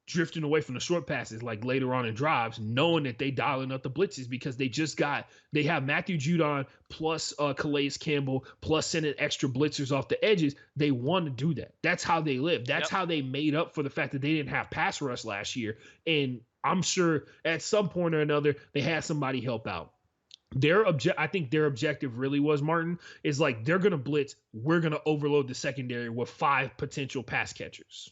drifting away from the short passes, like, later on in drives, knowing that they dialing up the blitzes because they have Matthew Judon plus Calais Campbell plus sending extra blitzers off the edges. They want to do that. That's how they live. That's how they made up for the fact that they didn't have pass rush last year. And I'm sure at some point or another, they had somebody help out. I think their objective really was, Martin, is like, they're going to blitz. We're going to overload the secondary with 5 potential pass catchers.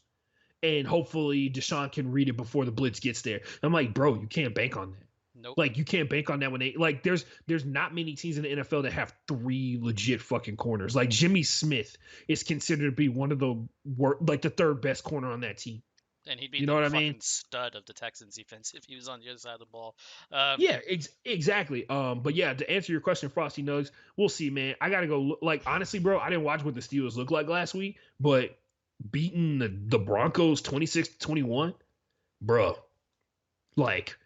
And hopefully Deshaun can read it before the blitz gets there. I'm like, bro, you can't bank on that. Nope. Like, you can't bank on that when there's not many teams in the NFL that have 3 legit fucking corners. Like, Jimmy Smith is considered to be one of the the 3rd best corner on that team. And he'd be You know the what I mean? fucking stud of the Texans defense if he was on the other side of the ball. Yeah, exactly. But yeah, to answer your question, Frosty Nugs, we'll see, man. I gotta go. Like honestly, bro, I didn't watch what the Steelers looked like last week, but beating the Broncos 26-21, bro. Like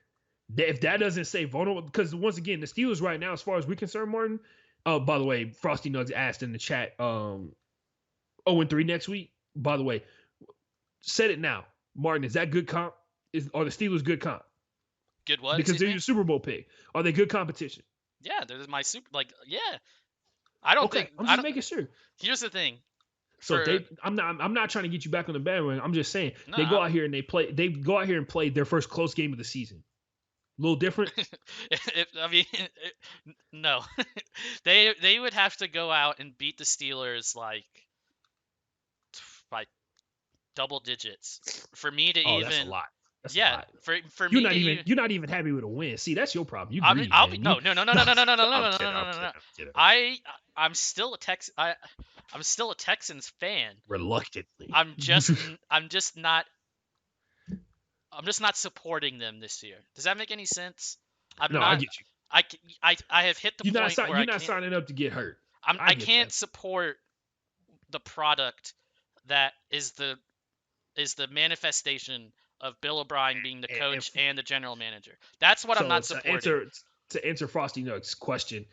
if that doesn't say vulnerable, because once again, the Steelers right now, as far as we're concerned, Martin. By the way, Frosty Nugs asked in the chat, 0-3 next week. By the way, said it now, Martin. Is that good comp? Are the Steelers good comp? Good what? Because they're your Super Bowl pick. Are they good competition? Yeah, they're my super. Like, yeah. I don't think. I'm just making sure. Here's the thing. So I'm not trying to get you back on the bandwagon. I'm just saying they go out here and they go out here and play their first close game of the season. A little different. No, they would have to go out and beat the Steelers like by double digits for me to even. That's a lot. That's yeah, a lot. for you're me, you're not even happy with a win. See, that's your problem. You greedy, I'll be man. No. I'm still a I'm still a Texans fan. Reluctantly. I'm just not supporting them this year. Does that make any sense? I get you. I have hit the point where you're not signing up to get hurt. I can't support the product that is the manifestation of Bill O'Brien being the coach and the general manager. That's what I'm not supporting. To answer Frosty Nugs' question,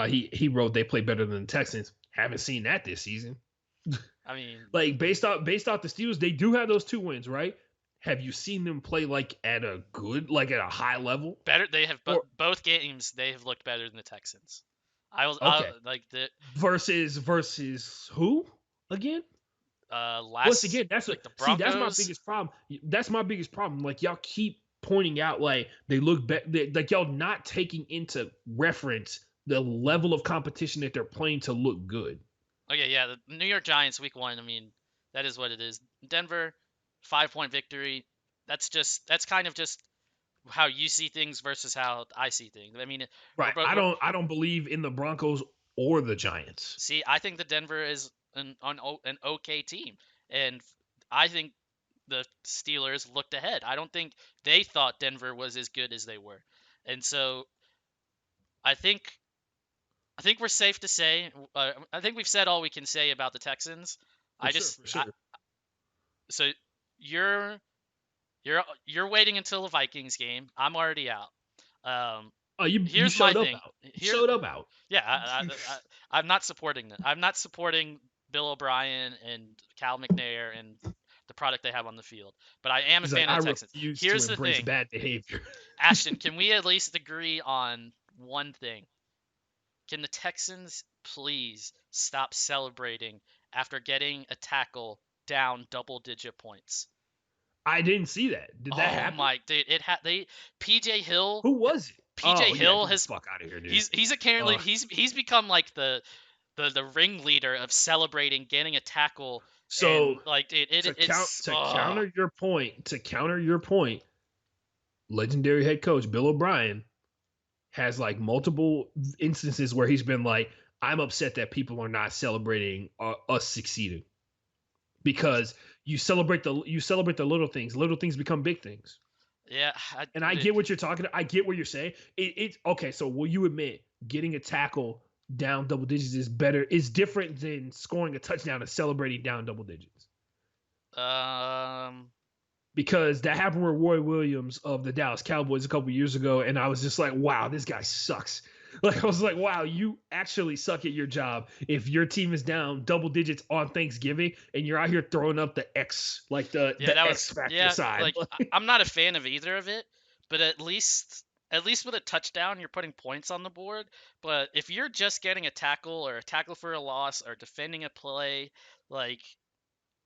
he wrote they play better than the Texans. Haven't seen that this season. I mean, like based off the Steelers, they do have those 2 wins, right? Have you seen them play like at a high level? Better. They have both games. They have looked better than the Texans. Versus who again? Once again, that's like the Broncos. That's my biggest problem. That's my biggest problem. Like y'all keep pointing out, like they look like y'all not taking into reference the level of competition that they're playing to look good. Okay, yeah, the New York Giants week 1. I mean, that is what it is. Denver, 5-point victory. That's kind of just how you see things versus how I see things. I mean, right. I don't believe in the Broncos or the Giants. See, I think the Denver is an okay team, and I think the Steelers looked ahead. I don't think they thought Denver was as good as they were, and so I think we're safe to say. I think we've said all we can say about the Texans. So you're waiting until the Vikings game. I'm already out. Here's my thing. Showed up out. Yeah, I'm not supporting that. I'm not supporting Bill O'Brien and Cal McNair and the product they have on the field. But I am a fan of the Texans. Here's the thing. Bad behavior. Ashton, can we at least agree on one thing? Can the Texans please stop celebrating after getting a tackle down double-digit points? I didn't see that. Did that happen? Oh my, dude! PJ Hill. Who was it? PJ Hill has fuck out of here, dude. He's apparently he's become like the ringleader of celebrating getting a tackle. So to counter your point, legendary head coach Bill O'Brien has like multiple instances where he's been like, I'm upset that people are not celebrating us succeeding, because you celebrate the little things. Little things become big things. Yeah, I get what you're talking about. I get what you're saying. It's okay. So will you admit getting a tackle down double digits is different than scoring a touchdown and celebrating down double digits? Because that happened with Roy Williams of the Dallas Cowboys a couple years ago, and I was just like, wow, this guy sucks. Like I was like, wow, you actually suck at your job if your team is down double digits on Thanksgiving and you're out here throwing up the X, like the X factor side. Like I'm not a fan of either of it, but at least with a touchdown, you're putting points on the board. But if you're just getting a tackle or a tackle for a loss or defending a play, like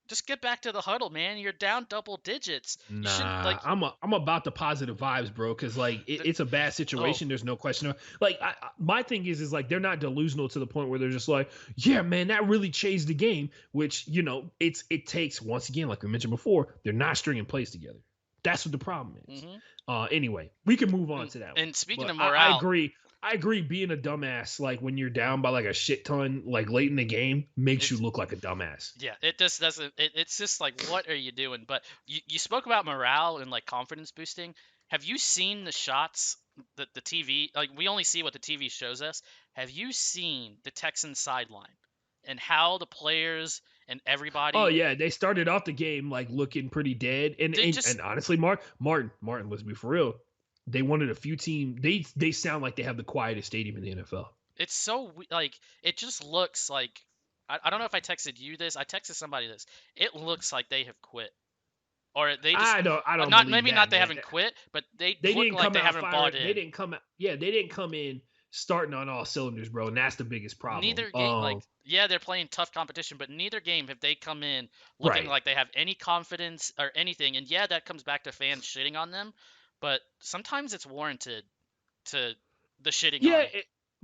just get back to the huddle, man. You're down double digits. Nah, I'm about the positive vibes, bro. Because like it's a bad situation. There's no question. Like my thing is like they're not delusional to the point where they're just like, yeah, man, that really changed the game. Which it takes, once again, like we mentioned before, they're not stringing plays together. That's what the problem is. Mm-hmm. Anyway, we can move on to that. And speaking of morale, I agree. I agree. Being a dumbass, like when you're down by like a shit ton, like late in the game, makes you It's look like a dumbass. yeah, it just doesn't. It's just like, what are you doing? But you spoke about morale and like confidence boosting. Have you seen the shots that the TV, like we only see what the TV shows us? Have you seen the Texans sideline and how the players and Oh everybody, yeah, they started off the game like looking pretty dead, and they and, just, and honestly, Martin, let's be for real. They wanted a few team. They sound like they have the quietest stadium in the NFL. it's so like it just looks like, I don't know if I texted you this. I texted somebody this. It looks like they have quit, or they just I don't not, believe maybe that, not they man. haven't quit, but they They look didn't like come they out haven't bought firing. They in. didn't come out. Yeah, they didn't come in starting on all cylinders, bro. And that's the biggest problem. Neither game, like, yeah, they're playing tough competition, but neither game have they come in looking Right. like they have any confidence or anything. And yeah, that comes back to fans shitting on them, but sometimes it's warranted to the shitting Yeah, on.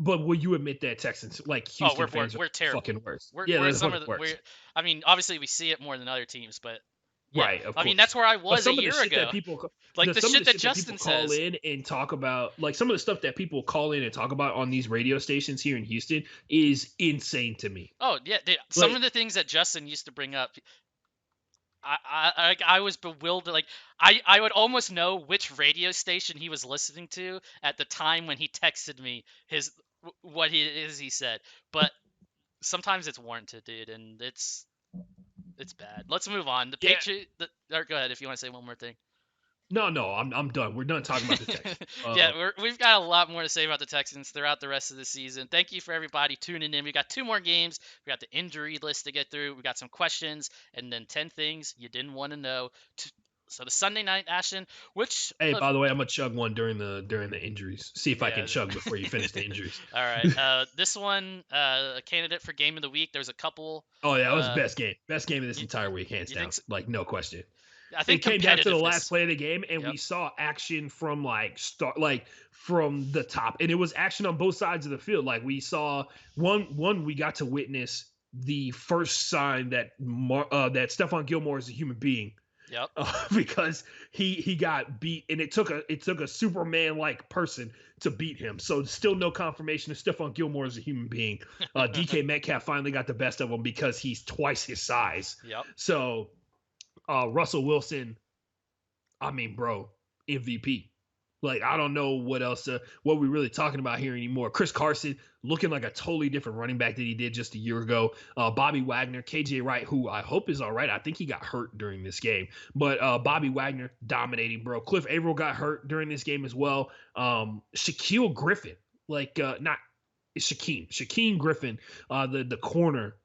but will you admit that Texans, like Oh, Houston fans, are we're the terrible. fucking worst? We're Yeah, we're they're the some fucking of the we're. worst. I mean, obviously we see it more than other teams, but yeah, Right, of I mean course. that's where I But was a some of the year shit that ago. people, Like the some of shit the that shit that people Justin call says. in and talk about, like some of the stuff that people call in and talk about on these radio stations here in Houston is insane to me. Oh yeah, dude, some Like, of the things that Justin used to bring up, I was bewildered. Like I would almost know which radio station he was listening to at the time when he texted me his what he is he said. But sometimes it's warranted, dude, and it's bad. Let's move on. The yeah, Patriot. Or go ahead if you want to say one more thing. no, I'm done. We're done talking about the Texans. Yeah, we've got a lot more to say about the Texans throughout the rest of the season. Thank you for everybody tuning in. We got two more games. We got the injury list to get through. We got some questions, and then 10 things you didn't want to know. So the Sunday night, Ashton, which Hey, by the way, I'm gonna chug one during the injuries. See if I yeah. can chug before you finish the injuries. All right. This one, a candidate for game of the week. There's a couple. Oh yeah, that was Uh, best game of this you, entire week, hands you down, think? So? like no question. I It think came down to the last competitiveness. play of the game, and Yep. we saw action from like from the top, and it was action on both sides of the field. Like we saw one we got to witness the first sign that that Stephon Gilmore is a human being. Yep. Because he got beat, and it took a Superman like person to beat him. So still no confirmation that Stephon Gilmore is a human being. DK Metcalf finally got the best of him because he's twice his size. Yep. So Russell Wilson, I mean, bro, MVP. Like, I don't know what we're really talking about here anymore. Chris Carson looking like a totally different running back than he did just a year ago. Bobby Wagner, KJ Wright, who I hope is all right. I think he got hurt during this game, but Bobby Wagner dominating, bro. Cliff Averill got hurt during this game as well. Shaquille Griffin, not Shaquem Griffin, the corner.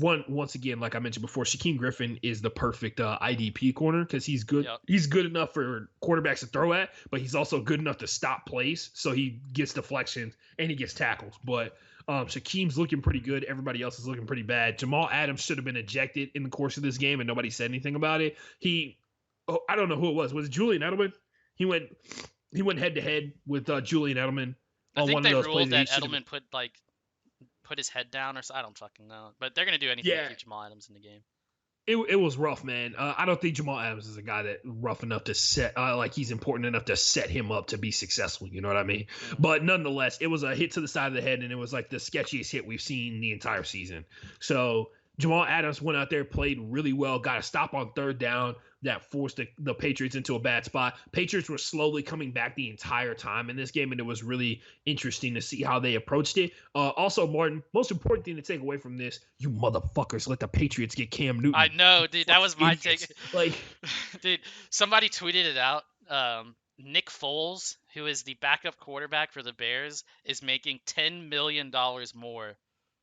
Once again, like I mentioned before, Shaquem Griffin is the perfect IDP corner because he's good. Yep. He's good enough for quarterbacks to throw at, but he's also good enough to stop plays. So he gets deflections and he gets tackles. But Shaquem's looking pretty good. Everybody else is looking pretty bad. Jamal Adams should have been ejected in the course of this game, and nobody said anything about it. I don't know who it was. Was it Julian Edelman? He went head to head with Julian Edelman I on think one they of those plays ruled that he that should have. Edelman put his head down, or so. I don't fucking know. But they're gonna do anything to Yeah, keep Jamal Adams in the game. it was rough, man. I don't think Jamal Adams is a guy that rough enough to set like he's important enough to set him up to be successful. You know what I mean? Mm-hmm. But nonetheless, it was a hit to the side of the head, and it was like the sketchiest hit we've seen the entire season. So Jamal Adams went out there, played really well, got a stop on third down that forced the Patriots into a bad spot. Patriots were slowly coming back the entire time in this game, and it was really interesting to see how they approached it. Also, Martin, most important thing to take away from this, you motherfuckers let the Patriots get Cam Newton. I know, dude. That was my take. Like, dude, somebody tweeted it out. Nick Foles, who is the backup quarterback for the Bears, is making $10 million more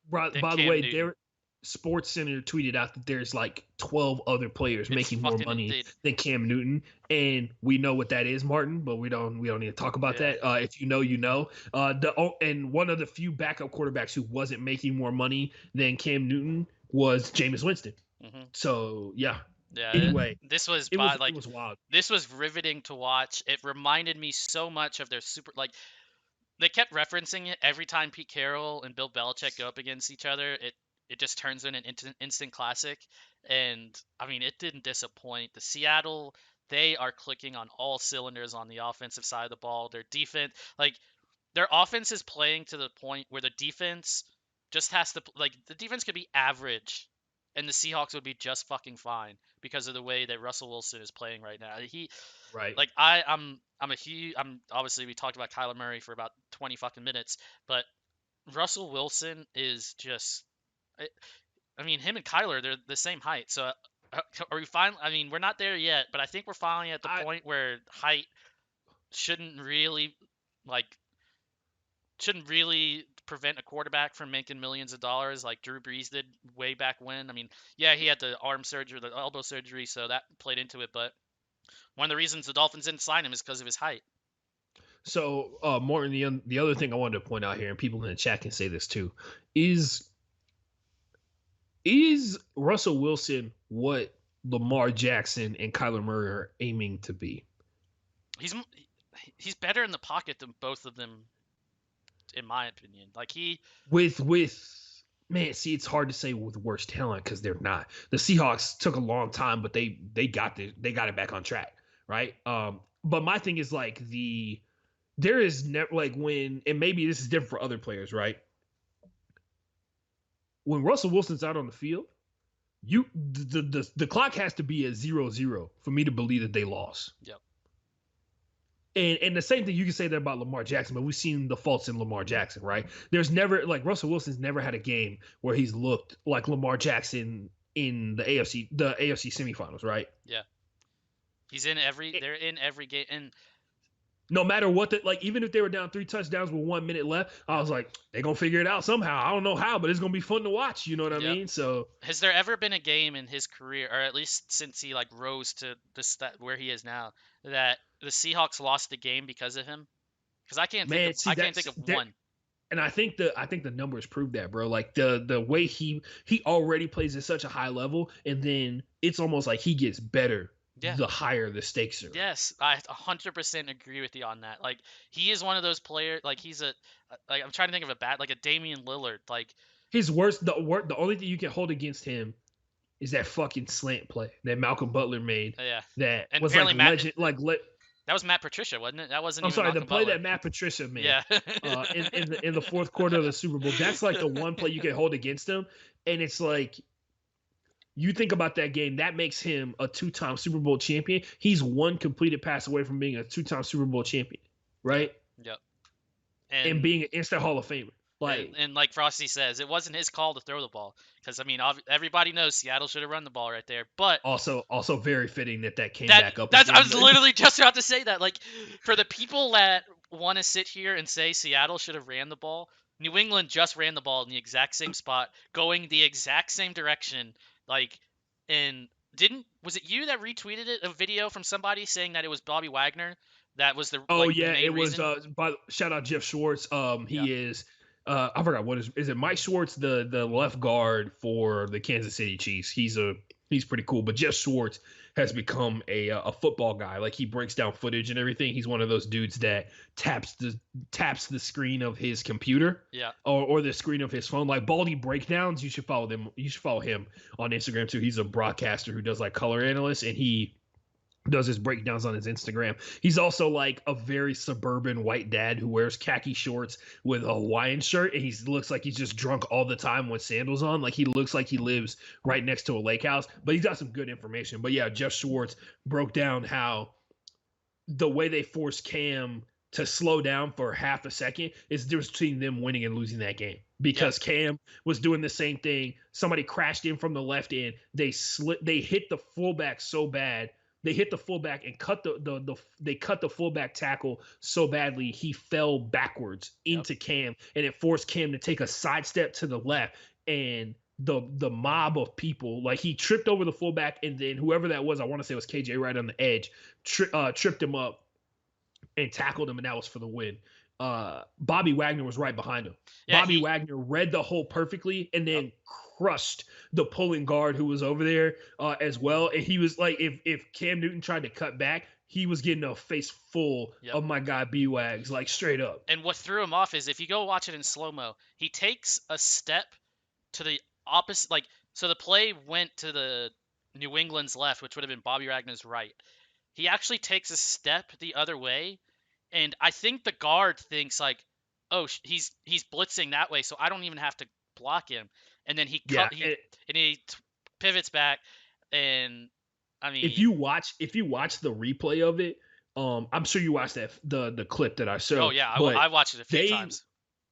by than the Cam way, Newton. Sports Center tweeted out that there's like 12 other players making more money than Cam Newton, and we know what that is, Martin. But we don't need to talk about that. If you know, you know. And one of the few backup quarterbacks who wasn't making more money than Cam Newton was Jameis Winston. Mm-hmm. So yeah. Yeah. Anyway, this was it was wild. This was riveting to watch. It reminded me so much of their they kept referencing it every time Pete Carroll and Bill Belichick go up against each other. It just turns in an instant classic. And, I mean, it didn't disappoint. The Seattle, they are clicking on all cylinders on the offensive side of the ball. Their defense, their offense is playing to the point where the defense just has to the defense could be average, and the Seahawks would be just fucking fine because of the way that Russell Wilson is playing right now. Right. I'm obviously we talked about Kyler Murray for about 20 fucking minutes, but Russell Wilson is just I mean him and Kyler, they're the same height. So are we finally, I mean, we're not there yet, but I think we're finally at the point where height shouldn't really like shouldn't really prevent a quarterback from making millions of dollars like Drew Brees did way back when. I mean, yeah, he had the arm surgery, the elbow surgery, so that played into it, but one of the reasons the Dolphins didn't sign him is because of his height. So, Morton, the other thing I wanted to point out here, and people in the chat can say this too, is Russell Wilson what Lamar Jackson and Kyler Murray are aiming to be? He's better in the pocket than both of them, in my opinion. Like with man, see, it's hard to say with worse talent because they're not. The Seahawks took a long time, but they got it back on track, right? But my thing is like there is never like when, and maybe this is different for other players, right? When Russell Wilson's out on the field, the clock has to be at 0-0 for me to believe that they lost. Yep. And the same thing you can say that about Lamar Jackson, but we've seen the faults in Lamar Jackson, right? There's never like Russell Wilson's never had a game where he's looked like Lamar Jackson in the AFC semifinals, right? Yeah. They're in every game, and no matter what, even if they were down 3 touchdowns with 1 minute left, I was like, they're gonna figure it out somehow. I don't know how, but it's gonna be fun to watch. You know what I mean? So, has there ever been a game in his career, or at least since he like rose to where he is now, that the Seahawks lost the game because of him? Because I can't think of one. And I think the numbers prove that, bro. Like the way he already plays at such a high level, and then it's almost like he gets better. Yeah. The higher the stakes are. Yes, I 100% agree with you on that. Like he is one of those players. Like he's I'm trying to think of a Damian Lillard. Like his worst. The only thing you can hold against him is that fucking slant play that Malcolm Butler made. Yeah. That and was like legend. That was Matt Patricia, wasn't it? That wasn't. I'm sorry, Malcolm the play Butler. that Matt Patricia made. Yeah. In the fourth quarter of the Super Bowl, that's like the one play you can hold against him, and it's like. You think about that game, that makes him a 2-time Super Bowl champion. He's one completed pass away from being a 2-time Super Bowl champion, right? Yep. And being an instant Hall of Famer. And like Frosty says, it wasn't his call to throw the ball because I mean everybody knows Seattle should have run the ball right there. But also very fitting that came back up. I was literally just about to say that. Like for the people that want to sit here and say Seattle should have ran the ball, New England just ran the ball in the exact same spot, going the exact same direction. Like, and was it you that retweeted a video from somebody saying that it was Bobby Wagner that was the the main reason? Was shout out Jeff Schwartz. He is I forgot what is it Mike Schwartz, the left guard for the Kansas City Chiefs. He's pretty cool, but Jeff Schwartz has become a football guy. Like he breaks down footage and everything. He's one of those dudes that taps the screen of his computer, or the screen of his phone. Like Baldy breakdowns, you should follow them. You should follow him on Instagram too. He's a broadcaster who does like color analyst, and he does his breakdowns on his Instagram. He's also like a very suburban white dad who wears khaki shorts with a Hawaiian shirt, and he looks like he's just drunk all the time with sandals on. Like he looks like he lives right next to a lake house, but he's got some good information. But yeah, Jeff Schwartz broke down how the way they forced Cam to slow down for half a second is the difference between them winning and losing that game. Because Cam was doing the same thing. Somebody crashed in from the left end. They hit the fullback so bad. They hit the fullback and cut they cut the fullback tackle so badly he fell backwards into Cam, and it forced Cam to take a sidestep to the left, and the mob of people, like he tripped over the fullback, and then whoever that was, I want to say it was KJ right on the edge, tripped him up and tackled him, and that was for the win. Bobby Wagner was right behind him. Yeah, Bobby Wagner read the hole perfectly and then crushed the pulling guard who was over there as well. And he was like, if Cam Newton tried to cut back, he was getting a face full of my guy B-Wags, like straight up. And what threw him off is if you go watch it in slow-mo, he takes a step to the opposite. Like, so the play went to the New England's left, which would have been Bobby Wagner's right. He actually takes a step the other way. And I think the guard thinks, like, oh, he's blitzing that way, so I don't even have to block him. And then he Yeah, pivots back, and I if mean, you watch the replay of it, I'm sure you watched the clip that I oh showed, yeah, but I watched it a few they times.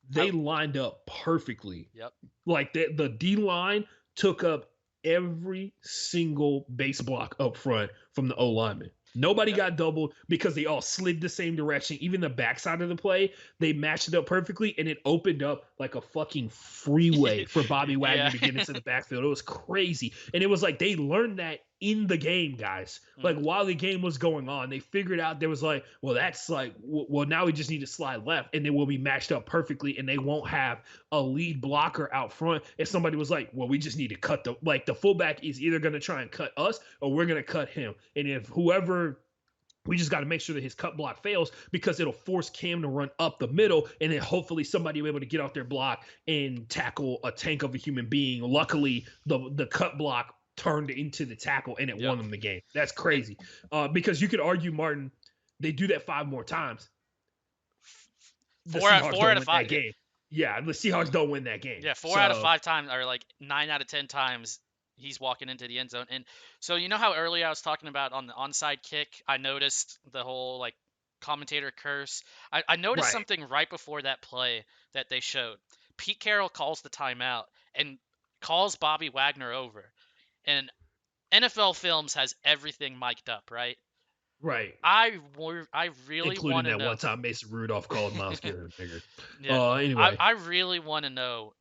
they lined up perfectly. Yep. Like the D line took up every single base block up front from the O lineman. Nobody Yep. got doubled because they all slid the same direction. Even the backside of the play, they matched it up perfectly, and it opened up like a fucking freeway for Bobby Yeah. Wagner to get into the backfield. It was crazy. And it was like they learned that in the game, guys. Like while the game was going on, they figured out there was like, well, that's like, well, now we just need to slide left, and then we'll be matched up perfectly, and they won't have a lead blocker out front. If somebody was like, well, we just need to cut the fullback is either going to try and cut us or we're going to cut him. And if whoever, we just got to make sure that his cut block fails because it'll force Cam to run up the middle, and then hopefully somebody will be able to get off their block and tackle a tank of a human being. Luckily, the cut block turned into the tackle, and it won them the game. That's crazy. Because you could argue, Martin, they do that 5 more times. The Seahawks don't win that game. Yeah, the Seahawks don't win that game. Yeah, 4 out of 5 times, or like 9 out of 10 times, he's walking into the end zone. And so you know how earlier I was talking about on the onside kick, I noticed the whole like commentator curse. I noticed something right before that play that they showed. Pete Carroll calls the timeout and calls Bobby Wagner over. And NFL Films has everything mic'd up, right? Right. I really want to know. Including that one time Mason Rudolph called Miles Garrett a nigger. Yeah. Anyway. I really want to know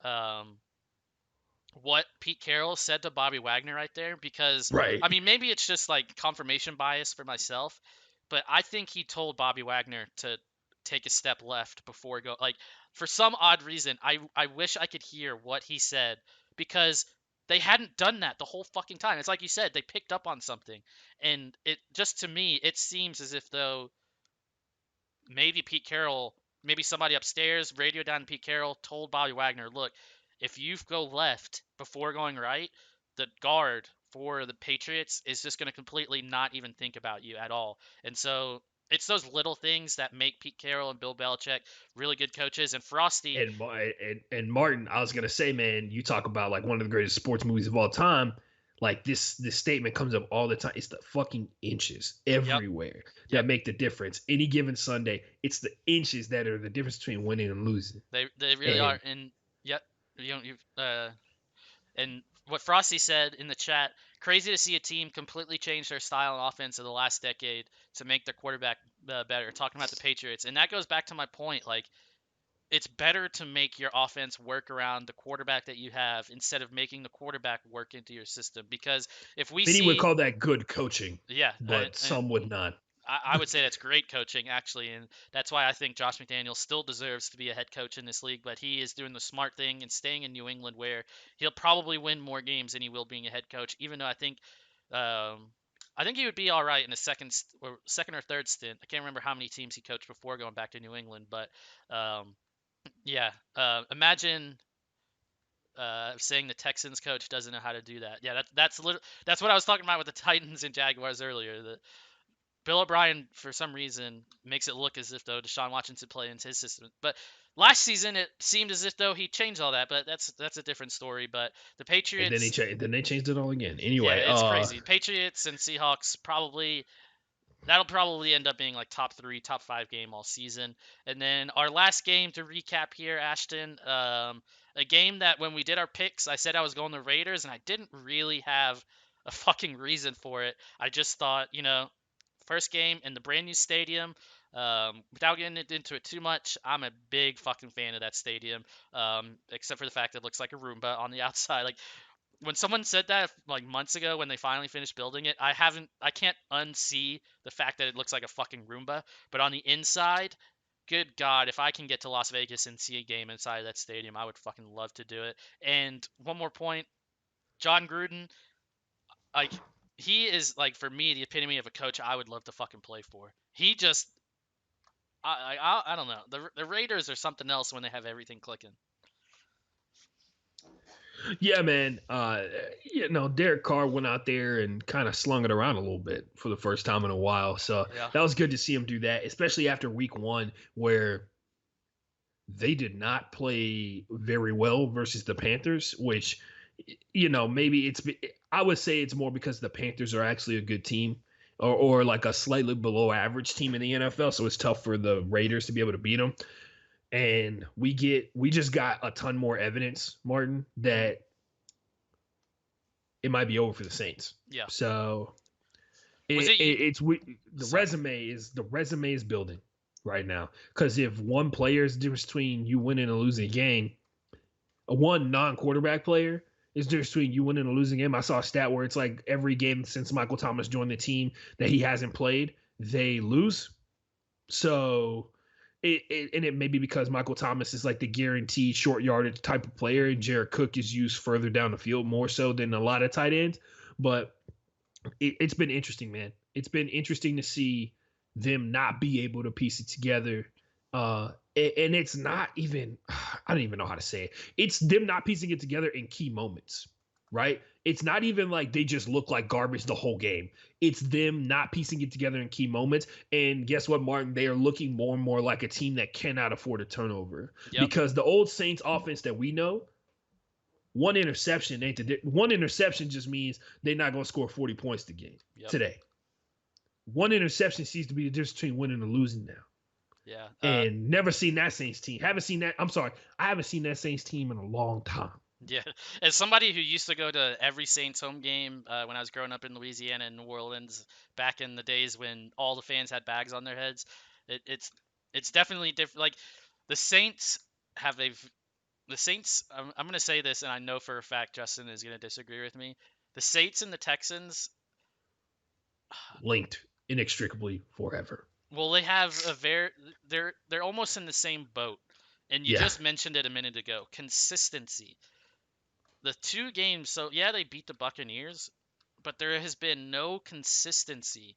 what Pete Carroll said to Bobby Wagner right there, because I mean, maybe it's just like confirmation bias for myself, but I think he told Bobby Wagner to take a step left before go, like, for some odd reason. I wish I could hear what he said, because they hadn't done that the whole fucking time. It's like you said, they picked up on something, and it just, to me, it seems as if though maybe Pete Carroll, maybe somebody upstairs radioed down to Pete Carroll, told Bobby Wagner, look, if you go left before going right, the guard for the Patriots is just going to completely not even think about you at all. And so it's those little things that make Pete Carroll and Bill Belichick really good coaches. And Frosty and Martin, I was gonna say, man, you talk about like one of the greatest sports movies of all time. Like this statement comes up all the time. It's the fucking inches everywhere that make the difference. Any given Sunday, it's the inches that are the difference between winning and losing. They really are. And and what Frosty said in the chat, crazy to see a team completely change their style and offense in the last decade to make their quarterback better. Talking about the Patriots. And that goes back to my point. Like, it's better to make your offense work around the quarterback that you have instead of making the quarterback work into your system. Because if we Many would call that good coaching. Yeah. But some would not. I would say that's great coaching, actually, and that's why I think Josh McDaniels still deserves to be a head coach in this league. But he is doing the smart thing and staying in New England, where he'll probably win more games than he will being a head coach. Even though I think he would be all right in a second or third stint. I can't remember how many teams he coached before going back to New England, but imagine saying the Texans coach doesn't know how to do that. Yeah, that's what I was talking about with the Titans and Jaguars earlier. The Bill O'Brien, for some reason, makes it look as if though Deshaun Watson should play into his system. But last season, it seemed as if though he changed all that. But that's a different story. But the Patriots, and then they changed it all again. Anyway, yeah, it's crazy. Patriots and Seahawks that'll probably end up being like top 3, top 5 game all season. And then our last game to recap here, Ashton, a game that when we did our picks, I said I was going the Raiders, and I didn't really have a fucking reason for it. I just thought, first game in the brand new stadium. Without getting into it too much, I'm a big fucking fan of that stadium. Except for the fact that it looks like a Roomba on the outside. Like, when someone said that like months ago when they finally finished building it, I can't unsee the fact that it looks like a fucking Roomba. But on the inside, good God, if I can get to Las Vegas and see a game inside of that stadium, I would fucking love to do it. And one more point, John Gruden, like, he is, like, for me, the epitome of a coach I would love to fucking play for. He just, I don't know. The Raiders are something else when they have everything clicking. Yeah, man. Derek Carr went out there and kind of slung it around a little bit for the first time in a while. So that was good to see him do that, especially after week 1, where they did not play very well versus the Panthers, which, you know, maybe I would say it's more because the Panthers are actually a good team, or like a slightly below average team in the NFL. So it's tough for the Raiders to be able to beat them. And we just got a ton more evidence, Martin, that it might be over for the Saints. Yeah. So Was it you? it's Sorry. the resume is building right now, because if one player is the difference between you winning and losing a game, one non-quarterback player is the difference between you winning and losing a game. I saw a stat where it's like every game since Michael Thomas joined the team that he hasn't played, they lose. So it may be because Michael Thomas is like the guaranteed short yardage type of player, and Jared Cook is used further down the field more so than a lot of tight ends. But it's been interesting, man. It's been interesting to see them not be able to piece it together. And it's not even, I don't even know how to say it. It's them not piecing it together in key moments, right? It's not even like they just look like garbage the whole game. It's them not piecing it together in key moments. And guess what, Martin? They are looking more and more like a team that cannot afford a turnover. Yep. Because the old Saints offense that we know, one interception one interception just means they're not going to score 40 points today. One interception seems to be the difference between winning and losing now. Yeah. And never seen that Saints team. I haven't seen that Saints team in a long time. Yeah. As somebody who used to go to every Saints home game when I was growing up in Louisiana and New Orleans back in the days when all the fans had bags on their heads, it's definitely different. Like the Saints have a the Saints. I'm going to say this, and I know for a fact Justin is going to disagree with me. The Saints and the Texans linked inextricably forever. Well, they have they're almost in the same boat. And you just mentioned it a minute ago. Consistency. The two games, so yeah, they beat the Buccaneers, but there has been no consistency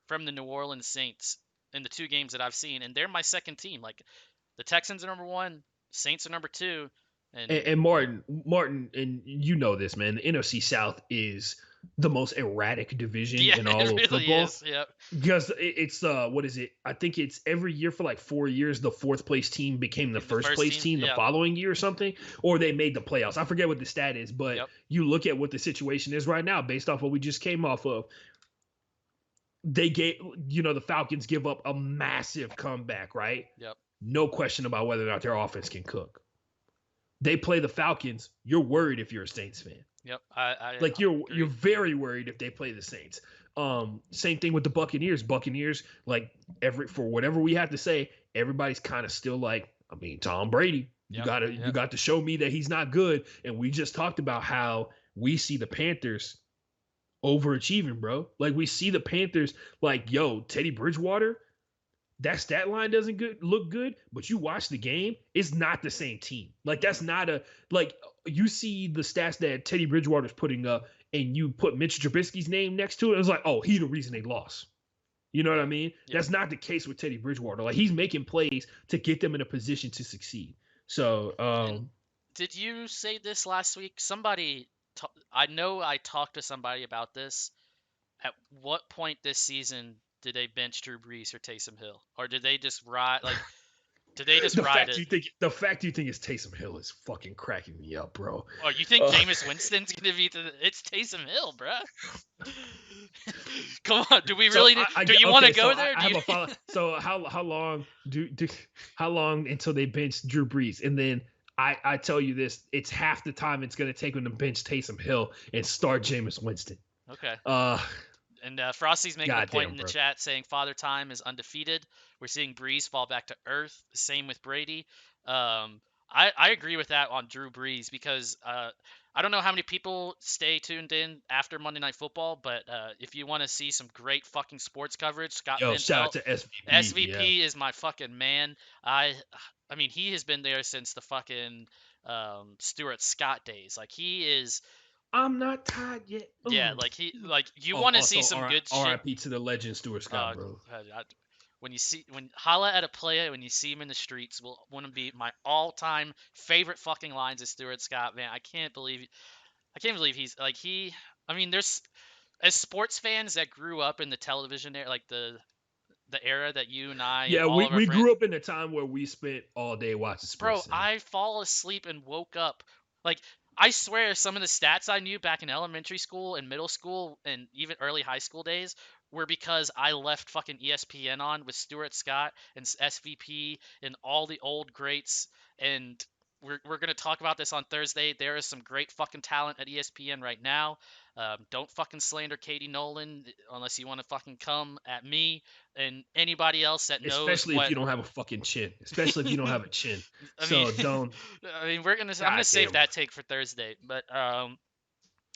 from the New Orleans Saints in the two games that I've seen, and they're my second team. Like the Texans are number 1, Saints are number 2, and Martin, and you know this, man. The NFC South is the most erratic division in all of football. Yep. Because it's what is it? I think it's every year for like 4 years the fourth place team became the first place team the following year or something, or they made the playoffs. I forget what the stat is, but you look at what the situation is right now based off what we just came off of. They gave, the Falcons give up a massive comeback, right? Yep. No question about whether or not their offense can cook. They play the Falcons. You're worried if you're a Saints fan. Yep. You're very worried if they play the Saints. Same thing with the Buccaneers. Buccaneers, like for whatever we have to say, everybody's kind of still like, I mean, Tom Brady. You got to show me that he's not good. And we just talked about how we see the Panthers overachieving, bro. Like we see the Panthers like, yo, Teddy Bridgewater, that stat line doesn't look good, but you watch the game, it's not the same team. Like that's not you see the stats that Teddy Bridgewater's putting up, and you put Mitch Trubisky's name next to it, it's like, oh, he's the reason they lost. You know what I mean? Yeah. That's not the case with Teddy Bridgewater. Like he's making plays to get them in a position to succeed. So, did you say this last week? I know I talked to somebody about this. At what point this season did they bench Drew Brees or Taysom Hill, or did they just ride? Like, did they just ride it? The fact you think it's Taysom Hill is fucking cracking me up, bro. Oh, you think Jameis Winston's gonna be it's Taysom Hill, bro? Come on, do we really? Do you want to go there? I have a follow. So how long until they bench Drew Brees, and then I tell you this, it's half the time it's gonna take them to bench Taysom Hill and start Jameis Winston. Okay. And Frosty's making a point in the chat saying Father Time is undefeated. We're seeing Brees fall back to earth. Same with Brady. I agree with that on Drew Brees because I don't know how many people stay tuned in after Monday Night Football, but if you want to see some great fucking sports coverage, shout out to SVP. SVP is my fucking man. I mean, he has been there since the fucking Stuart Scott days. Like he is. I'm not tired yet. Ooh. Yeah, you want to see some good shit. R.I.P. to the legend Stuart Scott, bro. When holla at a player when you see him in the streets, will want to be my all-time favorite fucking lines of Stuart Scott. Man, I can't believe he's like I mean, there's as sports fans that grew up in the television era, like the the era that you and I and Yeah, all we, of our we friends. grew up in a time where we spent all day watching Bro, Sports Center. I fall asleep and woke up. Like, I swear some of the stats I knew back in elementary school and middle school and even early high school days were because I left fucking ESPN on with Stuart Scott and SVP and all the old greats. And we're going to talk about this on Thursday. There is some great fucking talent at ESPN right now. Don't fucking slander Katie Nolan unless you want to fucking come at me and anybody else that knows Especially if what. you don't have a fucking chin. Especially if you don't have a chin. I mean, So don't. I'm gonna God save damn. that take for Thursday. But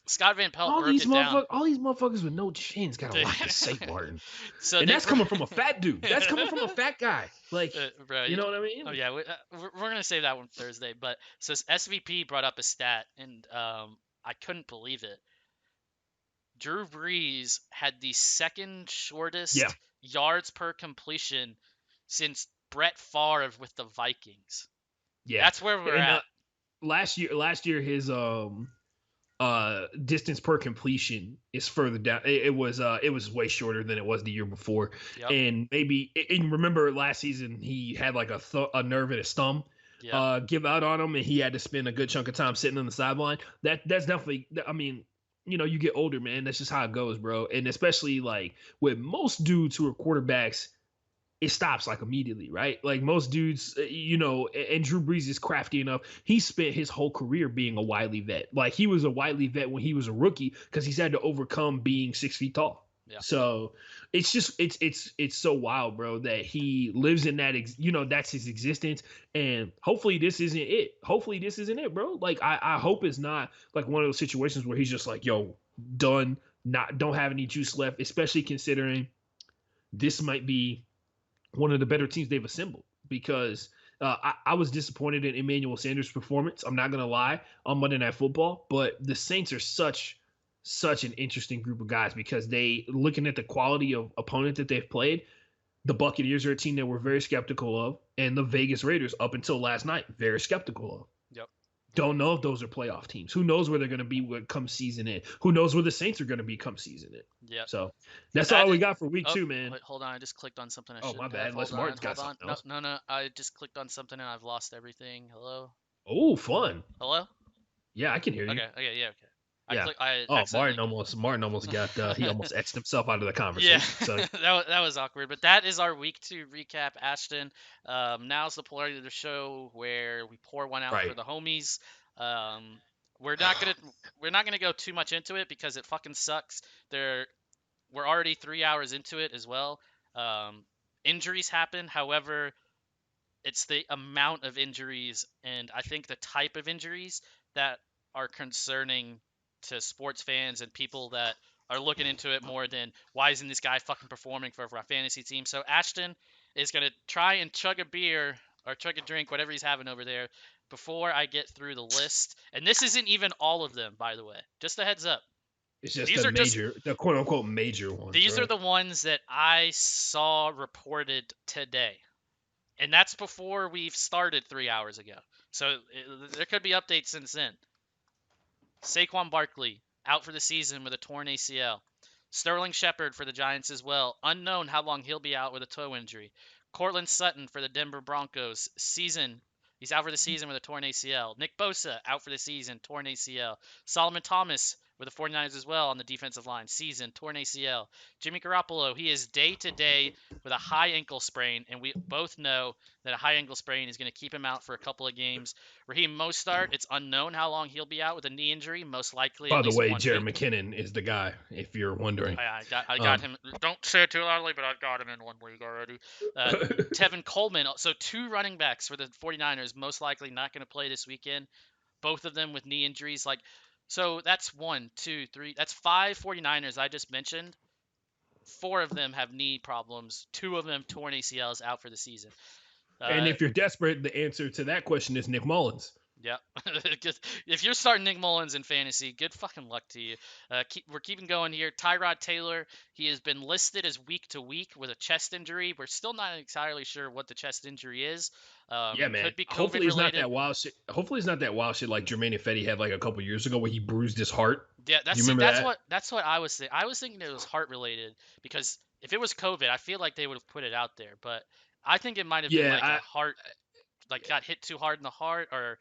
Scott Van Pelt broke it down. All these motherfuckers with no chins got a lot to say, Martin. So And they that's coming from a fat dude. That's coming from a fat guy. Like, bro, you know what I mean? oh yeah, we're gonna save that one for Thursday. But so SVP brought up a stat, and I couldn't believe it. Drew Brees had the second Yeah. shortest yards per completion since Brett Favre with the Vikings. Yeah. That's where we're And at. last year his distance per completion is further down. It was way shorter than it was the year before. Yep. And maybe and remember last season he had like a nerve in his thumb Yep. give out on him, and he had to spend a good chunk of time sitting on the sideline. That's definitely, I mean, you know, you get older, man. That's just how it goes, bro. And especially like with most dudes who are quarterbacks, it stops like immediately, right? Like most dudes, you know, and Drew Brees is crafty enough. He spent his whole career being a wily vet. Like he was a wily vet when he was a rookie because he's had to overcome being 6 feet tall. Yeah. So it's just it's so wild, bro, that he lives in that. You know, that's his existence, and hopefully this isn't it. Hopefully this isn't it, bro. Like I hope it's not like one of those situations where he's just like, yo, done, don't have any juice left. Especially considering this might be one of the better teams they've assembled, because I was disappointed in Emmanuel Sanders' performance. I'm not gonna lie, on Monday Night Football, but the Saints are such an interesting group of guys because they, looking at the quality of opponent that they've played, the Buccaneers are a team that we're very skeptical of, and the Vegas Raiders up until last night very skeptical of. Yep. Don't know if those are playoff teams. Who knows where they're going to be when come season in? Who knows where the Saints are going to be come season in? Yeah. So that's all we got for week 2, man. Wait, hold on. I just clicked on something. Oh, my bad. Unless Martin's got something else. No. I just clicked on something and I've lost everything. Hello. Oh, fun. Hello. Yeah, I can hear you. Okay. Yeah. Yeah. Martin almost got he almost etched himself out of the conversation. Yeah. So that was awkward. But that is our week 2 recap, Ashton. Now's the part of the show where we pour one out for the homies. We're not gonna go too much into it because it fucking sucks. We're already 3 hours into it as well. Injuries happen, however, it's the amount of injuries and I think the type of injuries that are concerning to sports fans and people that are looking into it more than why isn't this guy fucking performing for our fantasy team. So Ashton is gonna try and chug a beer or chug a drink, whatever he's having over there, before I get through the list. And this isn't even all of them, by the way. Just a heads up. it's just the quote unquote major ones. These are the ones that I saw reported today. And that's before we've started 3 hours ago. So there could be updates since then. Saquon Barkley, out for the season with a torn ACL. Sterling Shepard for the Giants as well. Unknown how long he'll be out with a toe injury. Cortland Sutton for the Denver Broncos. He's out for the season with a torn ACL. Nick Bosa, out for the season, torn ACL. Solomon Thomas with the 49ers as well on the defensive line. Season, torn ACL. Jimmy Garoppolo, he is day-to-day with a high ankle sprain, and we both know that a high ankle sprain is going to keep him out for a couple of games. Raheem Mostert, it's unknown how long he'll be out with a knee injury, most likely. By the way, Jared McKinnon is the guy, if you're wondering. I got him. Don't say it too loudly, but I've got him in one league already. Tevin Coleman, so 2 running backs for the 49ers, most likely not going to play this weekend. Both of them with knee injuries. So that's 1, 2, 3. That's 5 49ers I just mentioned. 4 of them have knee problems. 2 of them torn ACLs out for the season. And if you're desperate, the answer to that question is Nick Mullins. Yep. If you're starting Nick Mullins in fantasy, good fucking luck to you. We're keeping going here. Tyrod Taylor, he has been listed as week to week with a chest injury. We're still not entirely sure what the chest injury is. Yeah, man. Could be COVID Hopefully it's related. not that wild shit. Hopefully it's not that wild shit like Jermaine Ifedi had like a couple years ago where he bruised his heart. Yeah, that's what I was thinking. I was thinking it was heart related because if it was COVID, I feel like they would have put it out there, but I think it might have been Yeah, like a heart, like got hit too hard in the heart or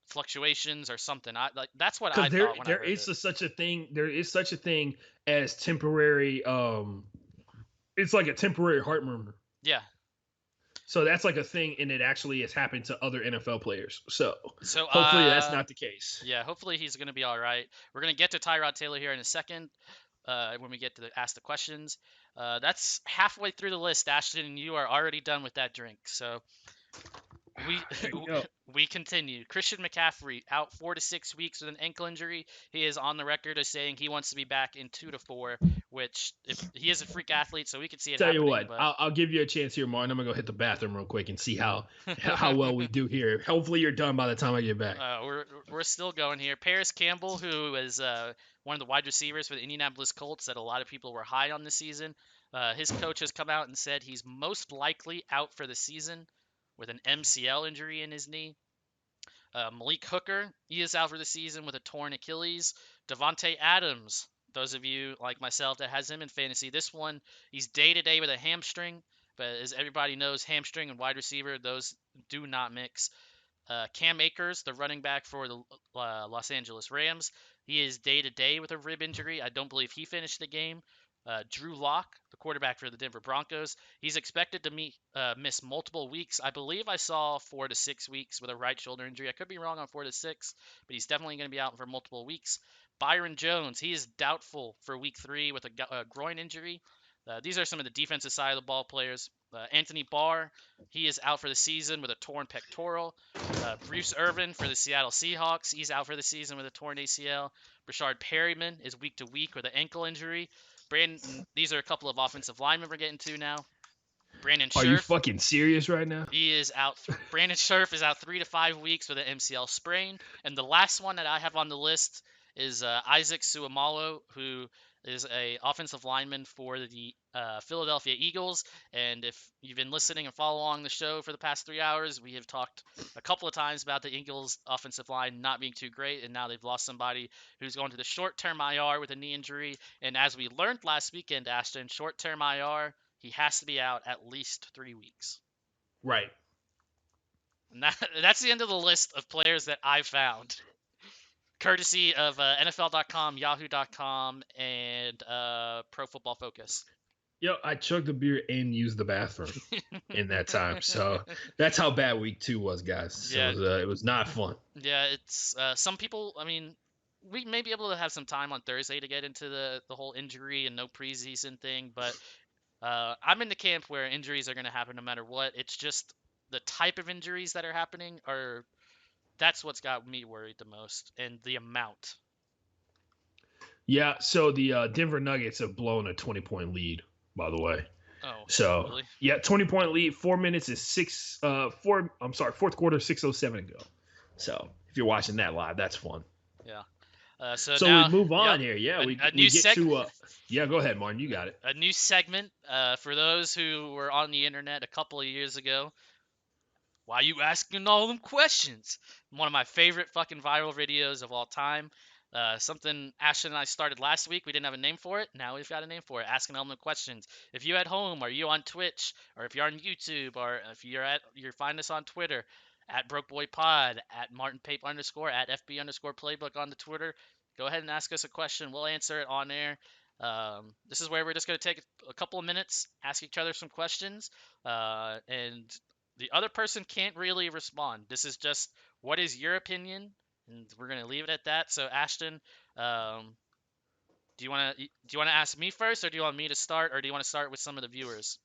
fluctuations or something. That's what I because there thought when I there heard is it. such a thing. There is such a thing as temporary. It's like a temporary heart murmur. Yeah. So that's like a thing, and it actually has happened to other NFL players. So So hopefully that's not the case. yeah, hopefully he's gonna be all right. We're gonna get to Tyrod Taylor here in a second. When we get to ask the questions, that's halfway through the list, Ashton, and you are already done with that drink. So we There you go. we continue. Christian McCaffrey out 4 to 6 weeks with an ankle injury. He is on the record as saying he wants to be back in 2 to 4, which if he is a freak athlete, so we could see it Tell you happening. what, But I'll give you a chance here, Martin. I'm gonna go hit the bathroom real quick and see how well we do here. Hopefully you're done by the time I get back. we're still going here. Paris Campbell, who is one of the wide receivers for the Indianapolis Colts that a lot of people were high on this season, his coach has come out and said he's most likely out for the season with an MCL injury in his knee. Malik Hooker, he is out for the season with a torn Achilles. Devontae Adams, those of you like myself that has him in fantasy, this one, he's day-to-day with a hamstring. But as everybody knows, hamstring and wide receiver, those do not mix. Cam Akers, the running back for the Los Angeles Rams, he is day-to-day with a rib injury. I don't believe he finished the game. Drew Lock, the quarterback for the Denver Broncos, he's expected to miss multiple weeks. I believe I saw 4 to 6 weeks with a right shoulder injury. I could be wrong on 4 to 6, but he's definitely going to be out for multiple weeks. Byron Jones, he is doubtful for week 3 with a groin injury. These are some of the defensive side of the ball players. Anthony Barr, he is out for the season with a torn pectoral. Bruce Irvin for the Seattle Seahawks, he's out for the season with a torn ACL. Brashard Perryman is week to week with an ankle injury. These are a couple of offensive linemen we're getting to now. Brandon Are you Scherf, fucking serious right now? he is out. Brandon Scherf is out 3 to 5 weeks with an MCL sprain. And the last one that I have on the list is Isaac Suamalo, who is a offensive lineman for the Philadelphia Eagles. And if you've been listening and follow along the show for the past 3 hours, we have talked a couple of times about the Eagles offensive line not being too great, and now they've lost somebody who's going to the short-term IR with a knee injury. And as we learned last weekend, Ashton, short-term IR, he has to be out at least 3 weeks. Right. And that's the end of the list of players that I found, courtesy of NFL.com, Yahoo.com, and Pro Football Focus. Yo, I chugged a beer and used the bathroom in that time. So that's how bad week 2 was, guys. So Yeah. it was not fun. Yeah, it's some people, I mean, we may be able to have some time on Thursday to get into the whole injury and no preseason thing, but I'm in the camp where injuries are going to happen no matter what. It's just the type of injuries that are happening that's what's got me worried the most, and the amount. Yeah, so the Denver Nuggets have blown a 20-point lead, by the way. Oh, so really? Yeah, 20-point lead. 4 minutes is fourth quarter, 6:07 to go. So if you're watching that live, that's fun. Yeah. So now, we move on here. Yeah, we get to. Yeah, go ahead, Martin. You got it. A new segment for those who were on the internet a couple of years ago. Why you asking all them questions? One of my favorite fucking viral videos of all time. Something Ashton and I started last week. We didn't have a name for it. Now we've got a name for it. Asking all them questions. If you at home, or you on Twitch, or if you're on YouTube, or if you're find us on Twitter, at BrokeBoyPod, at MartinPape_, at FB_Playbook on the Twitter. Go ahead and ask us a question. We'll answer it on air. This is where we're just going to take a couple of minutes, ask each other some questions, and the other person can't really respond. This is just, what is your opinion? And we're going to leave it at that. So, Ashton, do you want to ask me first, or do you want me to start, or do you want to start with some of the viewers?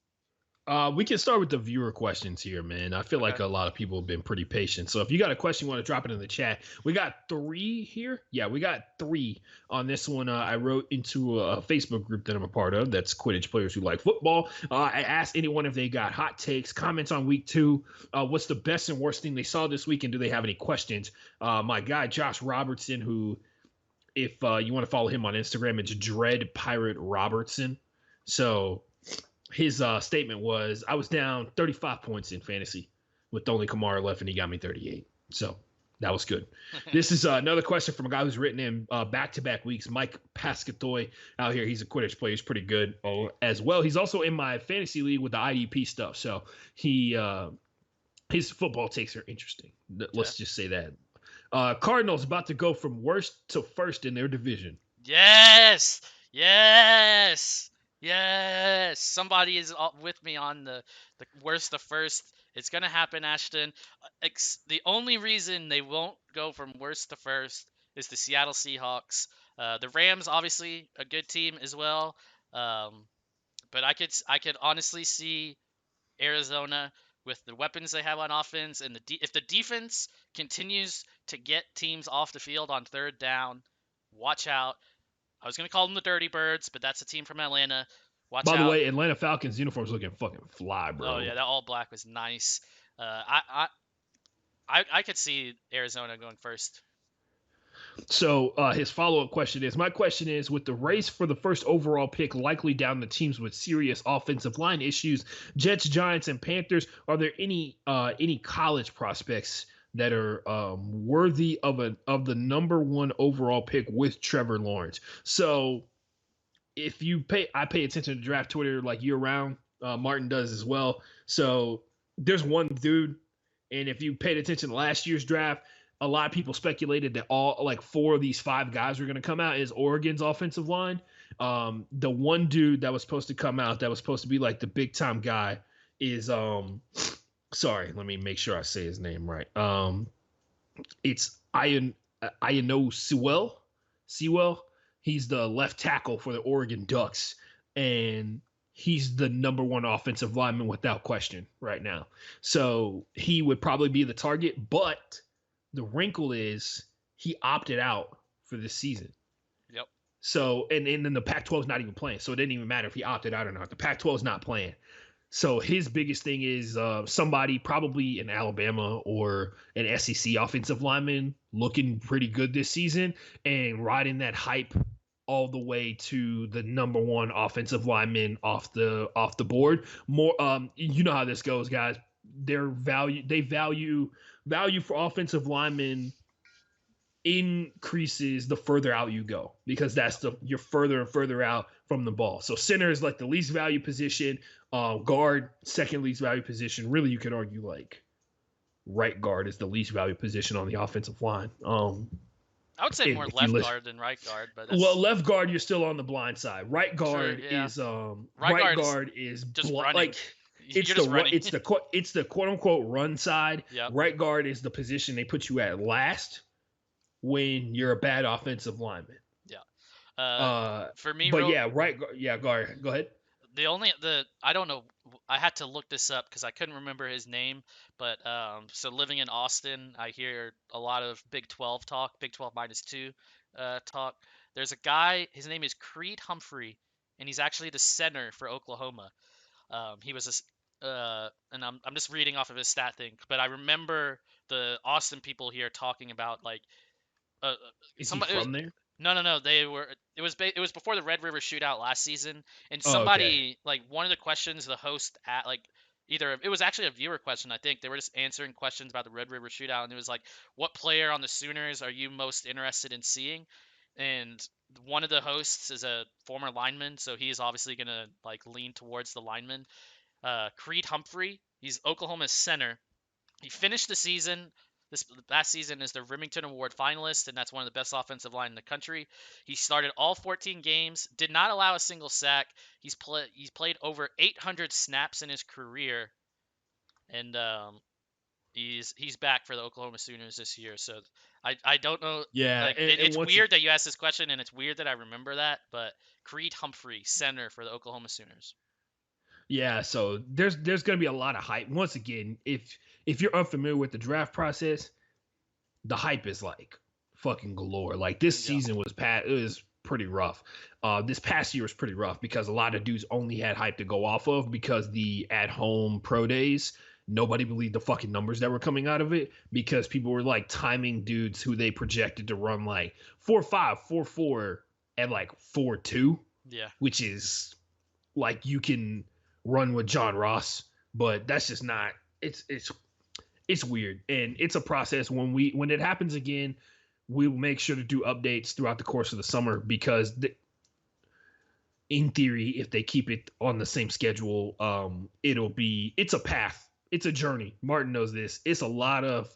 We can start with the viewer questions here, man. I feel like a lot of people have been pretty patient. So if you got a question, you want to drop it in the chat. We got 3 here. Yeah, we got 3 on this one. I wrote into a Facebook group that I'm a part of. That's Quidditch Players Who Like Football. I asked anyone if they got hot takes, comments on week 2. What's the best and worst thing they saw this week, and do they have any questions? My guy, Josh Robertson, who, if you want to follow him on Instagram, it's Dread Pirate Robertson. So his statement was, I was down 35 points in fantasy with only Kamara left, and he got me 38. So That was good. This is another question from a guy who's written in back-to-back weeks. Mike Pascatoy out here. He's a Quidditch player. He's pretty good as well. He's also in my fantasy league with the IDP stuff. So his football takes are interesting. Let's just say that. Cardinals about to go from worst to first in their division. Yes. Yes. Yes. Somebody is with me on the worst to first. It's going to happen, Ashton. The only reason they won't go from worst to first is the Seattle Seahawks. The Rams, obviously, a good team as well. But I could honestly see Arizona with the weapons they have on offense, and if the defense continues to get teams off the field on third down, watch out. I was gonna call them the Dirty Birds, but that's a team from Atlanta. Watch By the out. way, Atlanta Falcons uniforms looking fucking fly, bro. Oh yeah, that all black was nice. I could see Arizona going first. So his follow-up question is, my question is, with the race for the first overall pick likely down the teams with serious offensive line issues, Jets, Giants, and Panthers, are there any college prospects that are worthy of the number one overall pick with Trevor Lawrence? So if you I pay attention to draft Twitter like year round. Martin does as well. So there's one dude, and if you paid attention to last year's draft, a lot of people speculated that all like 4 of these 5 guys were going to come out as Oregon's offensive line. The one dude that was supposed to come out that was supposed to be like the big time guy is sorry, let me make sure I say his name right. It's Iano Sewell. He's the left tackle for the Oregon Ducks, and he's the number one offensive lineman without question right now. So he would probably be the target, but the wrinkle is he opted out for this season. Yep. So, and then the Pac-12 is not even playing. So it didn't even matter if he opted out or not. The Pac-12 is not playing. So his biggest thing is somebody probably in Alabama or an SEC offensive lineman looking pretty good this season and riding that hype all the way to the number one offensive lineman off the board. More, you know how this goes, guys. They value for offensive linemen increases the further out you go, because you're further and further out from the ball. So center is like the least value position, guard second least value position. Really, you could argue like right guard is the least value position on the offensive line. I would say more left guard than right guard, but left guard you're still on the blind side. Right guard is right guard is just running. Like it's the quote unquote run side. Yep. Right guard is the position they put you at last when you're a bad offensive lineman. Yeah. For me, but right guard. Yeah, guard. Go ahead. I don't know. I had to look this up because I couldn't remember his name. But so living in Austin, I hear a lot of Big 12 talk, Big 12 -2 talk. There's a guy. His name is Creed Humphrey, and he's actually the center for Oklahoma. He was and I'm just reading off of his stat thing, but I remember the Austin people here talking about like. Is he from there? No. It was before the Red River Shootout last season, and somebody like one of the questions the host at like either it was actually a viewer question. I think they were just answering questions about the Red River Shootout, and it was like, what player on the Sooners are you most interested in seeing? And one of the hosts is a former lineman, so he's obviously gonna like lean towards the lineman. Creed Humphrey, he's Oklahoma's center. He finished the season. This last season is the Remington Award finalist, and that's one of the best offensive line in the country. He started all 14 games, did not allow a single sack. He's played over 800 snaps in his career, and he's back for the Oklahoma Sooners this year. So I don't know. Yeah, like, it's weird that you asked this question, and it's weird that I remember that. But Creed Humphrey, center for the Oklahoma Sooners. Yeah, so there's going to be a lot of hype. Once again, if you're unfamiliar with the draft process, the hype is like fucking galore. Like this season was pretty rough. This past year was pretty rough because a lot of dudes only had hype to go off of because the at-home pro days, nobody believed the fucking numbers that were coming out of it because people were like timing dudes who they projected to run like 4.5, 4.4 and like 4.2. Yeah. Which is like you can run with John Ross, but that's just not. It's it's weird, and it's a process. When it happens again, we will make sure to do updates throughout the course of the summer because in theory, if they keep it on the same schedule, it's a path. It's a journey. Martin knows this. It's a lot of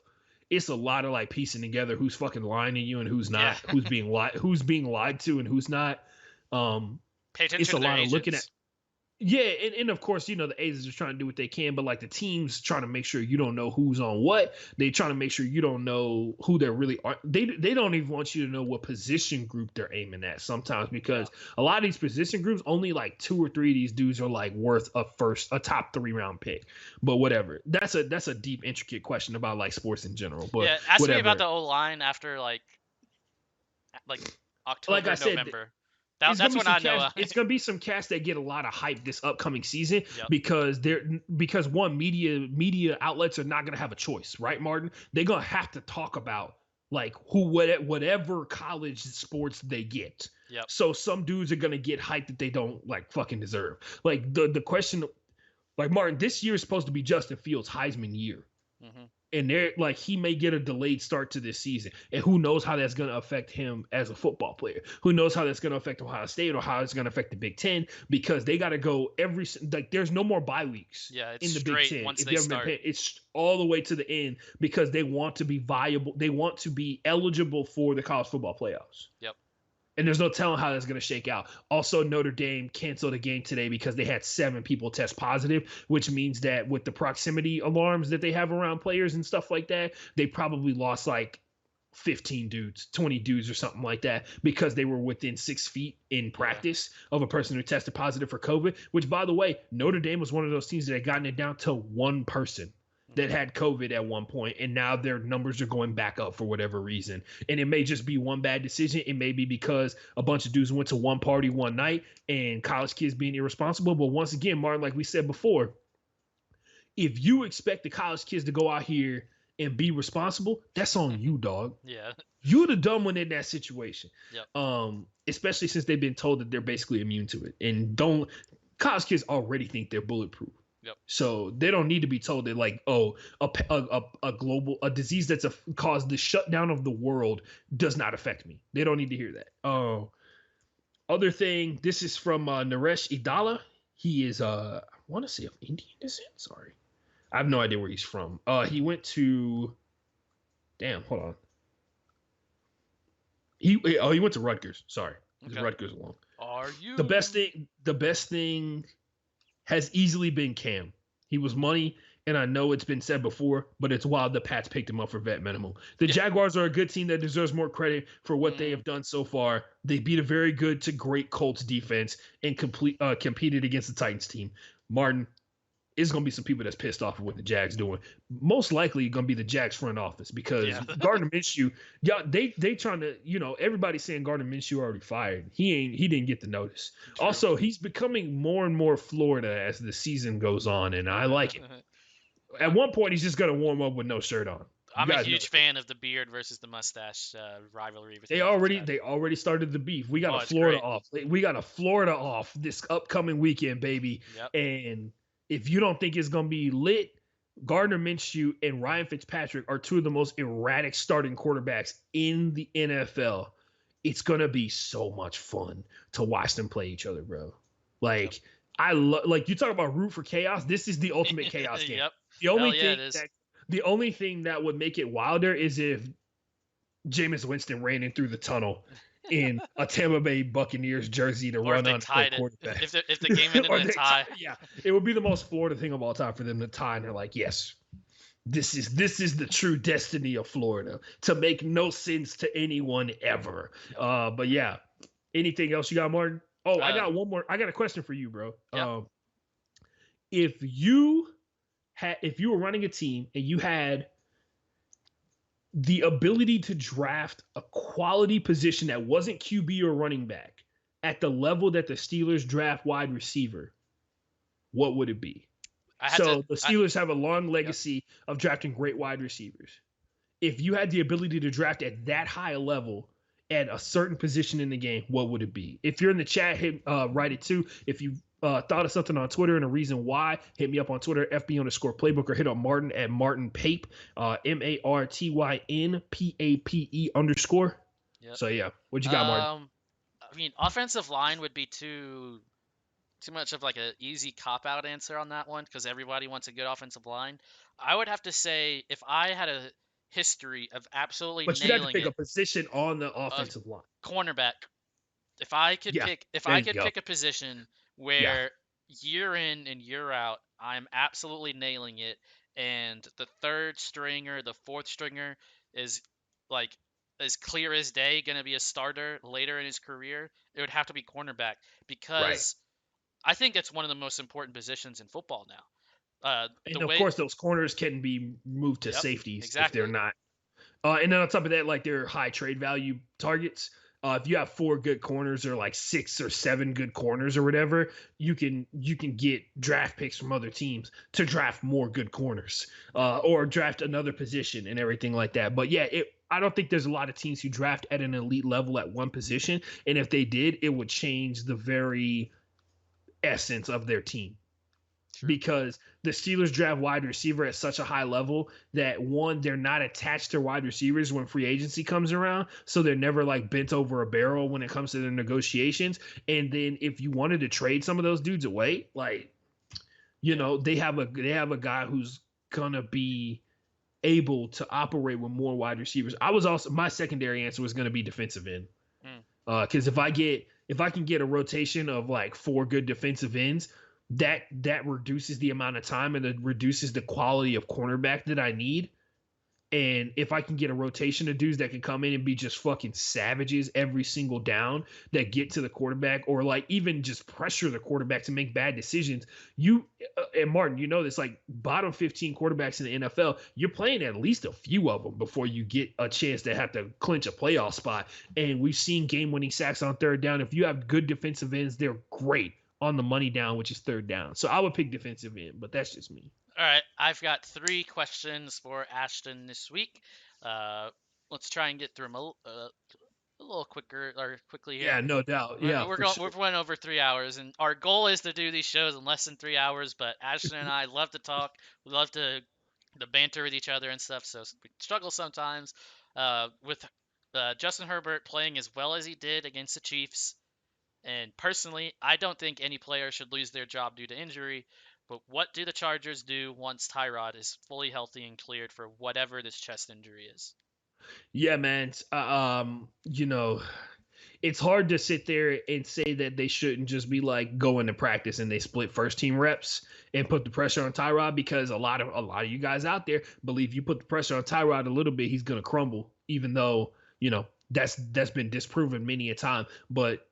like piecing together who's fucking lying to you and who's not, who's being lied to and who's not. Pay attention it's a to their lot agents. of looking at. Yeah, and of course, the agents are trying to do what they can, but like the teams trying to make sure you don't know who's on what. They trying to make sure you don't know who they're really are. They don't even want you to know what position group they're aiming at sometimes because a lot of these position groups, only like 2 or 3 of these dudes are like worth a top 3 round pick. But whatever. That's a deep, intricate question about like sports in general. But yeah, ask whatever. me about the O-line after like October, like I said, November. That's when I know. It's gonna be some cast that get a lot of hype this upcoming season Yep. because one media outlets are not gonna have a choice, right, Martin? They're gonna have to talk about like whatever college sports they get. Yep. So some dudes are gonna get hype that they don't like fucking deserve. Like the question, like Martin, this year is supposed to be Justin Fields' Heisman year. Mm-hmm. And they're like, he may get a delayed start to this season. And who knows how that's going to affect him as a football player? Who knows how that's going to affect Ohio State or how it's going to affect the Big Ten? Because they got to go there's no more bye weeks it's in the Big Ten. Once they start. It's all the way to the end because they want to be viable. They want to be eligible for the college football playoffs. Yep. And there's no telling how that's going to shake out. Also, Notre Dame canceled a game today because they had 7 people test positive, which means that with the proximity alarms that they have around players and stuff like that, they probably lost like 15 dudes, 20 dudes or something like that because they were within 6 feet in practice of a person who tested positive for COVID, which, by the way, Notre Dame was one of those teams that had gotten it down to one person that had COVID at one point, and now their numbers are going back up for whatever reason. And it may just be one bad decision. It may be because a bunch of dudes went to one party one night and college kids being irresponsible. But once again, Martin, like we said before, if you expect the college kids to go out here and be responsible, that's on you, dog. Yeah. You're the dumb one in that situation. Yep. Especially since they've been told that they're basically immune to it. And college kids already think they're bulletproof. Yep. So they don't need to be told that like, a disease that's caused the shutdown of the world does not affect me. They don't need to hear that. Other thing, this is from Naresh Idala. He is I want to say of Indian descent. Sorry, I have no idea where he's from. He went to, hold on. He went to Rutgers. Sorry, Okay. Rutgers alone. Are you The best thing has easily been Cam. He was money, and I know it's been said before, but it's wild the Pats picked him up for vet minimum. The Jaguars are a good team that deserves more credit for what they have done so far. They beat a very good to great Colts defense and competed against the Titans team. Martin, it's going to be some people that's pissed off at what the Jags doing. Most likely going to be the Jags front office because Gardner Minshew, they trying to, everybody's saying Gardner Minshew already fired. He didn't get the notice. True. Also, he's becoming more and more Florida as the season goes on, and I like it. At one point, he's just going to warm up with no shirt on. I'm a huge fan of the beard versus the mustache rivalry. They already started the beef. We got a Florida off. We got a Florida off this upcoming weekend, baby. Yep. And if you don't think it's going to be lit, Gardner Minshew and Ryan Fitzpatrick are 2 of the most erratic starting quarterbacks in the NFL. It's going to be so much fun to watch them play each other, bro. Like, you talk about root for chaos. This is the ultimate chaos game. Yep. The only thing that would make it wilder is if Jameis Winston ran in through the tunnel in a Tampa Bay Buccaneers jersey to run on the quarterback. If the game ended in a tie. Yeah, it would be the most Florida thing of all time for them to tie, and they're like, yes, this is the true destiny of Florida, to make no sense to anyone ever. But yeah, anything else you got, Martin? I got one more. I got a question for you, bro. Yep. If you were running a team and you had the ability to draft a quality position that wasn't QB or running back at the level that the Steelers draft wide receiver, what would it be? The Steelers have a long legacy of drafting great wide receivers. If you had the ability to draft at that high a level at a certain position in the game, what would it be? If you're in the chat, write it too. If you thought of something on Twitter and a reason why, hit me up on Twitter, FB_playbook, or hit up Martin at Martin Pape, MartynPape_. Yep. So yeah, what you got, Martin? I mean, offensive line would be too much of like a easy cop out answer on that one because everybody wants a good offensive line. I would have to say if I had a history of absolutely But you'd have to nailing pick a it, position on the a offensive line. cornerback. If I could Yeah, pick, if there I you could go. pick a position Yeah, where year in and year out I'm absolutely nailing it, and the third stringer, the fourth stringer is like as clear as day going to be a starter later in his career, it would have to be cornerback right. because I think it's one of the most important positions in football now. The And of way, course, those corners can be moved to yep, safeties if they're exactly. not. And then on top of that, like they're high trade value targets. If you have 4 good corners or like 6 or 7 good corners or whatever, you can get draft picks from other teams to draft more good corners, Yep. or draft another position and everything like that. But yeah, I don't think there's a lot of teams who draft at an elite level at one position, and if they did, it would change the very essence of their team True. because the Steelers draft wide receiver at such a high level that one, they're not attached to wide receivers when free agency comes around. So they're never like bent over a barrel when it comes to their negotiations. And then if you wanted to trade some of those dudes away, like, they have a guy who's gonna be able to operate with more wide receivers. My secondary answer was gonna be defensive end. Mm. Because if I can get a rotation of like 4 good defensive ends, that reduces the amount of time and it reduces the quality of cornerback that I need. And if I can get a rotation of dudes that can come in and be just fucking savages every single down that get to the quarterback or like even just pressure the quarterback to make bad decisions, and Martin, this, like bottom 15 quarterbacks in the NFL, you're playing at least a few of them before you get a chance to have to clinch a playoff spot. And we've seen game-winning sacks on third down. If you have good defensive ends, they're great on the money down, which is third down. So I would pick defensive end, but that's just me. All right, I've got 3 questions for Ashton this week. Let's try and get through them a little quickly here. Yeah, no doubt. Yeah, for sure. We've went over 3 hours, and our goal is to do these shows in less than 3 hours. But Ashton and I love to talk. We love to the banter with each other and stuff. So we struggle sometimes. With Justin Herbert playing as well as he did against the Chiefs, and personally, I don't think any player should lose their job due to injury. But what do the Chargers do once Tyrod is fully healthy and cleared for whatever this chest injury is? Yeah, man. It's hard to sit there and say that they shouldn't just be like going to practice and they split first team reps and put the pressure on Tyrod, because a lot of you guys out there believe you put the pressure on Tyrod a little bit, he's gonna crumble, even though that's been disproven many a time. But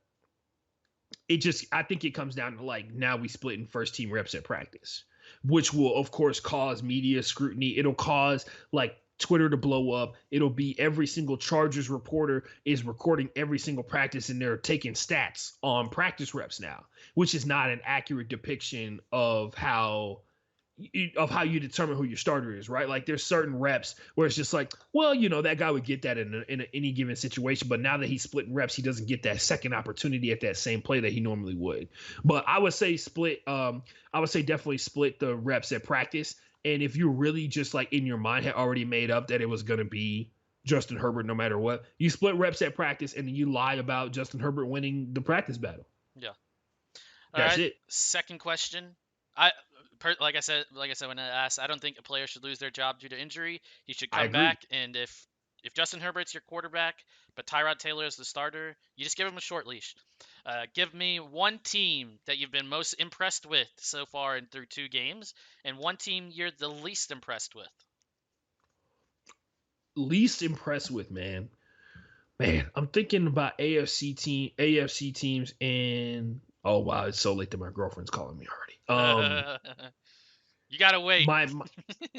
I think it comes down to like, now we split in first team reps at practice, which will of course cause media scrutiny. It'll cause like Twitter to blow up. It'll be every single Chargers reporter is recording every single practice and they're taking stats on practice reps now, which is not an accurate depiction of how you determine who your starter is, right? Like there's certain reps where it's just like, well, that guy would get that in any given situation, but now that he's splitting reps, he doesn't get that second opportunity at that same play that he normally would. But I would say definitely split the reps at practice. And if you really just like in your mind had already made up that it was going to be Justin Herbert no matter what, you split reps at practice and then you lie about Justin Herbert winning the practice battle. Yeah. That's it. Second question. Like I said when I asked, I don't think a player should lose their job due to injury. He should I come agree. back, and if Justin Herbert's your quarterback, but Tyrod Taylor is the starter, you just give him a short leash. Give me one team that you've been most impressed with so far and through 2 games, and one team you're the least impressed with. Least impressed with, man. I'm thinking about AFC teams, and oh wow, it's so late that my girlfriend's calling me already. You gotta wait.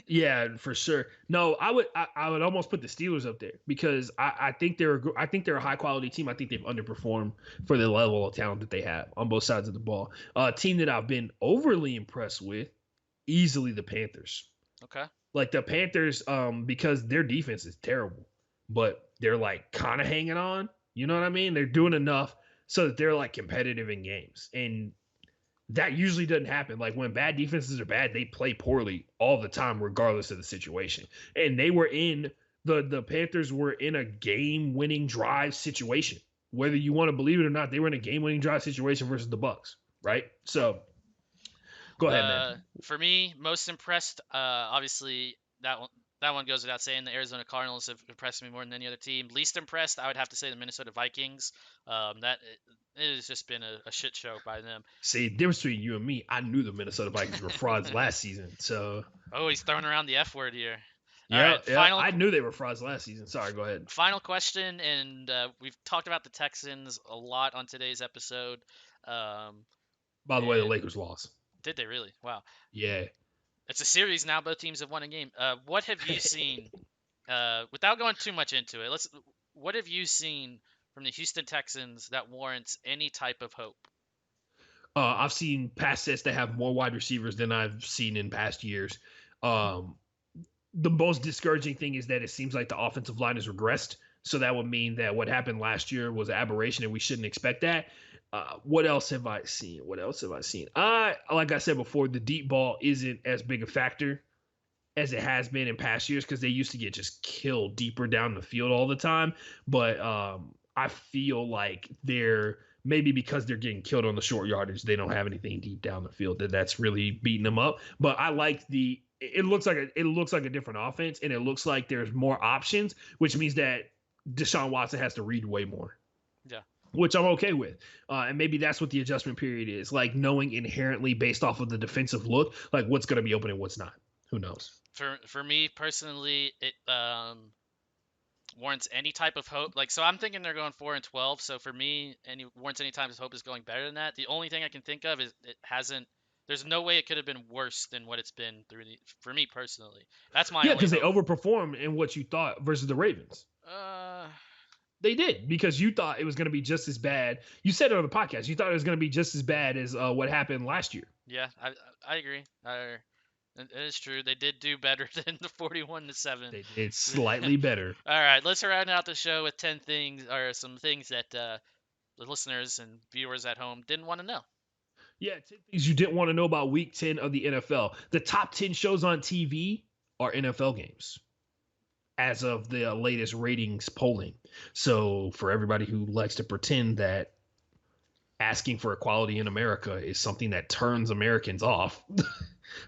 Yeah, for sure. No, I would almost put the Steelers up there because I think they're a high quality team. I think they've underperformed for the level of talent that they have on both sides of the ball. A team that I've been overly impressed with, easily the Panthers. Okay. Like the Panthers, because their defense is terrible, but they're like kind of hanging on. You know what I mean? They're doing enough so that they're like competitive in games. And that usually doesn't happen. Like when bad defenses are bad, they play poorly all the time, regardless of the situation. And they were in the Panthers were in a game-winning drive situation. Whether you want to believe it or not, they were in a game-winning drive situation versus the Bucks, right? So go ahead, man. For me, most impressed, obviously that one goes without saying. The Arizona Cardinals have impressed me more than any other team. Least impressed, I would have to say the Minnesota Vikings. That it has just been a shit show by them. See, the difference between you and me, I knew the Minnesota Vikings were frauds last season. So Oh, he's throwing around the F word here. All yeah, right, yeah, final I knew they were frauds last season. Sorry, go ahead. final question, and we've talked about the Texans a lot on today's episode. Um, By the way, the and Lakers lost. did they really? Wow. Yeah. It's a series now. Both teams have won a game. What have you seen? Without going too much into it, what have you seen from the Houston Texans that warrants any type of hope? I've seen past sets that have more wide receivers than I've seen in past years. Um, the most discouraging thing is that it seems like the offensive line has regressed. So that would mean that what happened last year was an aberration, and we shouldn't expect that. What else have I seen? What else have I seen? Like I said before, the deep ball isn't as big a factor as it has been in past years because they used to get just killed deeper down the field all the time. But I feel like they're maybe because they're getting killed on the short yardage, they don't have anything deep down the field that's really beating them up. But I like it looks like a different offense, and it looks like there's more options, which means that Deshaun Watson has to read way more. Yeah. Which I'm okay with. And maybe that's what the adjustment period is, like knowing inherently based off of the defensive look, like what's going to be open and what's not. Who knows? For me personally, it warrants any type of hope. Like, so I'm thinking they're going 4-12. So for me, warrants any type of hope is going better than that. The only thing I can think of is it hasn't. There's no way it could have been worse than what it's been for me personally. That's my Yeah, only because they hope. overperformed in what you thought versus the Ravens. They did, because you thought it was going to be just as bad. You said it on the podcast. You thought it was going to be just as bad as what happened last year. Yeah, I agree. It is true. They did do better than the 41-7. They did slightly better. All right, let's round out the show with 10 things or some things that the listeners and viewers at home didn't want to know. Yeah, 10 things you didn't want to know about Week 10 of the NFL. The top 10 shows on TV are NFL games as of the latest ratings polling. So for everybody who likes to pretend that asking for equality in America is something that turns Americans off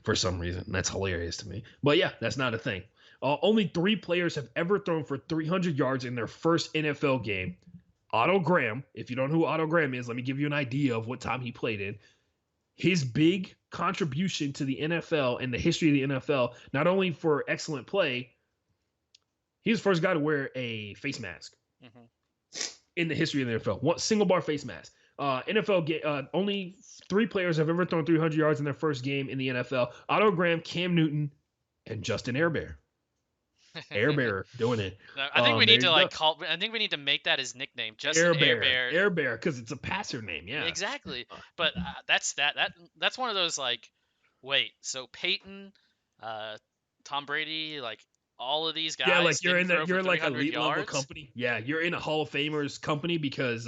for some reason, that's hilarious to me. But yeah, that's not a thing. Only 3 players have ever thrown for 300 yards in their first NFL game. Otto Graham, if you don't know who Otto Graham is, let me give you an idea of what time he played in. His big contribution to the NFL and the history of the NFL, not only for excellent play, he was the first guy to wear a face mask in the history of the NFL. One single bar face mask. NFL only 3 players have ever thrown 300 yards in their first game in the NFL. Otto Graham, Cam Newton, and Justin Airbear. Airbear doing it. I think we need to I think we need to make that his nickname, Justin Airbear. Airbear, because it's a passer name. Yeah, exactly. But that's one of those like, wait, so Peyton, Tom Brady, like all of these guys. Yeah, like you're in like a elite yards? level company. Yeah, you're in a Hall of Famers company because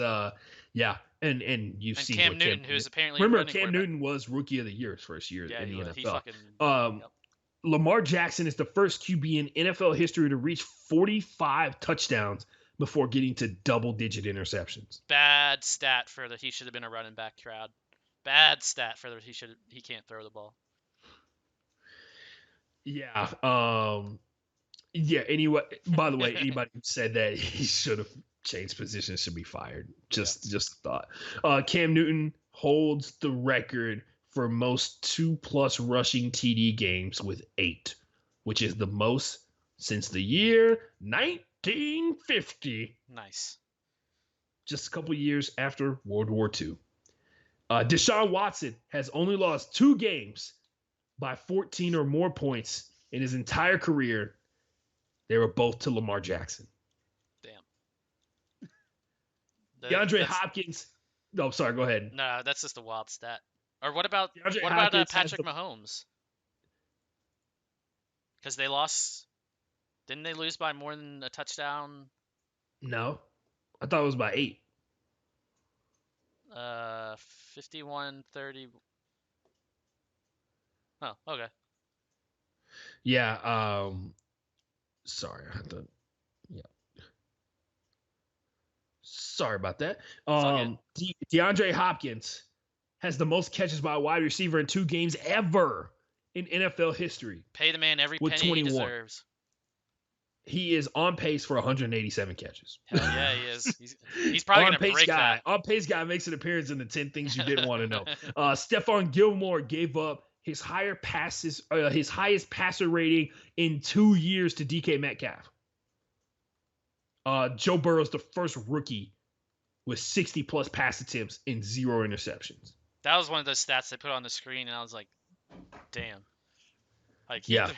yeah, and you've seen Cam Newton, who's apparently remember Cam Newton was Rookie of the Year his first year in the NFL. He fucking, Lamar Jackson is the first QB in NFL history to reach 45 touchdowns before getting to double-digit interceptions. Bad stat for he should have been a running back crowd. Bad stat for he can't throw the ball. Yeah. Yeah. Anyway, by the way, anybody who said that he should have changed positions should be fired. Just a thought. Cam Newton holds the record for most 2+ rushing TD games with 8, which is the most since the year 1950. Nice. Just a couple years after World War II. Deshaun Watson has only lost 2 games by 14 or more points in his entire career. They were both to Lamar Jackson. Damn. DeAndre Hopkins. No, sorry, go ahead. No, that's just a wild stat. Or what about Patrick Mahomes? Because they lost. Didn't they lose by more than a touchdown? No. I thought it was by 8. 51-30. Oh, okay. Yeah. Sorry, I had to. Yeah. Sorry about that. It's all good. DeAndre Hopkins has the most catches by a wide receiver in 2 games ever in NFL history Pay the man every with penny he 21. deserves. He is on pace for 187 catches. Hell yeah, he is. He's probably going to break that. On pace guy makes an appearance in the 10 things you didn't want to know. Stephon Gilmore gave up his his highest passer rating in 2 years to DK Metcalf. Joe Burrow's the first rookie with 60+ pass attempts and 0 interceptions. That was one of those stats they put on the screen, and I was like, damn. Like, yeah,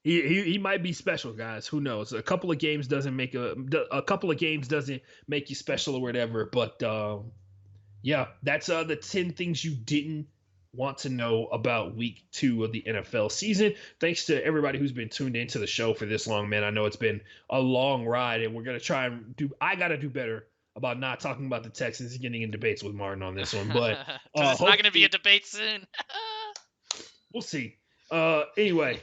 he might be special, guys. Who knows? A couple of games doesn't make you special or whatever. But yeah, that's the 10 things you didn't want to know about week 2 of the NFL season. Thanks to everybody who's been tuned into the show for this long, man. I know it's been a long ride, and we're gonna try and I gotta do better about not talking about the Texans and getting in debates with Martin on this one. But it's not gonna be a debate soon. We'll see. Anyway,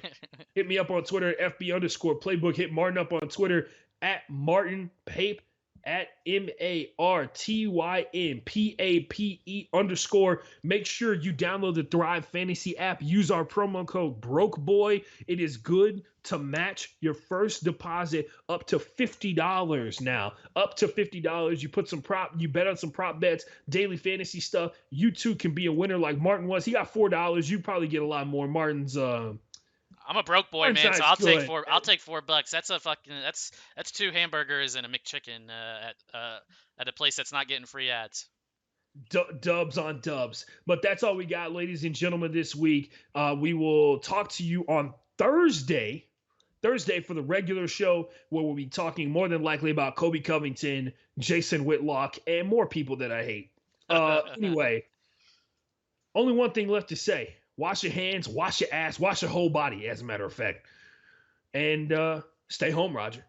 hit me up on Twitter at FB_playbook. Hit Martin up on Twitter at Martin Pape at MartynPape_. Make sure you download the Thrive Fantasy app. Use our promo code BrokeBoy. It is good to match your first deposit up to $50 now. Up to $50. You bet on some prop bets, daily fantasy stuff. You too can be a winner like Martin was. He got $4. You probably get a lot more. Martin's I'm a broke boy, man, so I'll take $4. That's that's 2 hamburgers and a McChicken at a place that's not getting free ads. Dubs on dubs. But that's all we got, ladies and gentlemen, this week. We will talk to you on Thursday for the regular show, where we'll be talking more than likely about Kobe Covington, Jason Whitlock, and more people that I hate. Anyway, only one thing left to say. Wash your hands, wash your ass, wash your whole body, as a matter of fact. And stay home, Roger.